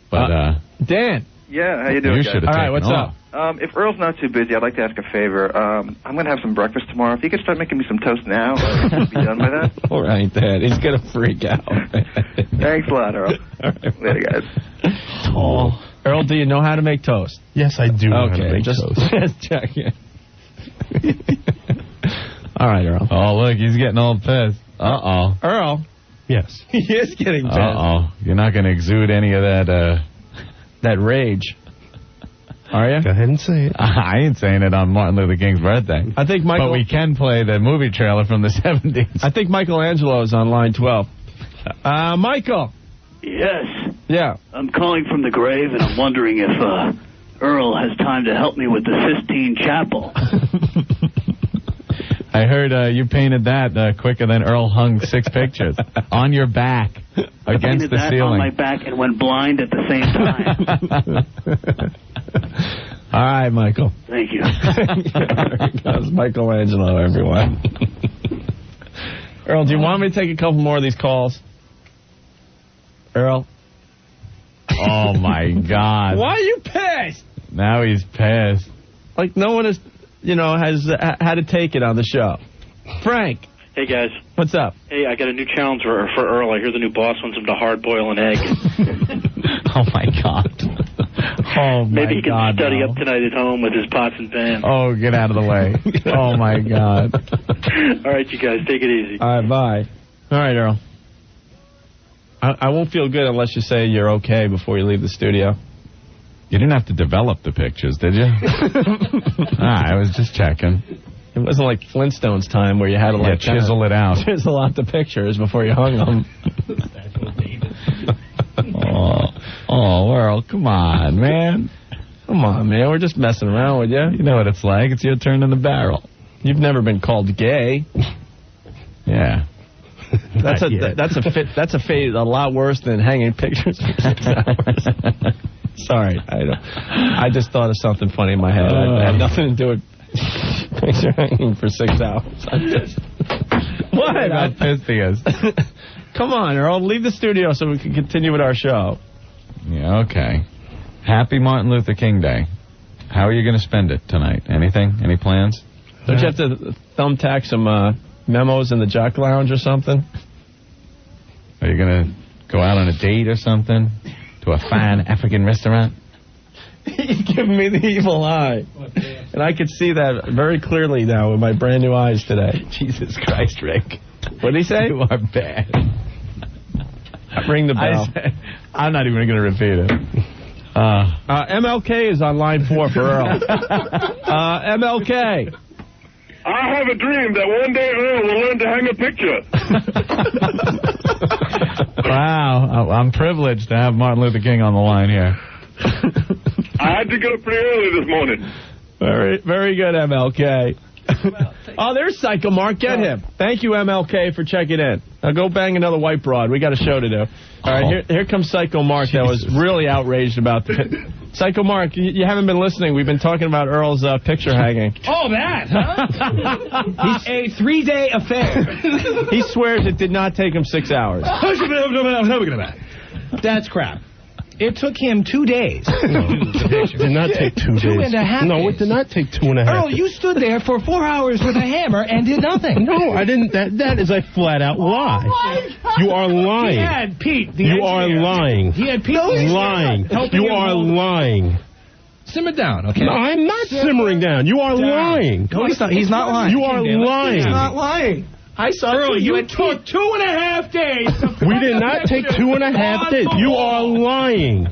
But, Dan. Yeah, how you doing, You guys? should have taken what's off. up? If Earl's not too busy, I'd like to ask a favor. I'm going to have some breakfast tomorrow. If you could start making me some toast now, we'll be done by that. All right, Dad. He's going to freak out. Thanks a lot, Earl. All right. Later, guys. Oh. Earl, do you know how to make toast? Yes, I do know how to make just toast. check it. All right, Earl. Oh, look, he's getting all pissed. Uh-oh. Earl. Yes. He is getting pissed. Uh-oh. You're not going to exude any of that rage. Are you? Go ahead and say it. I ain't saying it on Martin Luther King's birthday. I think But we can play the movie trailer from the 70s. I think Michelangelo is on line 12. Michael. Yes. Yeah. I'm calling from the grave, and I'm wondering if Earl has time to help me with the Sistine Chapel. I heard you painted that quicker than Earl hung 6 pictures. On your back, against the that ceiling. on my back and went blind at the same time. All right, Michael. Thank you. That's Michelangelo, everyone. Earl, do you want me to take a couple more of these calls? Earl? Oh, my God. Why are you pissed? Now he's pissed. Like no one has had to take it on the show. Frank. Hey, guys. What's up? Hey, I got a new challenge for Earl. I hear the new boss wants him to hard boil an egg. Oh, my God. Oh, my Maybe he can God, study no. up tonight at home with his pots and pans. Oh, get out of the way. Oh, my God. All right, you guys, take it easy. All right, bye. All right, Earl. I won't feel good unless you say you're okay before you leave the studio. You didn't have to develop the pictures, did you? I was just checking. It wasn't like Flintstones time where you had to like chisel it out. Chisel out the pictures before you hung them. Earl, come on, man. Come on, man. We're just messing around with you. You know what it's like. It's your turn in the barrel. You've never been called gay. Yeah. That's a fate a lot worse than hanging pictures for 6 hours. Sorry, I just thought of something funny in my head. I had nothing to do with picture hanging for 6 hours. What? How pissed he is. Come on, Earl. Leave the studio so we can continue with our show. Yeah, okay. Happy Martin Luther King Day. How are you going to spend it tonight? Anything? Any plans? Don't you have to thumbtack some memos in the Jock Lounge or something? Are you going to Go out on a date or something to a fine African restaurant. He's giving me the evil eye. And I can see that very clearly now with my brand new eyes today. Jesus Christ, Rick. What did he say? You are bad. Ring the bell. I'm not even going to repeat it. MLK is on line 4 for Earl. MLK. I have a dream that one day Earl will learn to hang a picture. Wow. I'm privileged to have Martin Luther King on the line here. I had to get up pretty early this morning. Very, very good, MLK. Oh, there's Psycho Mark. Get him. Thank you, MLK, for checking in. Now go bang another white broad. We got a show to do. All right, here comes Psycho Mark. That was really outraged about the... Psycho Mark, you haven't been listening. We've been talking about Earl's picture hanging. Oh, that, huh? A 3-day affair. He swears it did not take him 6 hours. That's crap. It took him 2 days. It did not take 2 days. 2.5 No, days. it did not take 2.5 Earl, days. you stood there for 4 hours with a hammer and did nothing. No, I didn't. That is a flat-out lie. You are lying. He had Pete, the You are engineer. lying. He had Pete. Lying. You are lying. Simmer down, okay? No, I'm not simmering down. You are lying. No, he's not lying. You are lying. He's not lying. I saw Earl, you took 2.5 days. We did not take 2.5 days. You are lying.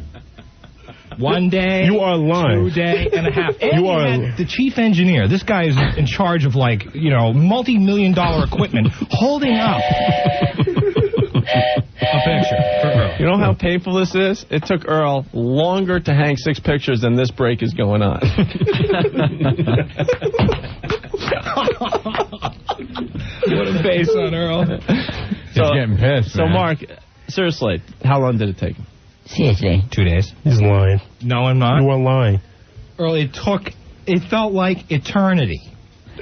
1 day. You are lying. 2 day and a half. And You are had the chief engineer. This guy is in charge of, like, multi-million-dollar equipment, holding up a picture for Earl. You know how painful this is? It took Earl longer to hang 6 pictures than this break is going on. What a face on Earl. He's getting pissed, So, man. Mark, seriously, how long did it take him? Seriously. 2 days. He's lying. No, I'm not. You are lying. Earl, it felt like eternity.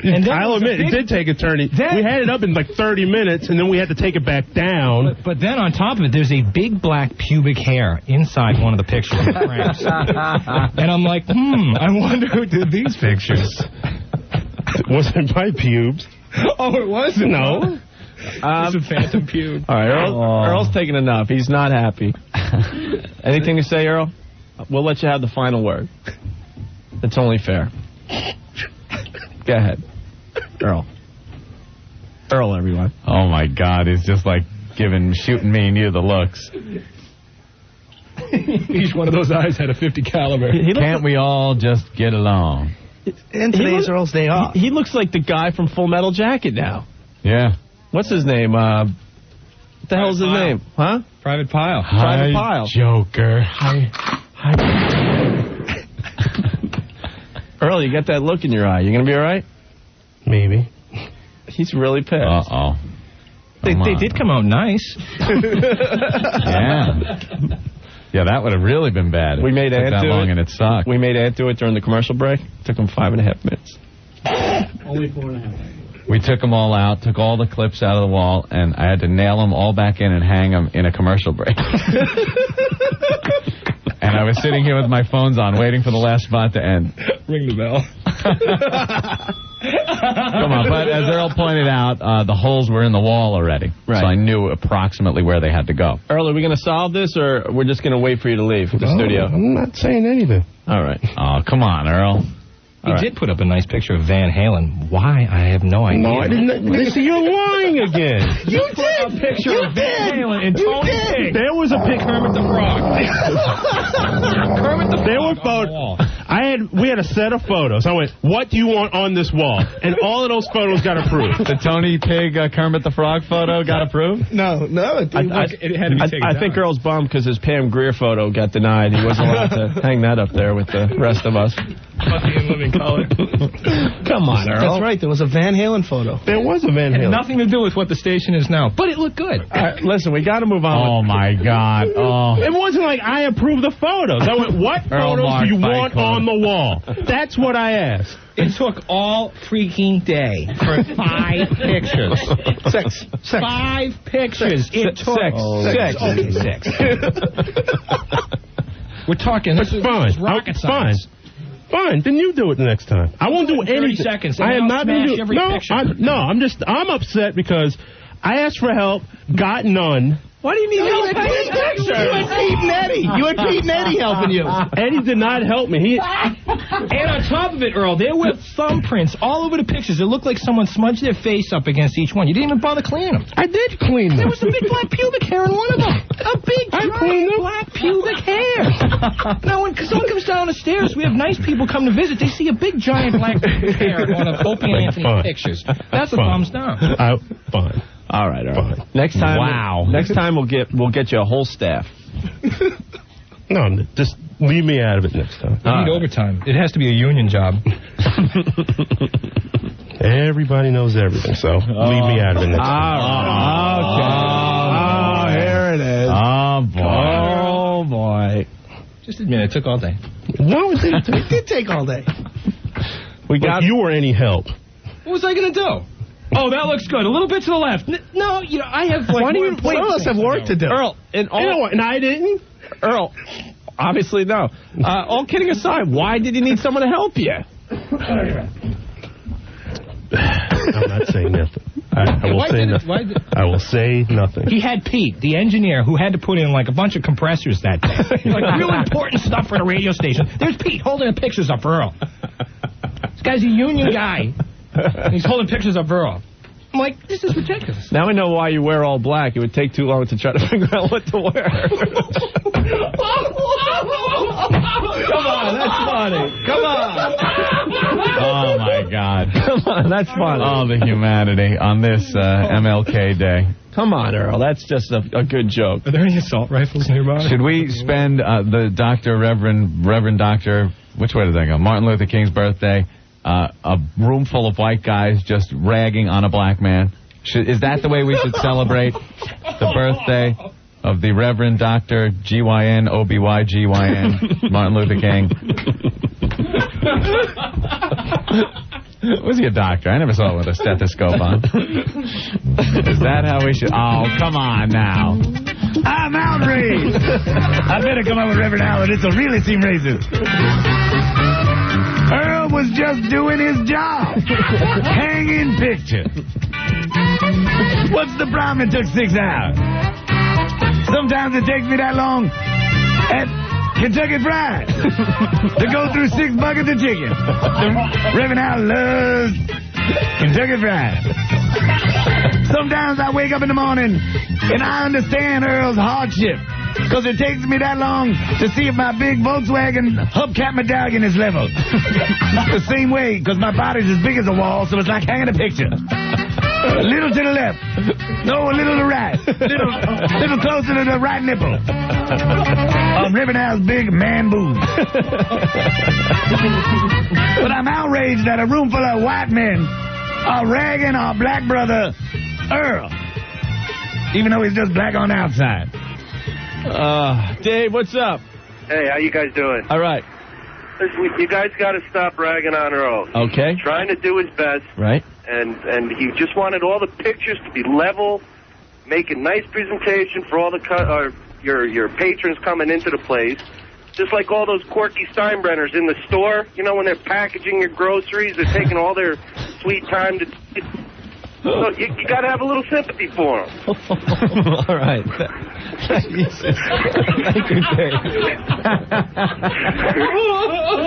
And then I'll admit, it did take eternity. We had it up in like 30 minutes, and then we had to take it back down. But then on top of it, there's a big black pubic hair inside one of the pictures of the frames. And I'm like, I wonder who did these pictures. Was it my pubes? Oh, it wasn't? No. It's a phantom pube. All right, Earl's taking enough. He's not happy. Anything to say, Earl? We'll let you have the final word. It's only fair. Go ahead. Earl, everyone. Oh, my God. He's just like shooting me and you the looks. Each one of those eyes had a .50 caliber. Can't we all just get along? And today's Earl's day off. He looks like the guy from Full Metal Jacket now. Yeah. What's his name? What the hell's his name? Huh? Private Pile. Private Pile. Joker. Earl, you got that look in your eye. You going to be all right? Maybe. He's really pissed. Uh-oh. They did come out nice. Yeah. Yeah, that would have really been bad. We made Ant that do long it. and it sucked. We made Ant do it during the commercial break. Took him 5.5 minutes. Only 4.5. We took them all out, took all the clips out of the wall, and I had to nail them all back in and hang them in a commercial break. And I was sitting here with my phones on, waiting for the last spot to end. Ring the bell. Come on, but as Earl pointed out, the holes were in the wall already. Right. So I knew approximately where they had to go. Earl, are we going to solve this, or we're just going to wait for you to leave the studio? I'm not saying anything. All right. Oh, come on, Earl. He did put up a nice picture of Van Halen. Why? I have no idea. No, I didn't. Listen, you're lying again. You did a picture of Van Halen and Tony King. There was a picture. Kermit the Frog. Kermit the Frog. There were photos. We had a set of photos. I went, what do you want on this wall? And all of those photos got approved. The Tony Pig Kermit the Frog photo got approved? No. It had to be taken I think Earl's bummed because his Pam Grier photo got denied. He wasn't allowed to hang that up there with the rest of us. Fucking in living color. Come on, Earl. That's right. There was a Van Halen photo. There was a Van It had Halen. nothing to do with what the station is now, but it looked good. Listen, we got to move on. Oh, my God. Oh. It wasn't like I approved the photos. I went, what Earl photos Mark do you Fight want Club. on the wall? That's what I asked. It took all freaking day for 5 pictures. Six. 5 pictures. It took Six. Okay, 6. We're talking. This is rocket science. Fine, then you do it the next time. I won't do 30 anything. seconds, I and am I'll not going smash to do every picture. I'm upset because I asked for help, got none, Why do you need help painting pictures? You had Pete and Eddie. You had Pete and Eddie helping you. Eddie did not help me. And on top of it, Earl, there were thumbprints all over the pictures. It looked like someone smudged their face up against each one. You didn't even bother cleaning them. I did clean them. There was a big black pubic hair in one of them. A big, giant black pubic hair. Now, when someone comes down the stairs, we have nice people come to visit. They see a big, giant black pubic hair in one of Opie and Anthony's pictures. That's a thumbs down. Fine. All right, all right. Next time, Next time we'll get you a whole staff. No, just leave me out of it next time. We need overtime. It has to be a union job. Everybody knows everything, so leave me out of it next time. Okay. Oh, here it is. Oh, boy. Oh, boy. Just admit it took all day. No, it didn't. It did take all day. If you were any help. What was I going to do? Oh, that looks good. A little bit to the left. No, you know, I have like. Why do you? Some of us have work to do. Earl, and I didn't. Earl, obviously no. All kidding aside, why did you need someone to help you? I'm not saying nothing. I will say nothing. He had Pete, the engineer, who had to put in like a bunch of compressors that day. Like real important stuff for the radio station. There's Pete holding the pictures up for Earl. This guy's a union guy. And he's holding pictures of Earl. I'm like, this is ridiculous. Now we know why you wear all black. It would take too long to try to figure out what to wear. Come on, that's funny. Come on. Oh, my God. Come on, that's funny. Oh, the humanity on this MLK Day. Come on, Earl. That's just a good joke. Are there any assault rifles nearby? Should we spend the Reverend Doctor, which way did they go? Martin Luther King's birthday, a room full of white guys just ragging on a black man? Is that the way we should celebrate the birthday of the Reverend Dr. GYN, OBYGYN, Martin Luther King? Was he a doctor? I never saw it with a stethoscope on. Is that how we should? Oh, come on now. I'm outraged. I better come up with Reverend Howard. This will really seem racist. Earl was just doing his job. Hanging picture. What's the problem? It took 6 hours. Sometimes it takes me that long at Kentucky Fried to go through 6 buckets of chicken. Reverend Howard loves Kentucky Fried. Sometimes I wake up in the morning and I understand Earl's hardship because it takes me that long to see if my big Volkswagen hubcap medallion is level. The same way, because my body's as big as a wall, so it's like hanging a picture. A little to the left. No, a little to the right. Little closer to the right nipple. Reverend Al's big man boob. But I'm outraged that a room full of white men are ragging our black brother, Earl. Even though he's just black on the outside. Dave, what's up? Hey, how you guys doing? All right. Listen, you guys got to stop ragging on Earl. Okay. He's trying to do his best. Right. And he just wanted all the pictures to be level, make a nice presentation for all the your patrons coming into the place. Just like all those quirky Steinbrenners in the store, you know, when they're packaging your groceries, they're taking all their sweet time to. So you got to have a little sympathy for him. All right. Thank you, Dave.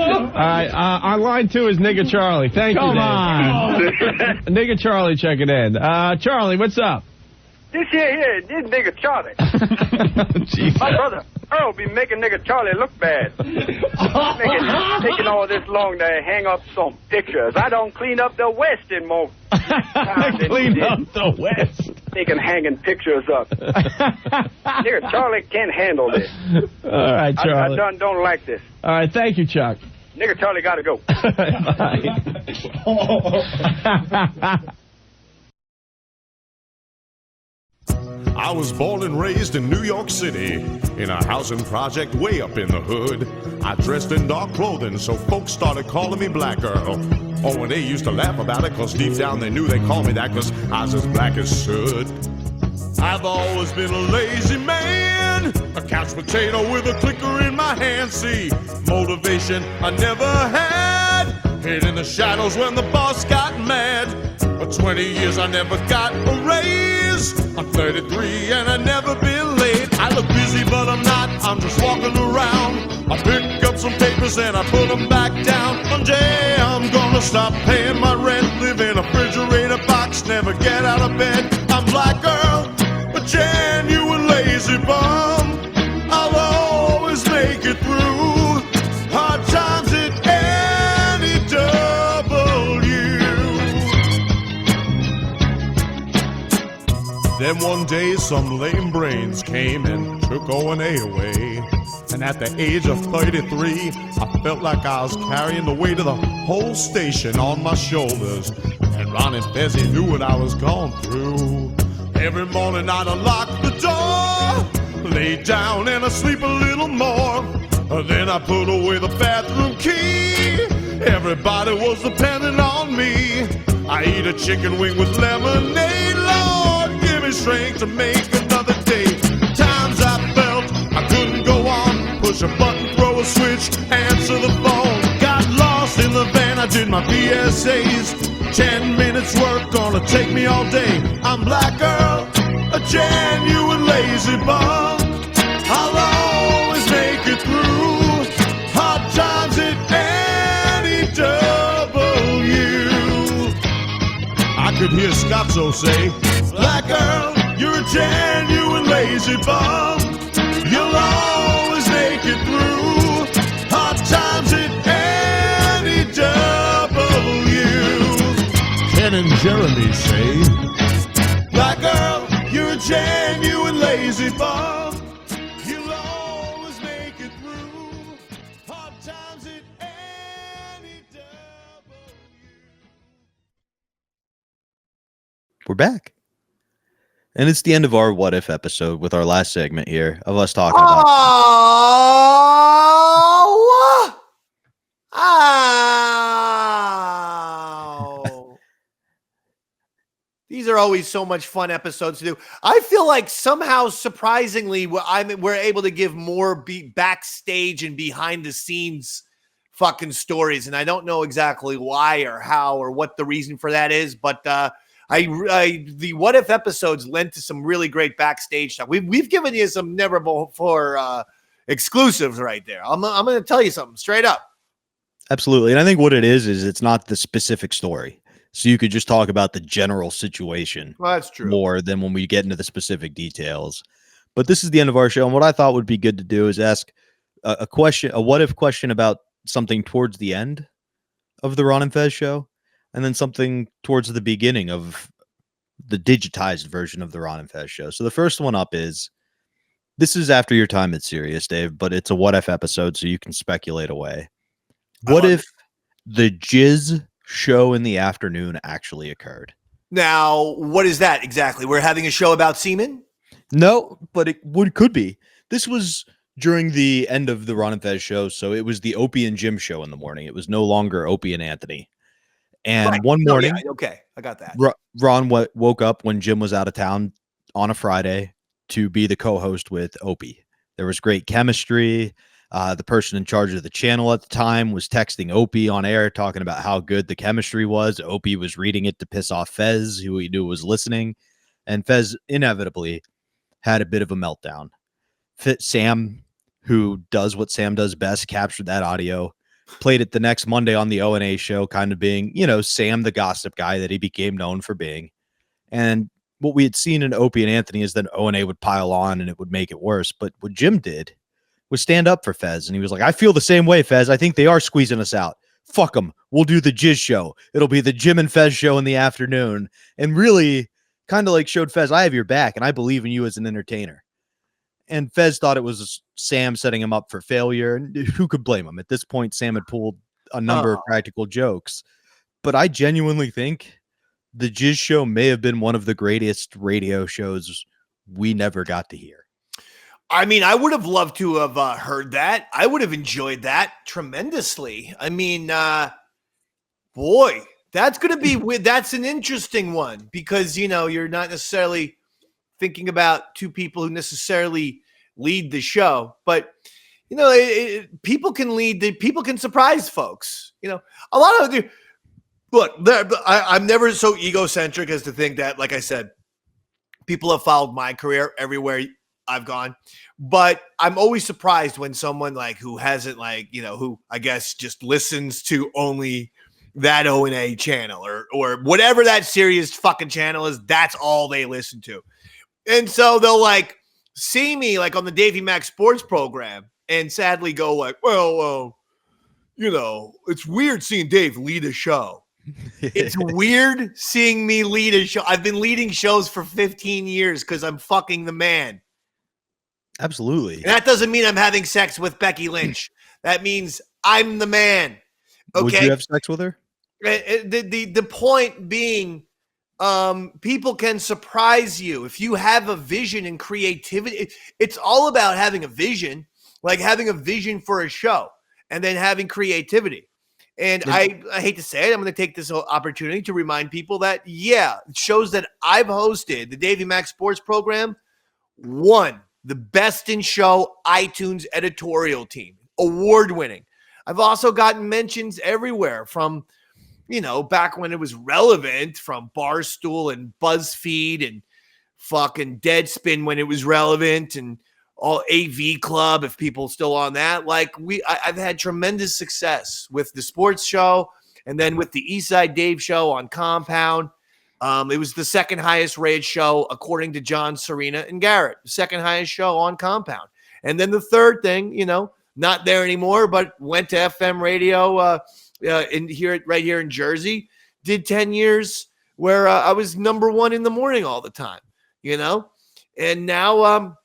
All right. On line 2 is Nigga Charlie. Thank you, Dave. Come on. Nigga Charlie checking in. Charlie, what's up? This nigga Charlie. My brother Earl be making nigga Charlie look bad. Taking all this long to hang up some pictures. I don't clean up the West in more time Clean up the West. Taking hanging pictures up. Nigga Charlie can't handle this. All right, Charlie. I don't like this. All right, thank you, Chuck. Nigga Charlie got to go. I was born and raised in New York City, in a housing project way up in the hood. I dressed in dark clothing, so folks started calling me Black Earl. Oh, and they used to laugh about it, cause deep down they knew they called me that, cause I was as black as soot. I've always been a lazy man, a couch potato with a clicker in my hand. See, motivation I never had, hid in the shadows when the boss got mad. For 20 years I never got a raise. I'm 33 and I never been I look busy, but I'm not. I'm just walking around. I pick up some papers and I put them back down. One day I'm gonna stop paying my rent, live in a refrigerator box, never get out of bed. I'm Black Girl, a genuine lazy bum. I'll always make it through hard times at any W. Then one day some lame brains came and took O&A away. And at the age of 33, I felt like I was carrying the weight of the whole station on my shoulders. And Ron and Fezzi knew what I was going through. Every morning I'd unlock the door, lay down and I'd sleep a little more. Then I put away the bathroom key. Everybody was depending on me. I eat a chicken wing with lemonade. Lord, give me strength to make another day. Times I felt I couldn't go on. Push a button, throw a switch, answer the phone. Got lost in the van, I did my PSAs. 10 minutes work, gonna take me all day. I'm Black Girl, a genuine lazy bum. I'll always make it through hard times at any W. I could hear Scotzo say, Black Girl, you're a genuine lazy bum. You'll always make it through hard times at any W. Ken and Jeremy say, Black Girl, you're a genuine lazy bum. You'll always make it through hard times at any W. We're back. And it's the end of our What If episode with our last segment here of us talking about. These are always so much fun episodes to do. I feel like somehow, surprisingly, we're able to give more backstage and behind the scenes fucking stories. And I don't know exactly why or how or what the reason for that is, but the What If episodes lent to some really great backstage stuff. We've given you some never before exclusives right there. I'm going to tell you something straight up. Absolutely. And I think what it is it's not the specific story. So you could just talk about the general situation. Well, that's true. More than when we get into the specific details. But this is the end of our show. And what I thought would be good to do is ask a question, a what if question about something towards the end of the Ron and Fez show. And then something towards the beginning of the digitized version of the Ron and Fez show. So the first one up is, this is after your time at Sirius, Dave, but it's a what if episode, so you can speculate away. What if the Jizz show in the afternoon actually occurred? Now, what is that exactly? We're having a show about semen? No, but it could be. This was during the end of the Ron and Fez show, so it was the Opie and Jim show in the morning. It was no longer Opie and Anthony. And right. One morning, okay, I got that. Ron woke up when Jim was out of town on a Friday to be the co-host with Opie. There was great chemistry. The person in charge of the channel at the time was texting Opie on air, talking about how good the chemistry was. Opie was reading it to piss off Fez, who he knew was listening. And Fez inevitably had a bit of a meltdown. Sam, who does what Sam does best, captured that audio, played it the next Monday on the O&A show, kind of being, Sam, the gossip guy that he became known for being. And what we had seen in Opie and Anthony is that O&A would pile on and it would make it worse. But what Jim did was stand up for Fez. And he was like, I feel the same way, Fez. I think they are squeezing us out. Fuck them. We'll do the Jizz show. It'll be the Jim and Fez show in the afternoon. And really kind of like showed Fez, I have your back and I believe in you as an entertainer. And Fez thought it was Sam setting him up for failure. And who could blame him? At this point, Sam had pulled a number of practical jokes. But I genuinely think the Jizz show may have been one of the greatest radio shows we never got to hear. I mean, I would have loved to have heard that. I would have enjoyed that tremendously. I mean, boy, that's going to be, that's an interesting one because, you're not necessarily thinking about two people who necessarily lead the show, but people can lead, people can surprise folks. A lot of the, look, I'm never so egocentric as to think that, like I said, people have followed my career everywhere I've gone, but I'm always surprised when someone like who hasn't like, who I guess just listens to only that O&A channel or whatever that Sirius fucking channel is, that's all they listen to. And so they'll like see me like on the Davey Mack Sports program and sadly go like, well, it's weird seeing Dave lead a show. It's weird seeing me lead a show. I've been leading shows for 15 years because I'm fucking the man. Absolutely. And that doesn't mean I'm having sex with Becky Lynch. That means I'm the man. Okay. Would you have sex with her? The point being, people can surprise you if you have a vision and creativity. It's all about having a vision, like having a vision for a show and then having creativity. And I hate to say it, I'm going to take this opportunity to remind people that, shows that I've hosted, the Davey Mack Sports program, won the Best in Show iTunes editorial team, award-winning. I've also gotten mentions everywhere from, back when it was relevant, from Barstool and BuzzFeed and fucking Deadspin when it was relevant and all AV Club, if people still on that. Like I've had tremendous success with the sports show and then with the Eastside Dave show on Compound. It was the second highest rated show according to John, Serena, and Garrett. The second highest show on Compound. And then the third thing, not there anymore, but went to FM radio right here in Jersey. Did 10 years where I was number one in the morning all the time, and now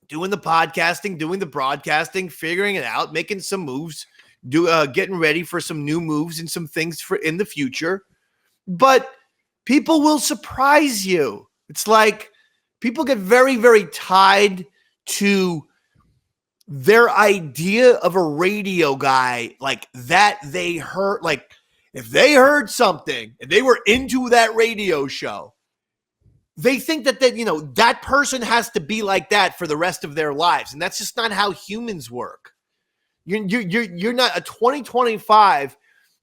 doing the podcasting, doing the broadcasting, figuring it out, making some moves, getting ready for some new moves and some things for in the future. But people will surprise you. It's like people get very, very tied to their idea of a radio guy, like that they heard, like if they heard something and they were into that radio show, they think that that person has to be like that for the rest of their lives. And that's just not how humans work. You're not a 2025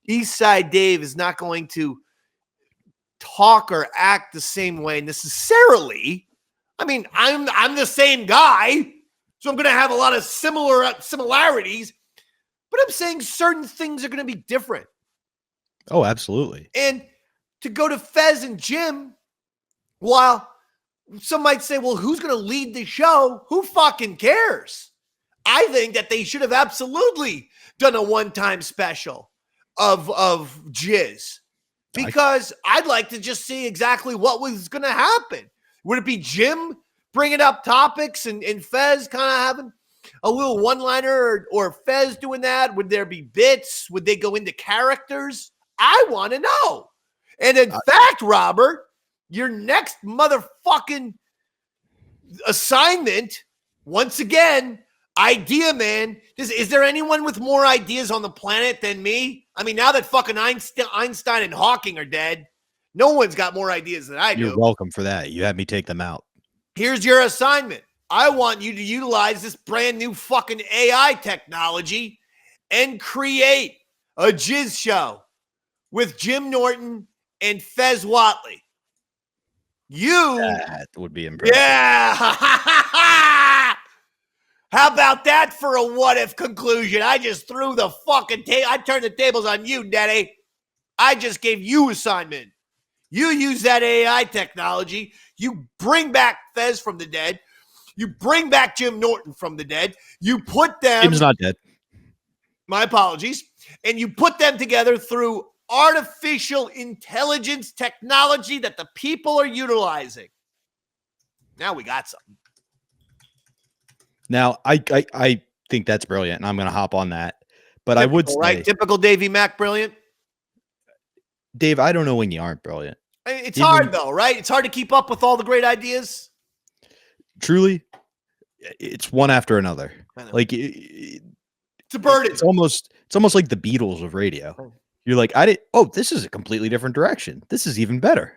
Eastside Dave is not going to talk or act the same way necessarily. I mean, I'm the same guy, so I'm going to have a lot of similarities, but I'm saying certain things are going to be different. Oh, absolutely. And to go to Fez and Jim, while some might say, well, who's going to lead the show? Who fucking cares? I think that they should have absolutely done a one-time special of Jizz, because I'd like to just see exactly what was going to happen. Would it be Jim bringing up topics and Fez kind of having a little one-liner or Fez doing that? Would there be bits? Would they go into characters? I want to know. And in fact, Robert, your next motherfucking assignment, once again, idea man. Is there anyone with more ideas on the planet than me? I mean, now that fucking Einstein and Hawking are dead, no one's got more ideas than I do. You're welcome for that. You had me take them out. Here's your assignment. I want you to utilize this brand new fucking AI technology and create a Jizz show with Jim Norton and Fez Whatley. That would be impressive. Yeah. How about that for a what-if conclusion? I just threw the fucking I turned the tables on you, Daddy. I just gave you assignment. You use that AI technology. You bring back Fez from the dead. You bring back Jim Norton from the dead. You put them... Jim's not dead. My apologies. And you put them together through artificial intelligence technology that the people are utilizing. Now we got something. Now, I think that's brilliant, and I'm going to hop on that. But typical, I would say... Right? Typical Davey Mack brilliant? Dave, I don't know when you aren't brilliant. I mean, it's hard, though, right? It's hard to keep up with all the great ideas. Truly, it's one after another. Like it's a burden. It's almost like the Beatles of radio. You're like, this is a completely different direction. This is even better.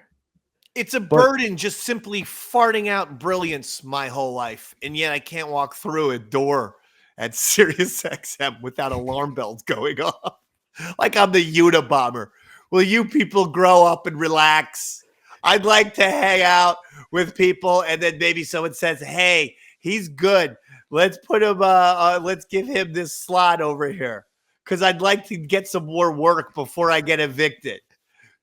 It's a burden just simply farting out brilliance my whole life. And yet I can't walk through a door at Sirius XM without alarm bells going off. Like I'm the Unabomber. Will you people grow up and relax? I'd like to hang out with people, and then maybe someone says, hey, He's good. Let's put him. Let's give him this slot over here because I'd like to get some more work before I get evicted.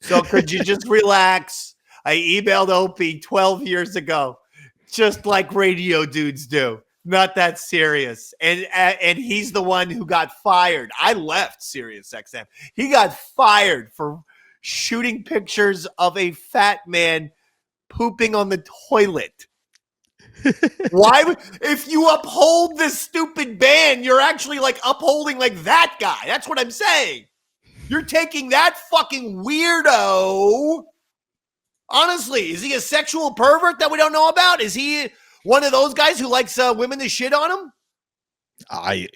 So could you just relax? I emailed Opie 12 years ago, just like radio dudes do. Not that serious. And he's the one who got fired. I left Sirius XM. He got fired for shooting pictures of a fat man pooping on the toilet. Why? If you uphold this stupid ban, you're actually like upholding like that guy. That's what I'm saying. You're taking that fucking weirdo. Honestly, is he a sexual pervert that we don't know about? Is he one of those guys who likes women to shit on him? I've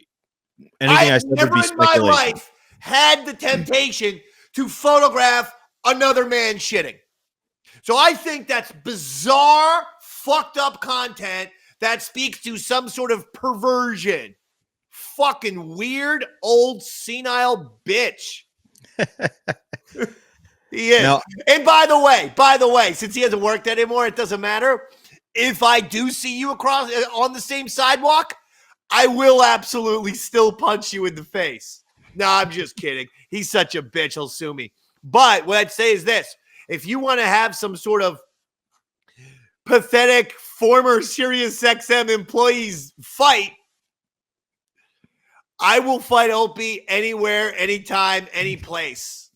never in my life had the temptation to photograph another man shitting. So I think that's bizarre, fucked up content that speaks to some sort of perversion. Fucking weird, old, senile bitch. He is. Now, and by the way, since he hasn't worked anymore, it doesn't matter. If I do see you across on the same sidewalk, I will absolutely still punch you in the face. No, I'm just kidding. He's such a bitch. He'll sue me. But what I'd say is this. If you want to have some sort of pathetic former Sirius XM employees fight, I will fight Opie anywhere, anytime, any place.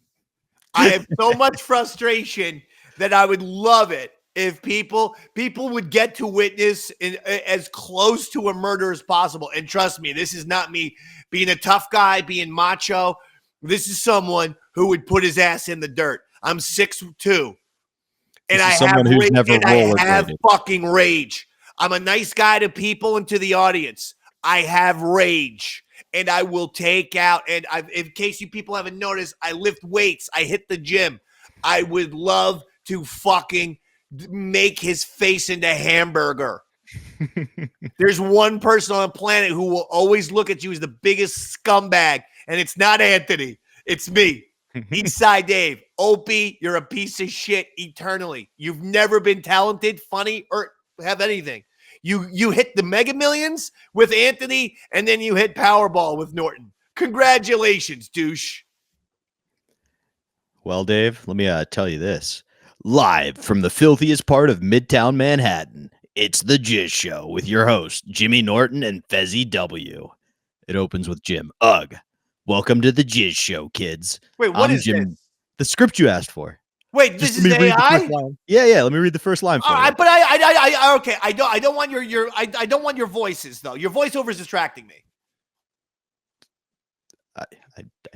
I have so much frustration that I would love it if people would get to witness as close to a murder as possible. And trust me, this is not me being a tough guy, being macho. This is someone who would put his ass in the dirt. I'm 6'2", and I have rage, and I have fucking rage. I'm a nice guy to people and to the audience. I have rage. And I will take out, and in case you people haven't noticed, I lift weights. I hit the gym. I would love to fucking make his face into hamburger. There's one person on the planet who will always look at you as the biggest scumbag, and it's not Anthony. It's me. Eastside Dave. Opie, you're a piece of shit eternally. You've never been talented, funny, or have anything. You hit the Mega Millions with Anthony, and then you hit Powerball with Norton. Congratulations, douche. Well, Dave, let me tell you this. Live from the filthiest part of Midtown Manhattan, it's The Jizz Show with your host, Jimmy Norton and Fezzy W. It opens with Jim. Ugh. Welcome to The Jizz Show, kids. Wait, what is Jim? This? The script you asked for. Wait, this is AI? Yeah. Let me read the first line for you. But I okay. I don't want I don't want your voices though. Your voiceover is distracting me. I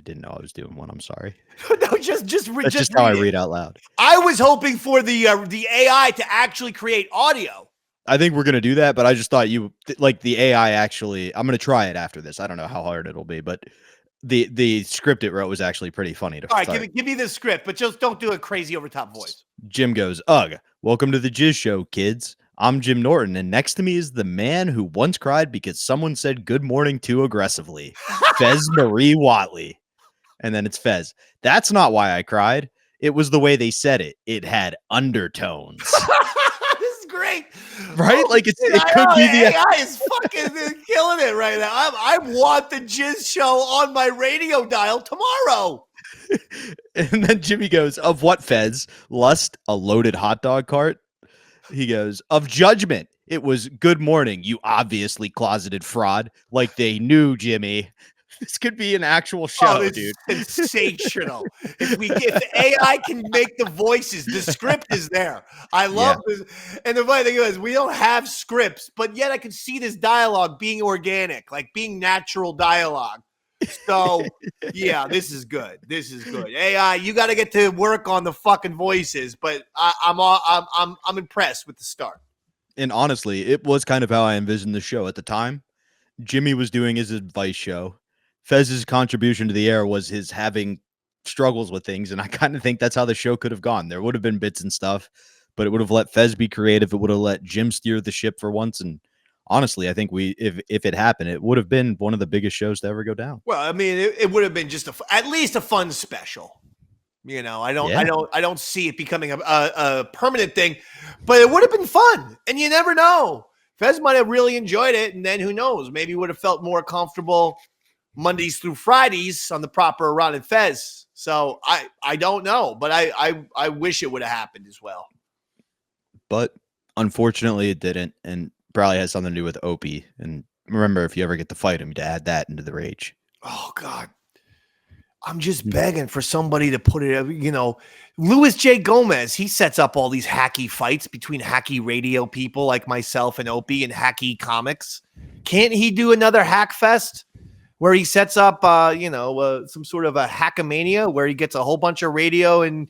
didn't know I was doing one. I'm sorry. No, just That's just how I read out loud. I was hoping for the AI to actually create audio. I think we're gonna do that, but I just thought you like the AI actually. I'm gonna try it after this. I don't know how hard it'll be, but the script it wrote was actually pretty funny. All right, give me the script, but just don't do a crazy over top voice. Jim goes, ugh, welcome to The Jizz Show, kids. I'm Jim Norton, and next to me is the man who once cried because someone said good morning too aggressively, Fez Marie Watley. And then it's Fez. That's not why I cried. It was the way they said it. It had undertones. This is great. Right? Like it could be the AI is fucking killing it right now. I want the Jizz Show on my radio dial tomorrow. And then Jimmy goes, of what, Fez? Lust, a loaded hot dog cart? He goes, of judgment. It was good morning, you obviously closeted fraud. Like they knew, Jimmy. This could be an actual show, dude. Sensational. If AI can make the voices, the script is there. I love this. And the funny thing is, we don't have scripts, but yet I can see this dialogue being organic, like being natural dialogue. So yeah, this is good. This is good. AI, you got to get to work on the fucking voices, but I'm impressed with the start. And honestly, it was kind of how I envisioned the show at the time. Jimmy was doing his advice show. Fez's contribution to the air was his having struggles with things, and I kind of think that's how the show could have gone. There would have been bits and stuff, but it would have let Fez be creative. It would have let Jim steer the ship for once, and honestly, I think if it happened, it would have been one of the biggest shows to ever go down. Well, I mean, it would have been just at least a fun special. You know, I don't see it becoming a permanent thing, but it would have been fun, and you never know. Fez might have really enjoyed it, and then who knows? Maybe would have felt more comfortable Mondays through Fridays on the proper Ron and Fez. So I don't know, but I wish it would have happened as well. But unfortunately, it didn't, and probably has something to do with Opie. And remember, if you ever get to fight him, to add that into the rage. Oh God, I'm just begging for somebody to put it. You know, Louis J. Gomez. He sets up all these hacky fights between hacky radio people like myself and Opie and hacky comics. Can't he do another hack fest where he sets up, some sort of a hackamania where he gets a whole bunch of radio and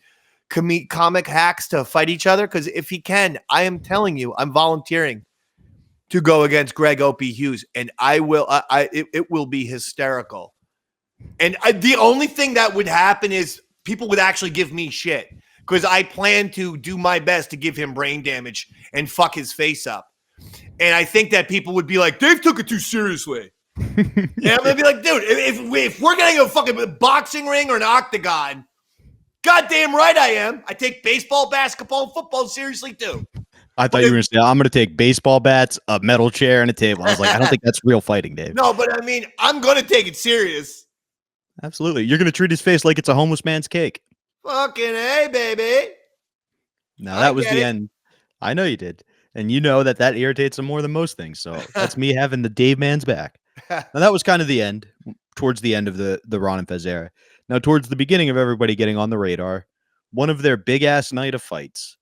comic hacks to fight each other? Because if he can, I am telling you, I'm volunteering to go against Greg Opie Hughes, and I will. It will be hysterical. And the only thing that would happen is people would actually give me shit because I plan to do my best to give him brain damage and fuck his face up. And I think that people would be like, Dave took it too seriously. And I'm gonna be like, dude, if we're getting a fucking boxing ring or an octagon, goddamn right I am. I take baseball, basketball, and football seriously too. I thought you were going to say, I'm going to take baseball bats, a metal chair, and a table. I was like, I don't think that's real fighting, Dave. No, but I mean, I'm going to take it serious. Absolutely. You're going to treat his face like it's a homeless man's cake. Fucking hey, baby. Now, that was the end. I know you did. And you know that irritates him more than most things. So that's me having the Dave man's back. Now, that was kind of the end, towards the end of the Ron and Fez era. Now, towards the beginning of everybody getting on the radar, one of their big-ass night of fights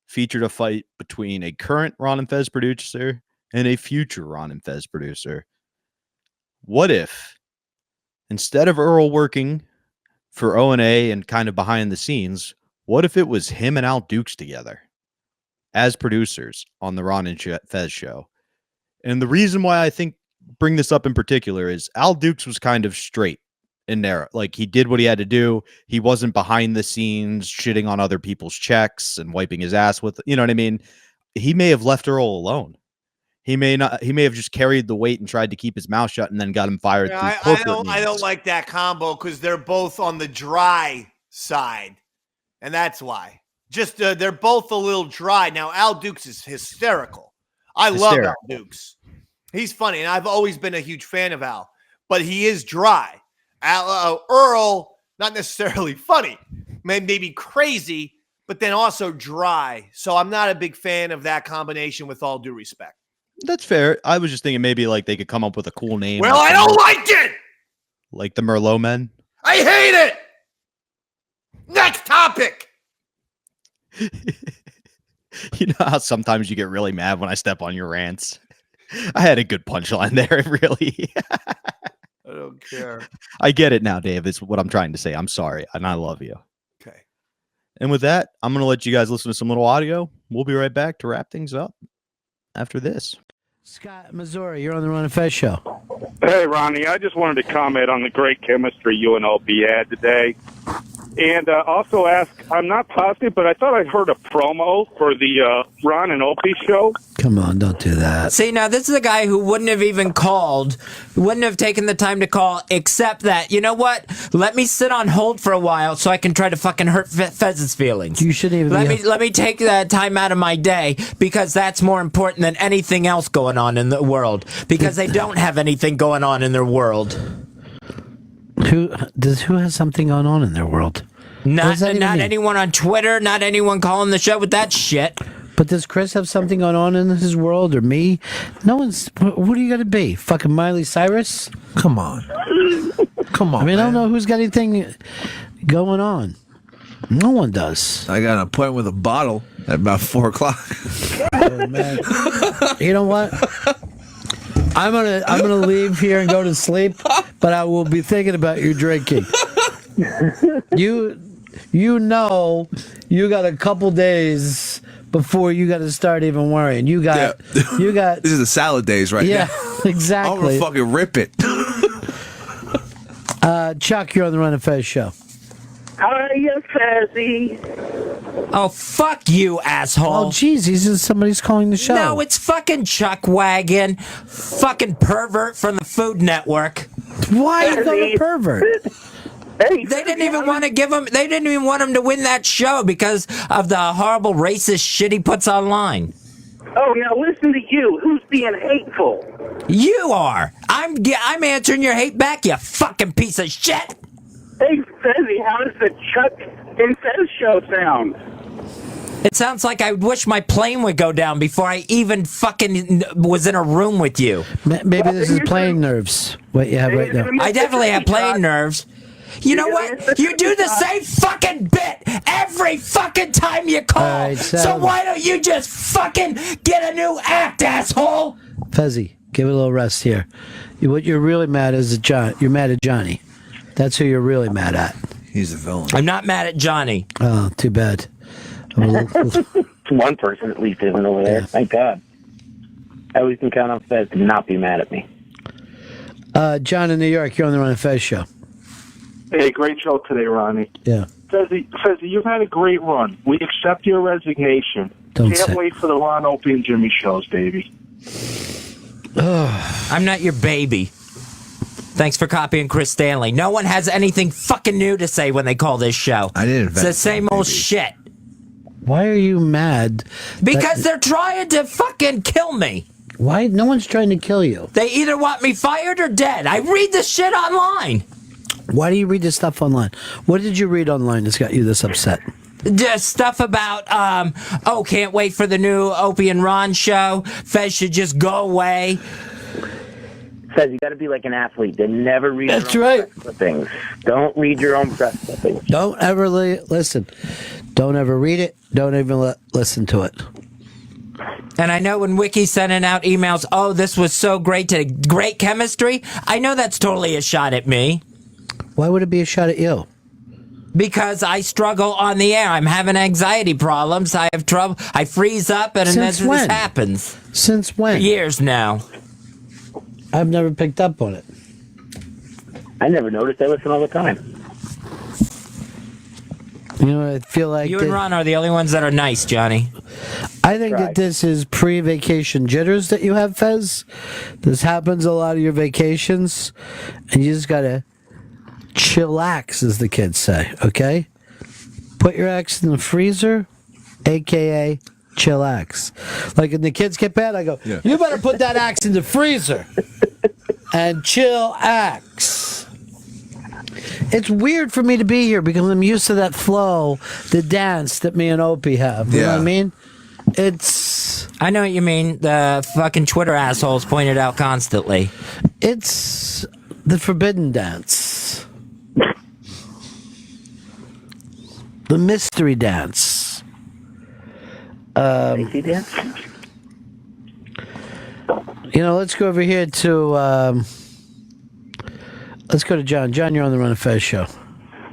featured a fight between a current Ron and Fez producer and a future Ron and Fez producer. What if, instead of Earl working for O&A and kind of behind the scenes, what if it was him and Al Dukes together as producers on the Ron and Fez show? And the reason why I think bring this up in particular is Al Dukes was kind of straight in there. Like, he did what he had to do. He wasn't behind the scenes shitting on other people's checks and wiping his ass with, you know what I mean? He may have left Earl alone. He may have just carried the weight and tried to keep his mouth shut and then got him fired. Yeah, I don't like that combo because they're both on the dry side. And that's why. Just they're both a little dry. Now, Al Dukes is hysterical. I love Al Dukes. He's funny, and I've always been a huge fan of Al. But he is dry. Earl, not necessarily funny, maybe crazy, but then also dry. So I'm not a big fan of that combination, with all due respect. That's fair. I was just thinking maybe like they could come up with a cool name. Well, I don't like it. Like the Merlot Men. I hate it. Next topic. You know how sometimes you get really mad when I step on your rants? I had a good punchline there, really. I don't care. I get it now, Dave. It's what I'm trying to say. I'm sorry, and I love you. Okay. And with that, I'm going to let you guys listen to some little audio. We'll be right back to wrap things up after this. Scott, Missouri, you're on the Ron and Fez show. Hey, Ronnie, I just wanted to comment on the great chemistry you and Opie had today. And also ask, I'm not positive, but I thought I heard a promo for the Ron and Opie show. Come on, don't do that. See, now this is a guy who wouldn't have even called, wouldn't have taken the time to call, except that, you know what? Let me sit on hold for a while so I can try to fucking hurt Fez's feelings. You shouldn't even let me take that time out of my day, because that's more important than anything else going on in the world, because they don't have anything going on in their world. Who has something going on in their world? Not anyone on Twitter, not anyone calling the show with that shit. But does Chris have something going on in his world, or me? No one's. What are you going to be? Fucking Miley Cyrus? Come on. Come on. I mean, I don't know who's got anything going on. No one does. I got an appointment with a bottle at about 4 o'clock. Oh, man. You know what? I'm gonna leave here and go to sleep, but I will be thinking about your drinking. You know, you got a couple days before you got to start even worrying. You got. This is the salad days right now. Yeah, exactly. I'm gonna fucking rip it. Chuck, you're on the Ron and Fez show. How are you, Fezzy? Oh, fuck you, asshole. Oh, jeez, somebody's calling the show. No, it's fucking Chuck Wagon. Fucking pervert from the Food Network. Why are you a pervert? They didn't even want to give him. They didn't even want him to win that show because of the horrible racist shit he puts online. Oh, now listen to you. Who's being hateful? You are. I'm answering your hate back, you fucking piece of shit. Hey, Fezzy, how does the Chuck and Fez show sound? It sounds like I wish my plane would go down before I even fucking was in a room with you. Maybe this is plane nerves. What you have right now. I definitely have plane nerves. You know what? You do the same fucking bit every fucking time you call. right, so why don't you just fucking get a new act, asshole? Fezzy, give it a little rest here. What you're really mad is you're mad at Johnny. That's who you're really mad at. He's the villain. I'm not mad at Johnny. Oh, too bad. One person at least isn't over there. Thank God. I always can count on Fez to not be mad at me. John in New York, you're on the Ron and Fez show. Hey, great show today, Ronnie. Yeah. Fezzy, you've had a great run. We accept your resignation. Can't wait for the Ron, Opie, and Jimmy shows, baby. I'm not your baby. Thanks for copying Chris Stanley. No one has anything fucking new to say when they call this show. I didn't It's the same old shit. Why are you mad? Because they're trying to fucking kill me. Why? No one's trying to kill you. They either want me fired or dead. I read this shit online. Why do you read this stuff online? What did you read online that's got you this upset? Just stuff about, can't wait for the new Opie and Ron show. Fez should just go away. Fez, you got to be like an athlete. They never read your own press clippings. Don't read your own press clippings. Don't ever listen. Don't ever read it. Don't even listen to it. And I know when Wiki's sending out emails, oh, this was so great today, great chemistry. I know that's totally a shot at me. Why would it be a shot at you? Because I struggle on the air. I'm having anxiety problems. I have trouble. I freeze up, and then this happens. Since when? For years now. I've never picked up on it. I never noticed. I listen all the time. You know, I feel like you and Ron are the only ones that are nice, Johnny. I think that this is pre-vacation jitters that you have, Fez. This happens a lot of your vacations, and you just gotta chillax, as the kids say. Okay, put your axe in the freezer, aka chillax. Like when the kids get bad, I go, you better put that axe in the freezer and chillax. It's weird for me to be here because I'm used to that flow, the dance that me and Opie have. You know what I mean? I know what you mean. The fucking Twitter assholes point it out constantly. It's the forbidden dance. The mystery dance. Mystery dance? You know, let's go over here to... let's go to John. John, you're on the Ron and Fez show.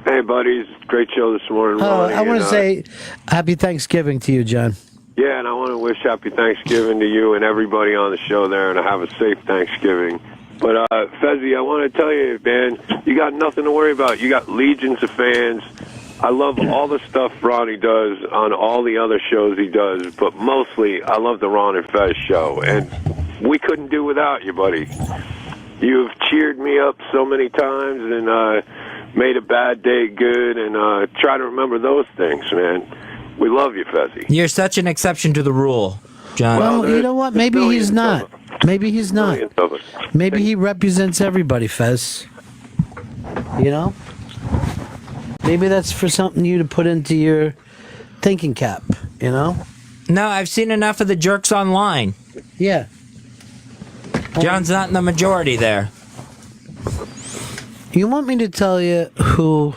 Hey, buddies. Great show this morning, Ronnie. I want to say happy Thanksgiving to you, John. Yeah, and I want to wish happy Thanksgiving to you and everybody on the show there, and have a safe Thanksgiving. But, Fezzy, I want to tell you, man, you got nothing to worry about. You got legions of fans. I love all the stuff Ronnie does on all the other shows he does, but mostly I love the Ron and Fez show, and we couldn't do without you, buddy. You've cheered me up so many times and made a bad day good, and try to remember those things, man. We love you, Fezzy. You're such an exception to the rule, John. Well, you know what? Maybe he's not. Maybe he's not. Maybe he represents everybody, Fez. You know? Maybe that's for something you to put into your thinking cap, you know? No, I've seen enough of the jerks online. Yeah. John's not in the majority there. You want me to tell you who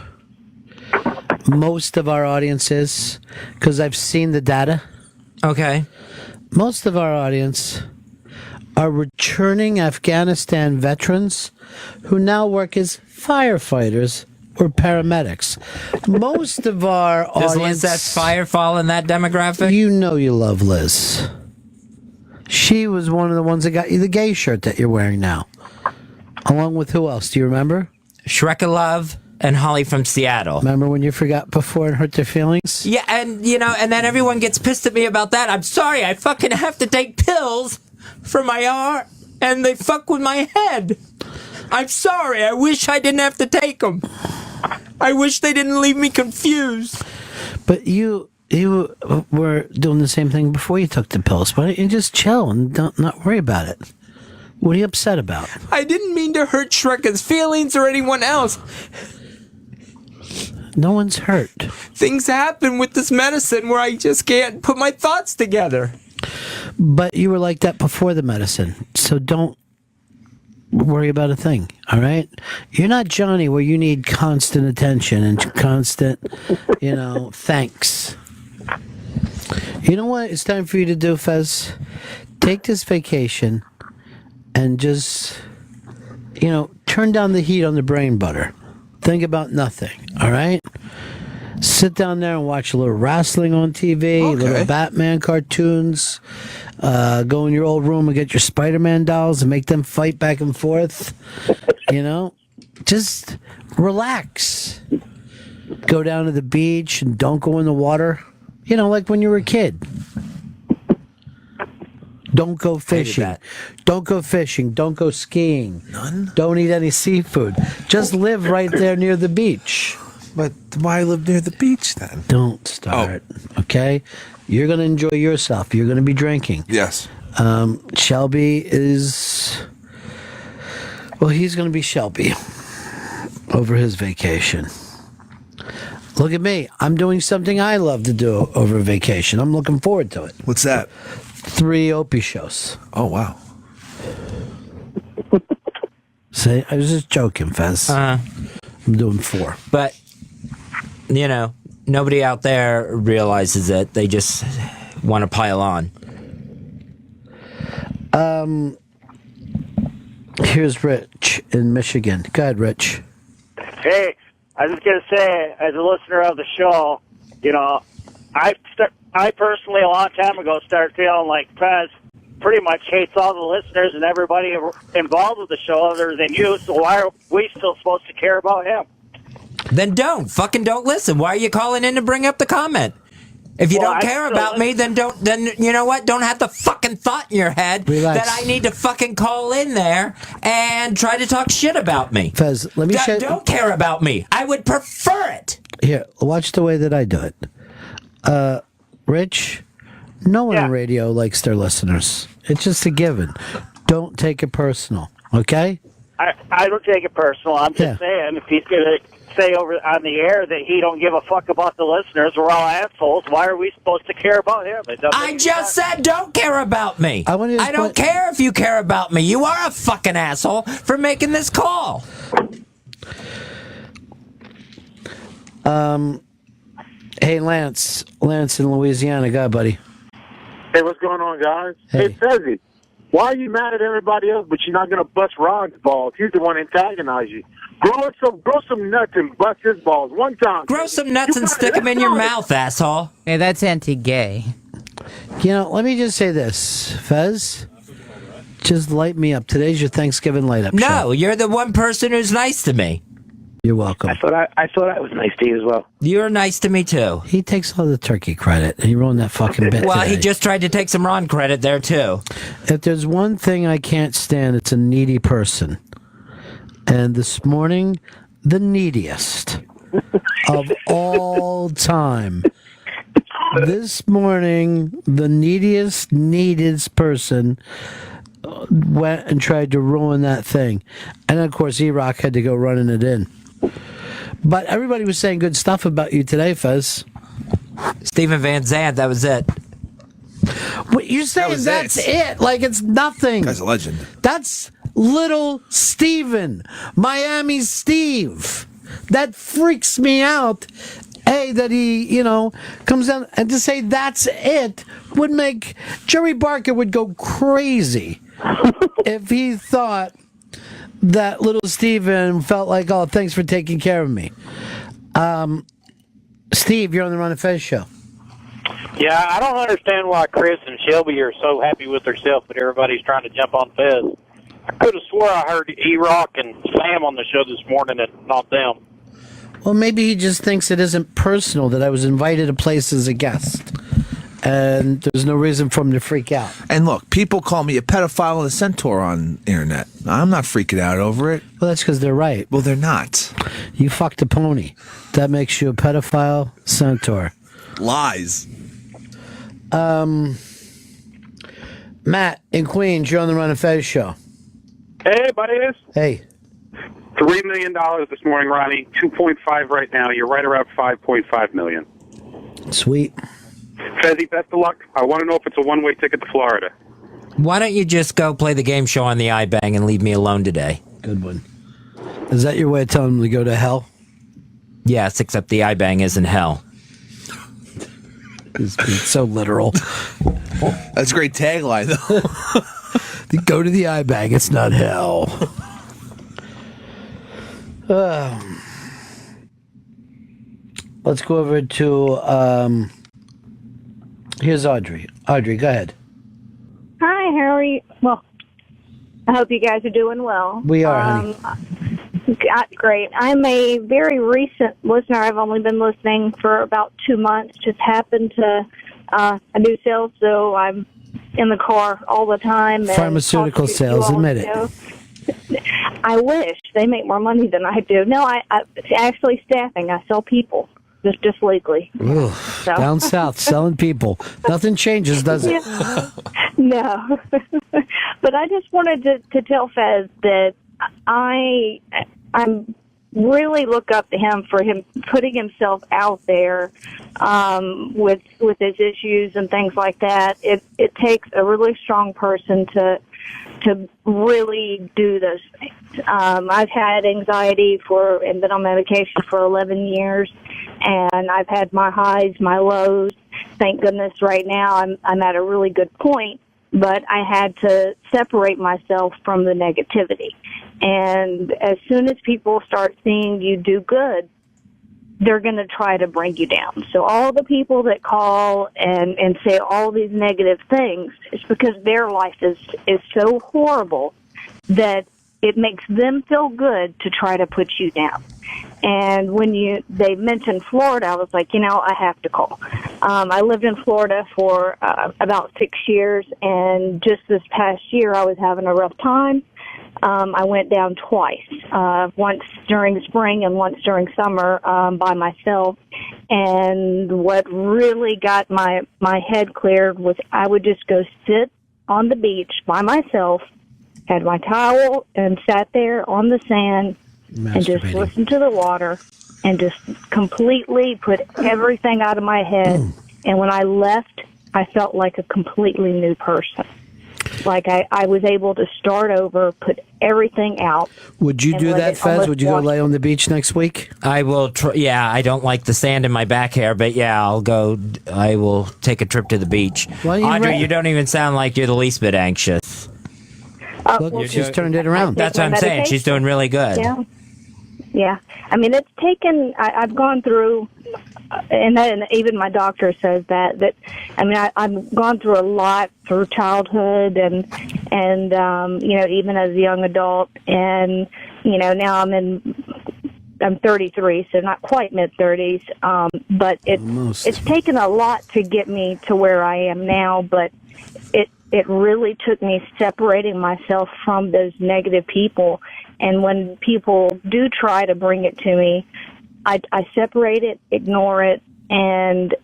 most of our audience is? Because I've seen the data. Okay. Most of our audience are returning Afghanistan veterans who now work as firefighters or paramedics. Most of our Does audience... Liz Fire fall in that demographic? You know you love Liz. She was one of the ones that got you the gay shirt that you're wearing now. Along with who else? Do you remember? Shrekalove and Holly from Seattle. Remember when you forgot before and hurt their feelings? Yeah, and and then everyone gets pissed at me about that. I'm sorry, I fucking have to take pills for my heart, and they fuck with my head. I'm sorry, I wish I didn't have to take them. I wish they didn't leave me confused. But you You were doing the same thing before you took the pills. Why don't you just chill and not worry about it? What are you upset about? I didn't mean to hurt Shrekka's feelings or anyone else. No one's hurt. Things happen with this medicine where I just can't put my thoughts together. But you were like that before the medicine, so don't worry about a thing, all right? You're not Johnny where you need constant attention and constant, thanks. You know what it's time for you to do, Fez? Take this vacation and just, turn down the heat on the brain butter. Think about nothing, all right? Sit down there and watch a little wrestling on TV, little Batman cartoons. Go in your old room and get your Spider-Man dolls and make them fight back and forth. Just relax. Go down to the beach and don't go in the water. Like when you were a kid. Don't go fishing. Don't go fishing. Don't go skiing. None? Don't eat any seafood. Just live right there near the beach. But why live near the beach then? Don't start. Okay? You're going to enjoy yourself. You're going to be drinking. Yes. Shelby is... Well, he's going to be Shelby over his vacation. Look at me. I'm doing something I love to do over vacation. I'm looking forward to it. What's that? 3 Opie shows. Oh, wow. See, I was just joking, Fez. I'm doing 4. But, nobody out there realizes it. They just want to pile on. Here's Rich in Michigan. Go ahead, Rich. Hey, I was just going to say, as a listener of the show, I personally, a long time ago, started feeling like Fez pretty much hates all the listeners and everybody involved with the show other than you, so why are we still supposed to care about him? Then don't. Fucking don't listen. Why are you calling in to bring up the comment? If you don't care about me, then you know what? Don't have the fucking thought in your head that I need to fucking call in there and try to talk shit about me. Fez, let me don't care about me. I would prefer it. Here, watch the way that I do it. Rich, no one on radio likes their listeners. It's just a given. Don't take it personal, okay? I don't take it personal. I'm just saying, if he's going to say over on the air that he don't give a fuck about the listeners, we're all assholes, why are we supposed to care about him? I just said don't care about me. I don't care if you care about me. You are a fucking asshole for making this call. Hey, Lance in Louisiana. Go ahead, buddy. Hey, what's going on, guys? Hey, Fezzy, why are you mad at everybody else, but you're not going to bust Ron's balls? He's the one antagonizing you. Grow some nuts and bust his balls one time. Grow some nuts and stick them in your mouth, asshole. Hey, that's anti-gay. Let me just say this, Fez. Just light me up. Today's your Thanksgiving light up show. No, you're the one person who's nice to me. You're welcome. I thought I was nice to you as well. You're nice to me too. He takes all the turkey credit, and he ruined that fucking bit. Well, today. he just tried to take some Ron credit there too. If there's one thing I can't stand, it's a needy person. And this morning, the neediest of all time. This morning, the neediest person went and tried to ruin that thing. And of course, E-Rock had to go running it in. But everybody was saying good stuff about you today, Fez. Steven Van Zandt, that was it. What you're saying that's it. Like it's nothing. Guy's a legend. That's little Steven, Miami Steve. That freaks me out. That he, comes down and to say that's it would make Jerry Barker would go crazy if he thought that little Steven felt like, oh, thanks for taking care of me. Steve, you're on the Ron and Fez show. Yeah, I don't understand why Chris and Shelby are so happy with themselves, but everybody's trying to jump on Fez. I could have swore I heard E-Rock and Sam on the show this morning and not them. Well, maybe he just thinks it isn't personal that I was invited to place as a guest. And there's no reason for him to freak out. And look, people call me a pedophile and a centaur on the internet. I'm not freaking out over it. Well, that's because they're right. Well, they're not. You fucked a pony. That makes you a pedophile centaur. Lies. Matt in Queens, you're on the Run and Fez show. Hey, buddies. Hey. $3 million this morning, Ronnie. 2.5 right now. You're right around 5.5 million. Sweet. Fezzy, best of luck. I want to know if it's a one-way ticket to Florida. Why don't you just go play the game show on the iBang and leave me alone today? Good one. Is that your way of telling them to go to hell? Yes, except the iBang isn't hell. It's so literal. That's a great tagline, though. Go to the iBang. It's not hell. Let's go over to. Here's Audrey. Audrey, go ahead. Hi, how are you? Well, I hope you guys are doing well. We are, honey. Great. I'm a very recent listener. I've only been listening for about 2 months. Just happened to I do sales, so I'm in the car all the time. And Pharmaceutical sales, admit it. I wish they make more money than I do. No, I actually staffing. I sell people just legally. Ugh, So. Down south, selling people. Nothing changes, does it? Yeah. No. But I just wanted to tell Fez that I'm really look up to him for him putting himself out there with his issues and things like that. It takes a really strong person to really do those things. I've had anxiety and been on medication for 11 years, and I've had my highs, my lows. Thank goodness right now I'm at a really good point, but I had to separate myself from the negativity. And as soon as people start seeing you do good, they're going to try to bring you down. So all the people that call and say all these negative things, it's because their life is so horrible that it makes them feel good to try to put you down. And when they mentioned Florida, I was like, I have to call. I lived in Florida for about 6 years, and just this past year I was having a rough time. I went down twice, once during spring and once during summer by myself. And what really got my head cleared was I would just go sit on the beach by myself, had my towel, and sat there on the sand and just listened to the water and just completely put everything out of my head. And when I left, I felt like a completely new person. Like I was able to start over, put everything out. Would you do that, Fez? Would you go lay on the beach next week? I will. Yeah, I don't like the sand in my back hair, but yeah, I'll go. I will take a trip to the beach. Audrey, you don't even sound like you're the least bit anxious. Look, she's turned it around. That's what I'm saying. She's doing really good. Yeah. I mean, it's taken. I've gone through, and even my doctor says that. I mean, I've gone through a lot through childhood and even as a young adult, and now I'm 33, so not quite mid-30s, but it's taken a lot to get me to where I am now, but it really took me separating myself from those negative people. And when people do try to bring it to me, I separate it, ignore it, and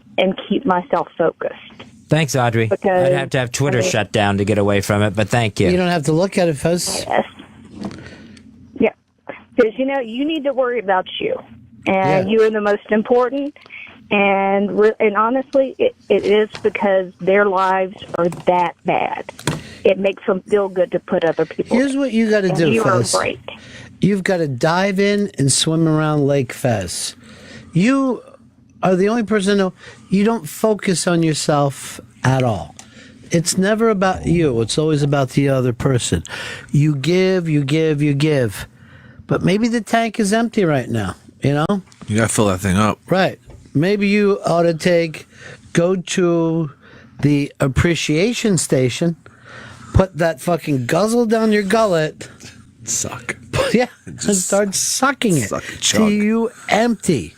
keep myself focused. Thanks, Audrey. Because, I'd have to have Twitter shut down to get away from it, but thank you. You don't have to look at it, Fez. Yes. Yeah. Because, you need to worry about you. And you are the most important. And honestly, it is because their lives are that bad. It makes them feel good to put other people. Here's what you got to do, Fez. Great. You've got to dive in and swim around Lake Fez. You are the only person to know you don't focus on yourself at all. It's never about you. It's always about the other person. You give, you give, you give. But maybe the tank is empty right now, You got to fill that thing up. Right. Maybe you ought to go to the appreciation station, put that fucking guzzle down your gullet. Suck. Yeah. And start sucking it. Suck till you empty.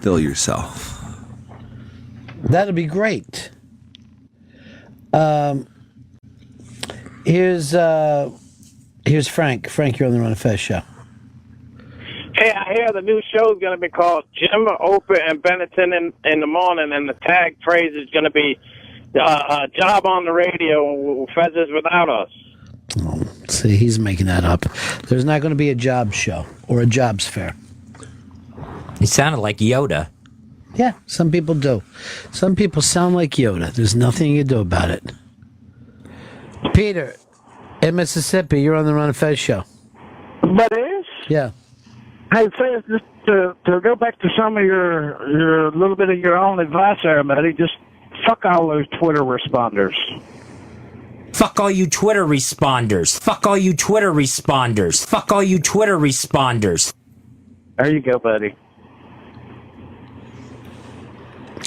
Fill yourself. That'd be great. Here's Frank. Frank, you're on the Run and Fez show. Hey, Yeah, the new show is going to be called Jim, Oprah, and Benetton in the morning, and the tag phrase is going to be job on the radio, Fezzes without us. See, he's making that up. There's not going to be a job show or a jobs fair. He sounded like Yoda. Yeah, some people do. Some people sound like Yoda. There's nothing you can do about it. Peter, in Mississippi, you're on the Ron and Fez show. But is? Yeah. Hey, Fez, just to go back to some of your little bit of your own advice there, buddy, just fuck all those Twitter responders. Fuck all you Twitter responders. Fuck all you Twitter responders. Fuck all you Twitter responders. There you go, buddy.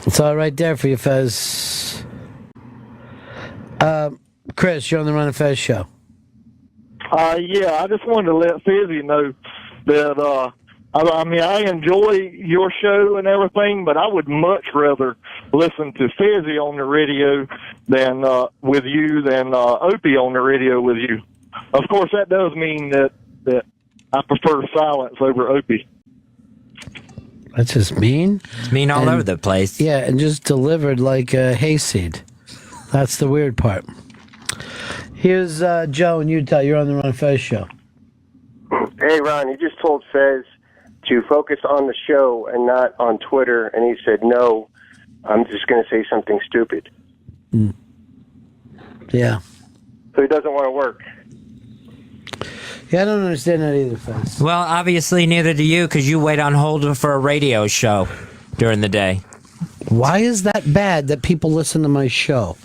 It's all right there for you, Fez. Chris, you're on the Ron and Fez show. Yeah, I just wanted to let Fizzy know that, I mean, I enjoy your show and everything, but I would much rather listen to Fizzy on the radio than with you than Opie on the radio with you. Of course, that does mean that I prefer silence over Opie. That's just mean. It's mean all over the place. Yeah, and just delivered like a hayseed. That's the weird part. Here's Joe in Utah. You're on the Ron and Fez show. Hey, Ron, you just told Fez to focus on the show and not on Twitter, and he said, no, I'm just going to say something stupid. Yeah. So he doesn't want to work. Yeah, I don't understand that either, Fez. Well, obviously neither do you, because you wait on hold for a radio show during the day. Why is that bad that people listen to my show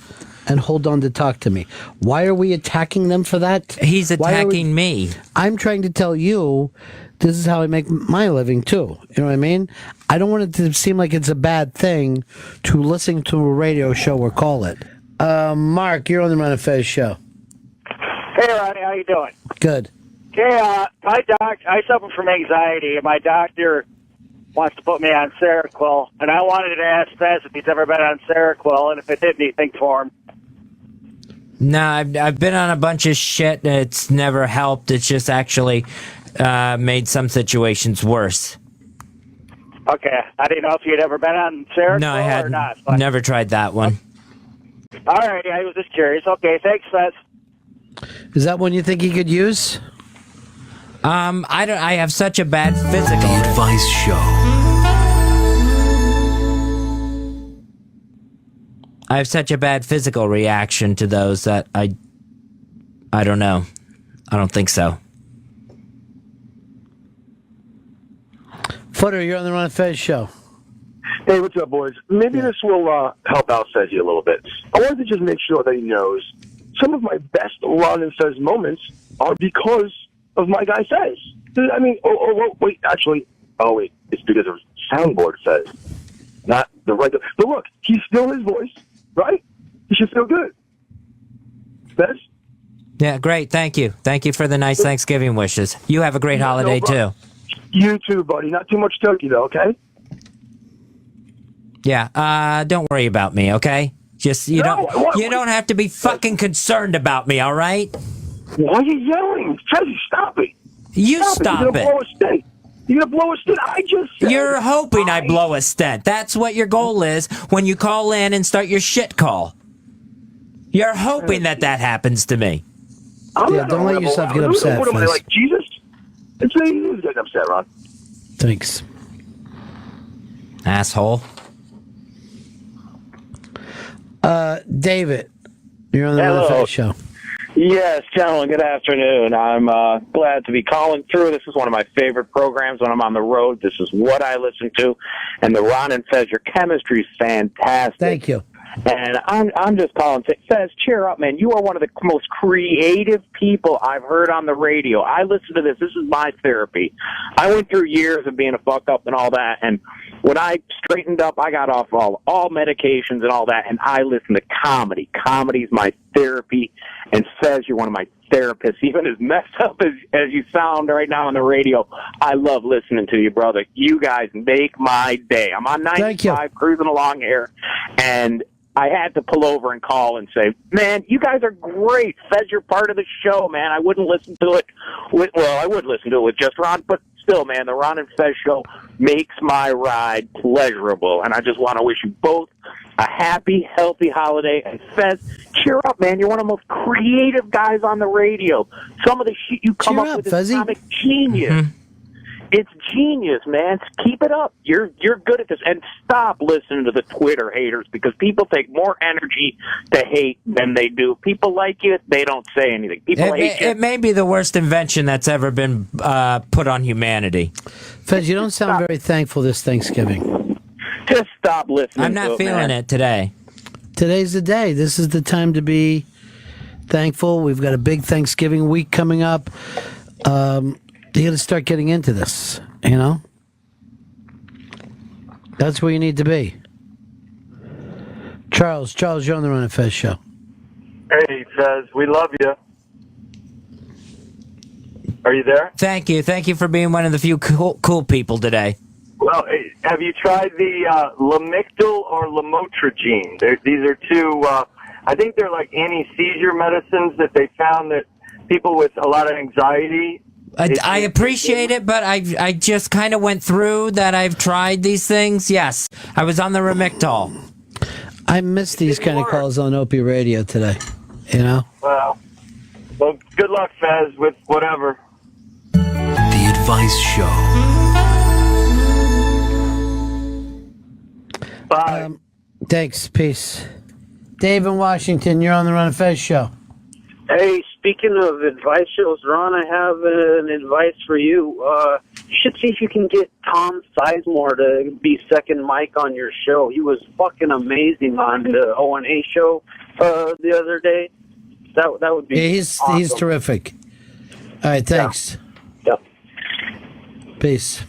and hold on to talk to me? Why are we attacking them for that? He's attacking me. I'm trying to tell you, this is how I make my living too. You know what I mean? I don't want it to seem like it's a bad thing to listen to a radio show or call it. Mark, you're on the Ron and Fez show. Hey, Ronnie, how you doing? Good. Okay, I suffer from anxiety, and my doctor wants to put me on Seroquel, and I wanted to ask Fez if he's ever been on Seroquel, and if it did anything for him. No, I've been on a bunch of shit. It's never helped. It's just actually made some situations worse. Okay, I didn't know if you'd ever been on Seroquel No, I had or not. But... never tried that one. All right, I was just curious. Okay, thanks, Fez. Is that one you think he could use? I have such a bad physical. The Advice Show. I have such a bad physical reaction to those that I don't know. I don't think so. Footer, you're on the Ron and Fez show. Hey, what's up, boys? Maybe this will help out Fezzy a little bit. I wanted to just make sure that he knows some of my best Ron and Fez moments are because of my guy Fez. I mean, wait, it's because of soundboard Fez, not the regular. But look, he's still his voice, right? He should feel good. Fez? Yeah, great. Thank you. Thank you for the nice Thanksgiving wishes. You have a great holiday, too. You too, buddy. Not too much turkey, though, okay? Yeah, don't worry about me, okay? Just, you don't have to be fucking concerned about me, all right? Why are you yelling? Fezzy, stop it. You stop it. You're going to blow a stent. I just said. You're hoping I blow a stent. That's what your goal is when you call in and start your shit call. You're hoping that happens to me. Don't let yourself get upset, What am I, Fez. like Jesus? It's me who's getting upset, Ron. Thanks. Asshole. David, you're on the Ron and Fez show. Yes, gentlemen, good afternoon. I'm glad to be calling through. This is one of my favorite programs when I'm on the road. This is what I listen to. And the Ron and Fez, your chemistry is fantastic. Thank you. And I'm just calling. Fez, cheer up, man. You are one of the most creative people I've heard on the radio. I listen to this. This is my therapy. I went through years of being a fuck up and all that. And when I straightened up, I got off all medications and all that. And I listen to comedy. Comedy's my therapy. And Fez, you're one of my therapists. Even as messed up as you sound right now on the radio, I love listening to you, brother. You guys make my day. I'm on 95, cruising along here. And I had to pull over and call and say, man, you guys are great. Fez, you're part of the show, man. I wouldn't listen to it I would listen to it with just Ron, but still, man, the Ron and Fez show makes my ride pleasurable, and I just want to wish you both a happy, healthy holiday. And Fez, cheer up, man. You're one of the most creative guys on the radio. Some of the shit you come up with is comic genius. It's genius, man. Keep it up. You're good at this. And stop listening to the Twitter haters, because people take more energy to hate than they do. People like you, they don't say anything. People hate you. It may be the worst invention that's ever been put on humanity. Fez, you don't sound very thankful this Thanksgiving. Just stop listening. I'm not feeling it today. Today's the day. This is the time to be thankful. We've got a big Thanksgiving week coming up. You got to start getting into this, you know? That's where you need to be. Charles, you're on the Run and Fez show. Hey, Fez, we love you. Are you there? Thank you. Thank you for being one of the few cool people today. Well, hey, have you tried the Lamictal or Lamotrigine? These are two, I think they're like anti-seizure medicines that they found that people with a lot of anxiety. I appreciate it, but I just kind of went through that. I've tried these things. Yes, I was on the Lamictal. I missed these kind of calls on Opie Radio today, you know? Well, good luck, Fez, with whatever. The Advice Show. Bye. Thanks. Peace. Dave in Washington, you're on the Run and Fez show. Hey, speaking of advice shows, Ron, I have an advice for you. You should see if you can get Tom Sizemore to be second mic on your show. He was fucking amazing on the O&A show the other day. That would be he's terrific. All right, thanks. Yeah. Peace.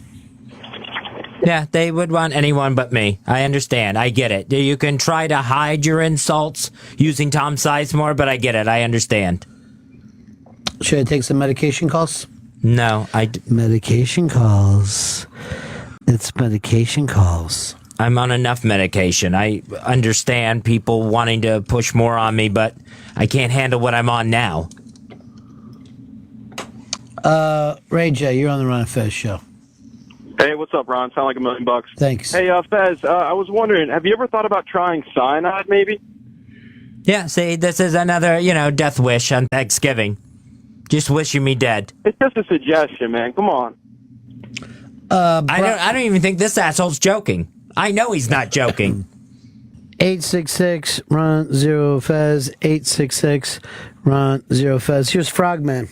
Yeah, they would want anyone but me. I understand. I get it. You can try to hide your insults using Tom Sizemore, but I get it. I understand. Should I take some medication calls? No, medication calls. It's medication calls. I'm on enough medication. I understand people wanting to push more on me, but I can't handle what I'm on now. Ray J, you're on the Ron and Fez show. Hey, what's up, Ron? Sound like $1,000,000. Thanks. Hey, Fez, I was wondering, have you ever thought about trying cyanide, maybe? Yeah, see, this is another, death wish on Thanksgiving. Just wishing me dead. It's just a suggestion, man. Come on. I don't even think this asshole's joking. I know he's not joking. 866 Ron Zero Fez. 866 Ron Zero Fez. Here's Frogman.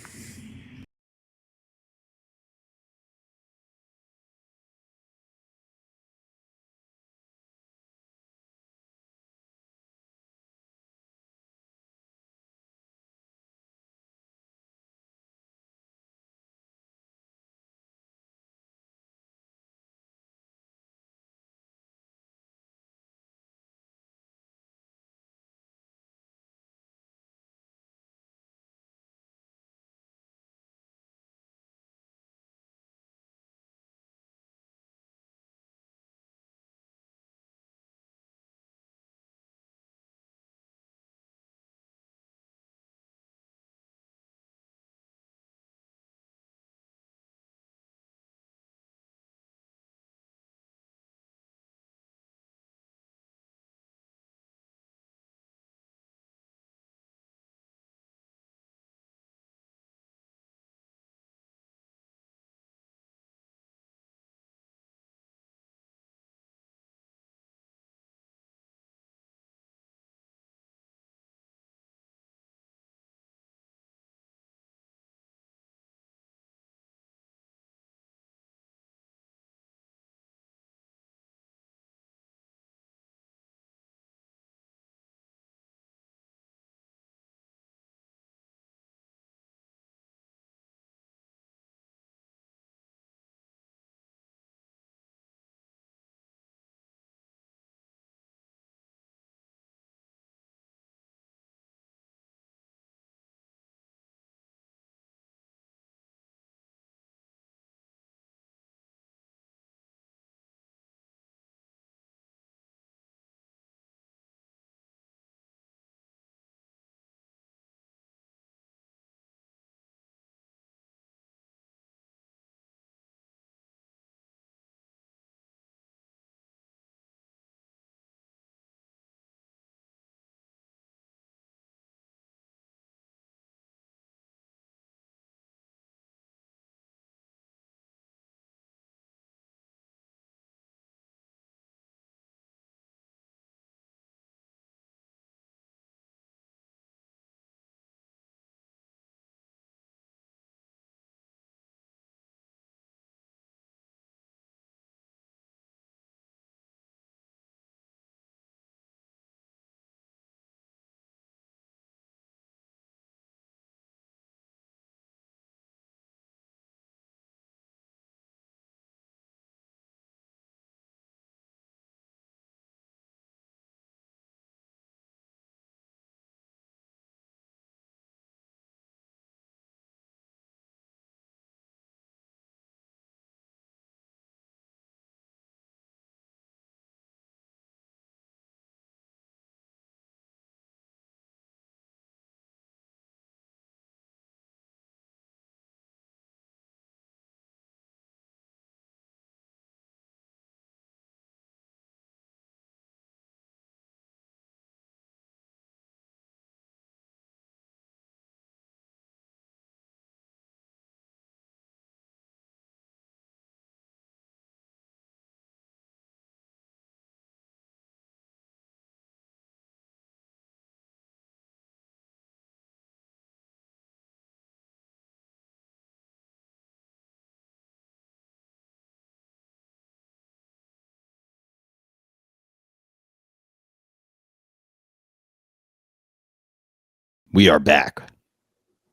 We are back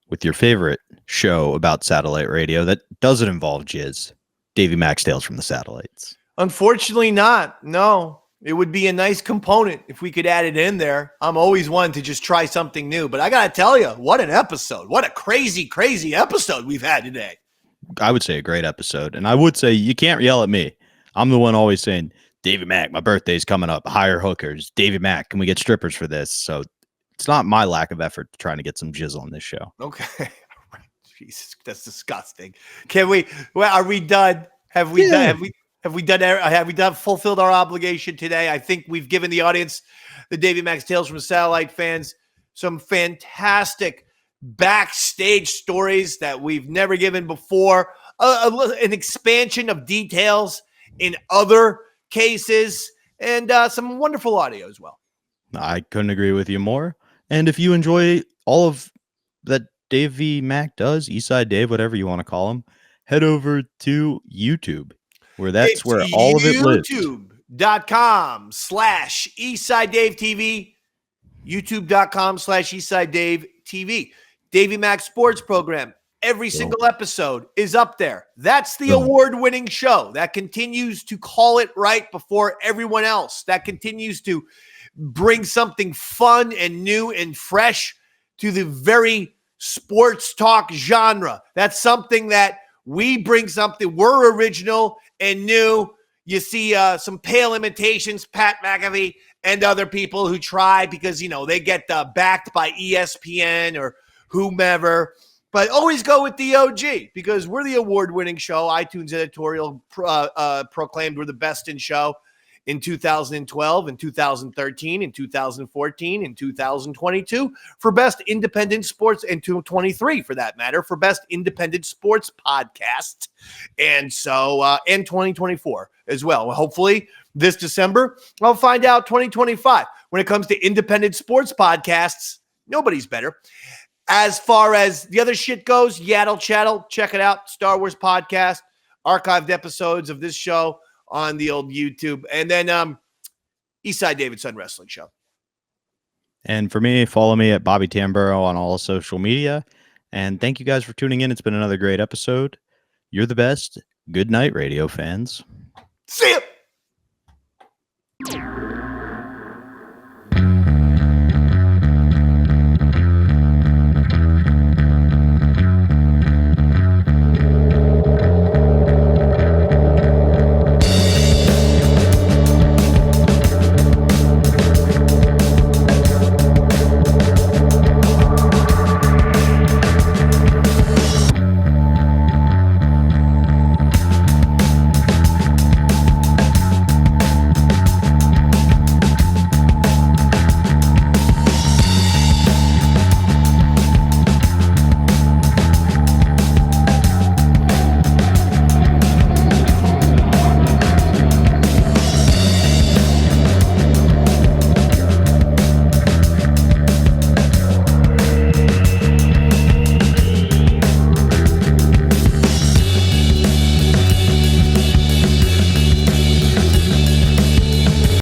with your favorite show about satellite radio that doesn't involve jizz. Davey Mack's Tales from the Satellites. Unfortunately not. No. It would be a nice component if we could add it in there. I'm always one to just try something new. But I got to tell you, what an episode. What a crazy, crazy episode we've had today. I would say a great episode. And I would say you can't yell at me. I'm the one always saying, Davey Mack, my birthday's coming up. Hire hookers. Davey Mack, can we get strippers for this? So it's not my lack of effort trying to get some jizz on this show. Okay. Jesus, that's disgusting. Can we? Well, are we done? Have we done? Have we done? Fulfilled our obligation today? I think we've given the audience, the Davey Mack's Tales from Satellite fans, some fantastic backstage stories that we've never given before. An expansion of details in other cases, and some wonderful audio as well. I couldn't agree with you more. And if you enjoy all of that Davey Mack does, Eastside Dave, whatever you want to call him, head over to YouTube, where that's where all of it lives. YouTube.com/Eastside Dave TV, YouTube.com/Eastside Dave TV. Davey Mack Sports Program. Every single episode is up there. That's the award-winning show that continues to call it right before everyone else. That continues to bring something fun and new and fresh to the very sports talk genre. That's something that we bring something. We're original and new. You see some pale imitations, Pat McAfee and other people who try because, they get backed by ESPN or whomever. But always go with the OG because we're the award-winning show. iTunes editorial proclaimed we're the best in show in 2012, in 2013, in 2014, in 2022 for best independent sports, and 2023 for that matter for best independent sports podcast, and so and 2024 as well. Hopefully this December I'll find out 2025 when it comes to independent sports podcasts. Nobody's better. As far as the other shit goes, Yaddle Chattel, check it out. Star Wars podcast, archived episodes of this show on the old YouTube. And then Eastside Davidson Wrestling Show. And for me, follow me at Bobby Tamburo on all social media. And thank you guys for tuning in. It's been another great episode. You're the best. Good night, radio fans. See ya.